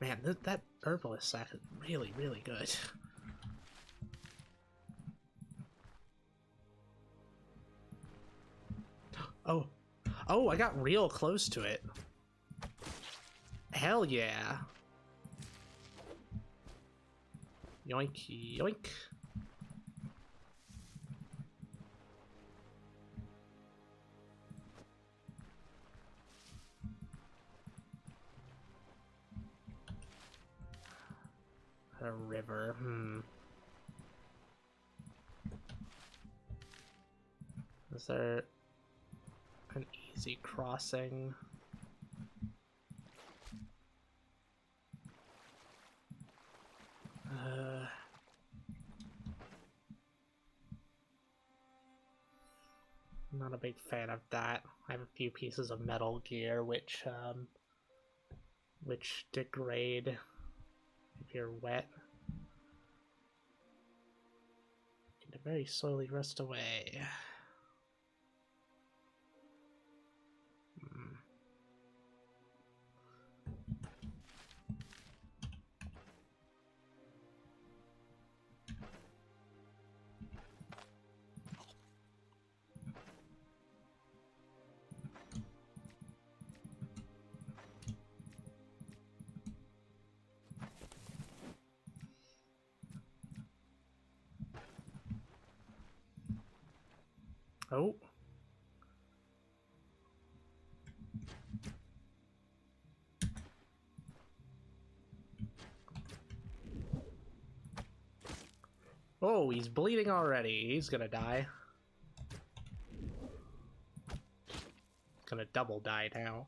Man, that herbalist sack is really, really good. Oh, oh, I got real close to it. Hell yeah. Yoink, yoink. A river, Is there an easy crossing? I'm not a big fan of that. I have a few pieces of metal gear which degrade if you're wet. And very slowly rust away. Oh. Oh, he's bleeding already. He's gonna die. He's gonna double die now.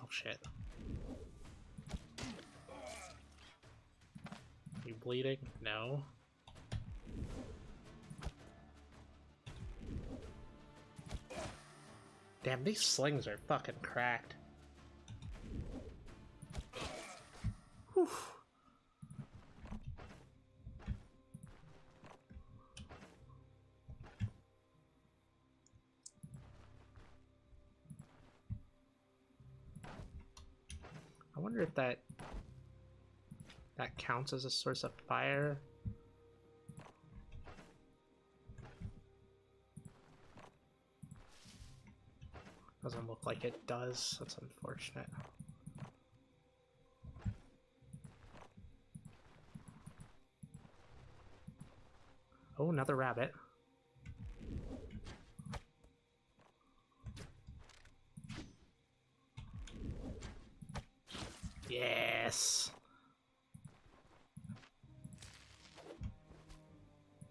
Oh shit. You bleeding? No. Damn, these slings are fucking cracked. Whew. I wonder if that counts as a source of fire. Doesn't look like it does. That's unfortunate. Oh, another rabbit. Yes!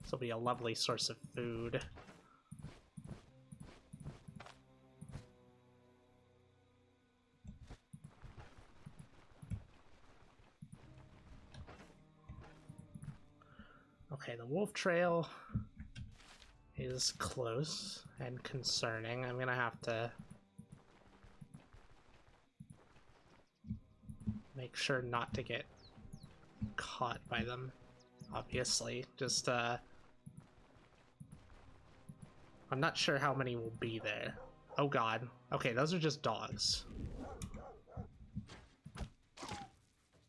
This will be a lovely source of food. Okay, the wolf trail is close and concerning. I'm gonna have to make sure not to get caught by them, obviously. Just, I'm not sure how many will be there. Oh god. Okay, those are just dogs.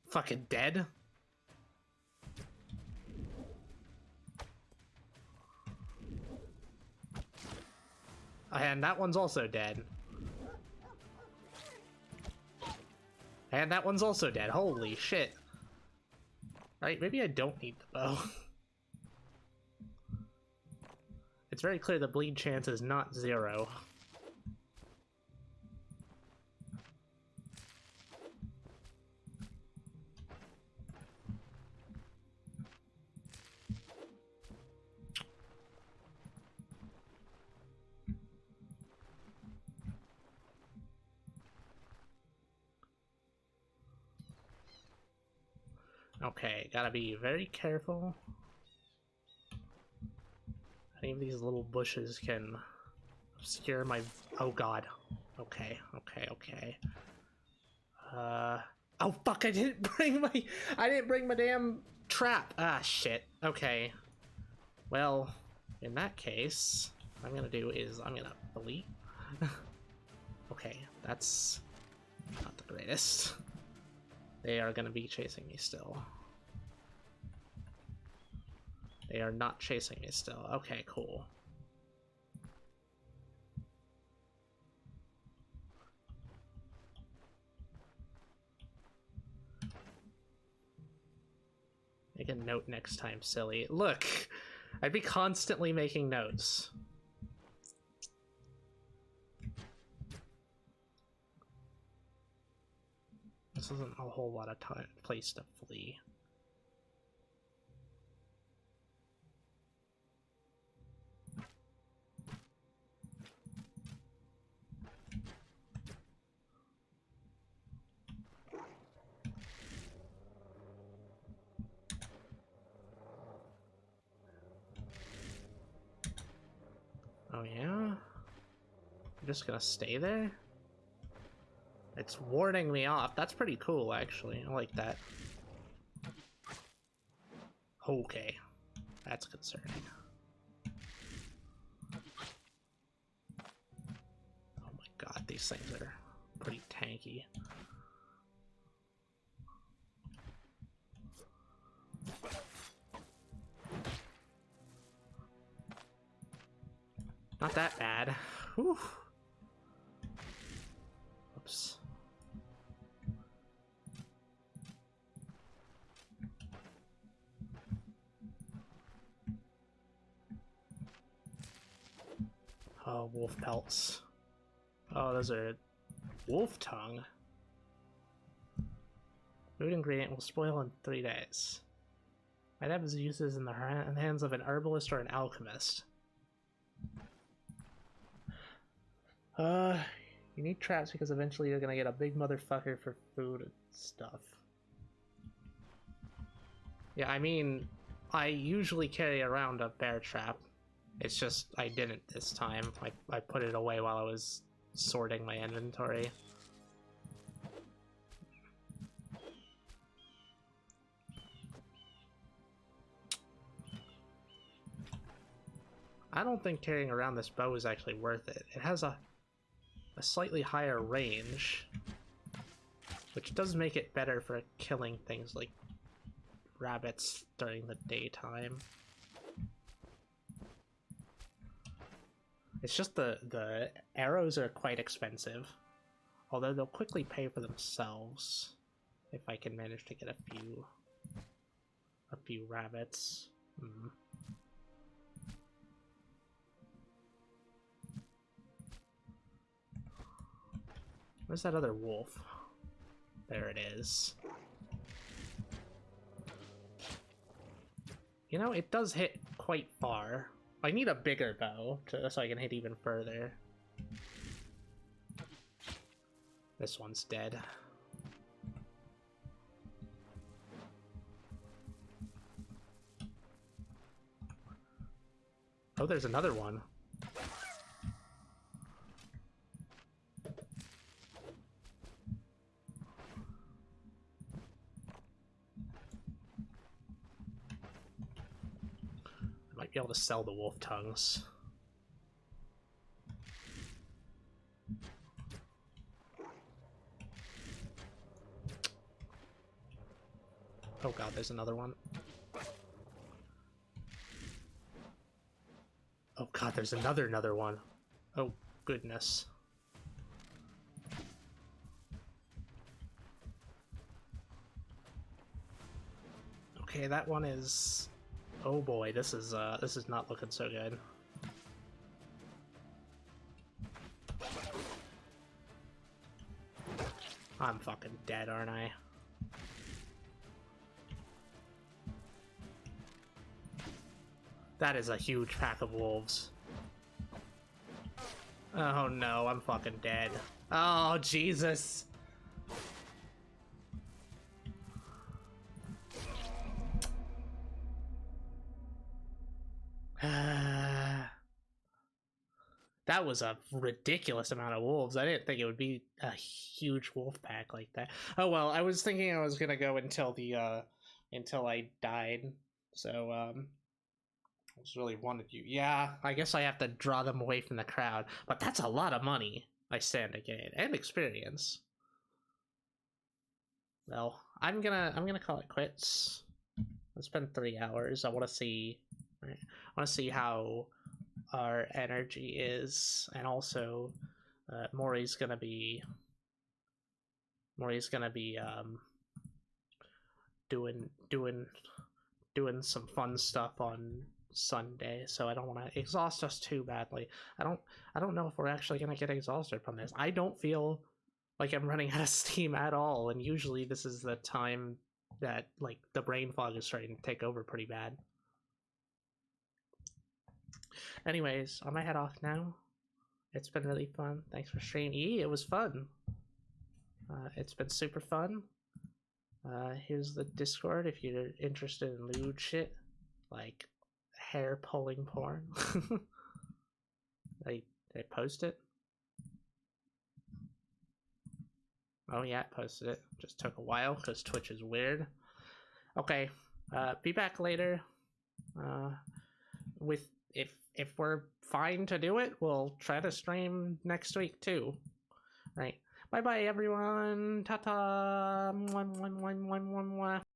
Fucking dead? And that one's also dead. And that one's also dead. Holy shit. Right, maybe I don't need the bow. It's very clear the bleed chance is not 0. Okay, gotta be very careful. Any of these little bushes can obscure my... Oh god. Okay. Oh fuck, I didn't bring my damn trap! Ah, shit. Okay. Well, in that case, what I'm gonna do is I'm gonna bleed. Okay, that's not the greatest. They are gonna be chasing me still. They are not chasing me still. Okay, cool. Make a note next time, silly. Look! I'd be constantly making notes. This isn't a whole lot of place to flee. Oh yeah? I'm just gonna stay there? It's warding me off. That's pretty cool, actually. I like that. Okay. That's concerning. Oh my god, these things are pretty tanky. Not that bad. Whew. Oops. Oh, wolf pelts. Oh, those are wolf tongue. Food ingredient will spoil in 3 days. Might have its uses in the hands of an herbalist or an alchemist. You need traps because eventually you're gonna get a big motherfucker for food and stuff. Yeah, I mean, I usually carry around a bear trap. It's just I didn't this time. I put it away while I was sorting my inventory. I don't think carrying around this bow is actually worth it. It has a slightly higher range, which does make it better for killing things like rabbits during the daytime. It's just the arrows are quite expensive, although they'll quickly pay for themselves if I can manage to get a few rabbits. Where's that other wolf? There it is. You know, it does hit quite far. I need a bigger bow so I can hit even further. This one's dead. Oh, there's another one. Be able to sell the wolf tongues. Oh god, there's another one. Oh god, there's another one. Oh goodness. Okay, that one is... Oh boy, this is not looking so good. I'm fucking dead, aren't I? That is a huge pack of wolves. Oh no, I'm fucking dead. Oh, Jesus. That was a ridiculous amount of wolves. I didn't think it would be a huge wolf pack like that. Oh well, I was thinking I was gonna go until the until I died. So I was really wanted you. Yeah, I guess I have to draw them away from the crowd, but that's a lot of money I stand to gain and experience. Well, I'm gonna call it quits. It's been 3 hours. I want to see. I want to see how our energy is, and also Maury's gonna be doing some fun stuff on Sunday, so I don't want to exhaust us too badly. I don't know if we're actually gonna get exhausted from this. I don't feel like I'm running out of steam at all, and usually this is the time that like the brain fog is starting to take over pretty bad. Anyways, I'm gonna head off now. It's been really fun. Thanks for streaming. It was fun. It's been super fun. Here's the Discord if you're interested in lewd shit, like hair pulling porn. they post it. Oh yeah, posted it. Just took a while because Twitch is weird. Okay, be back later. With if we're fine to do it, we'll try to stream next week too. Right. Bye bye everyone. Ta ta.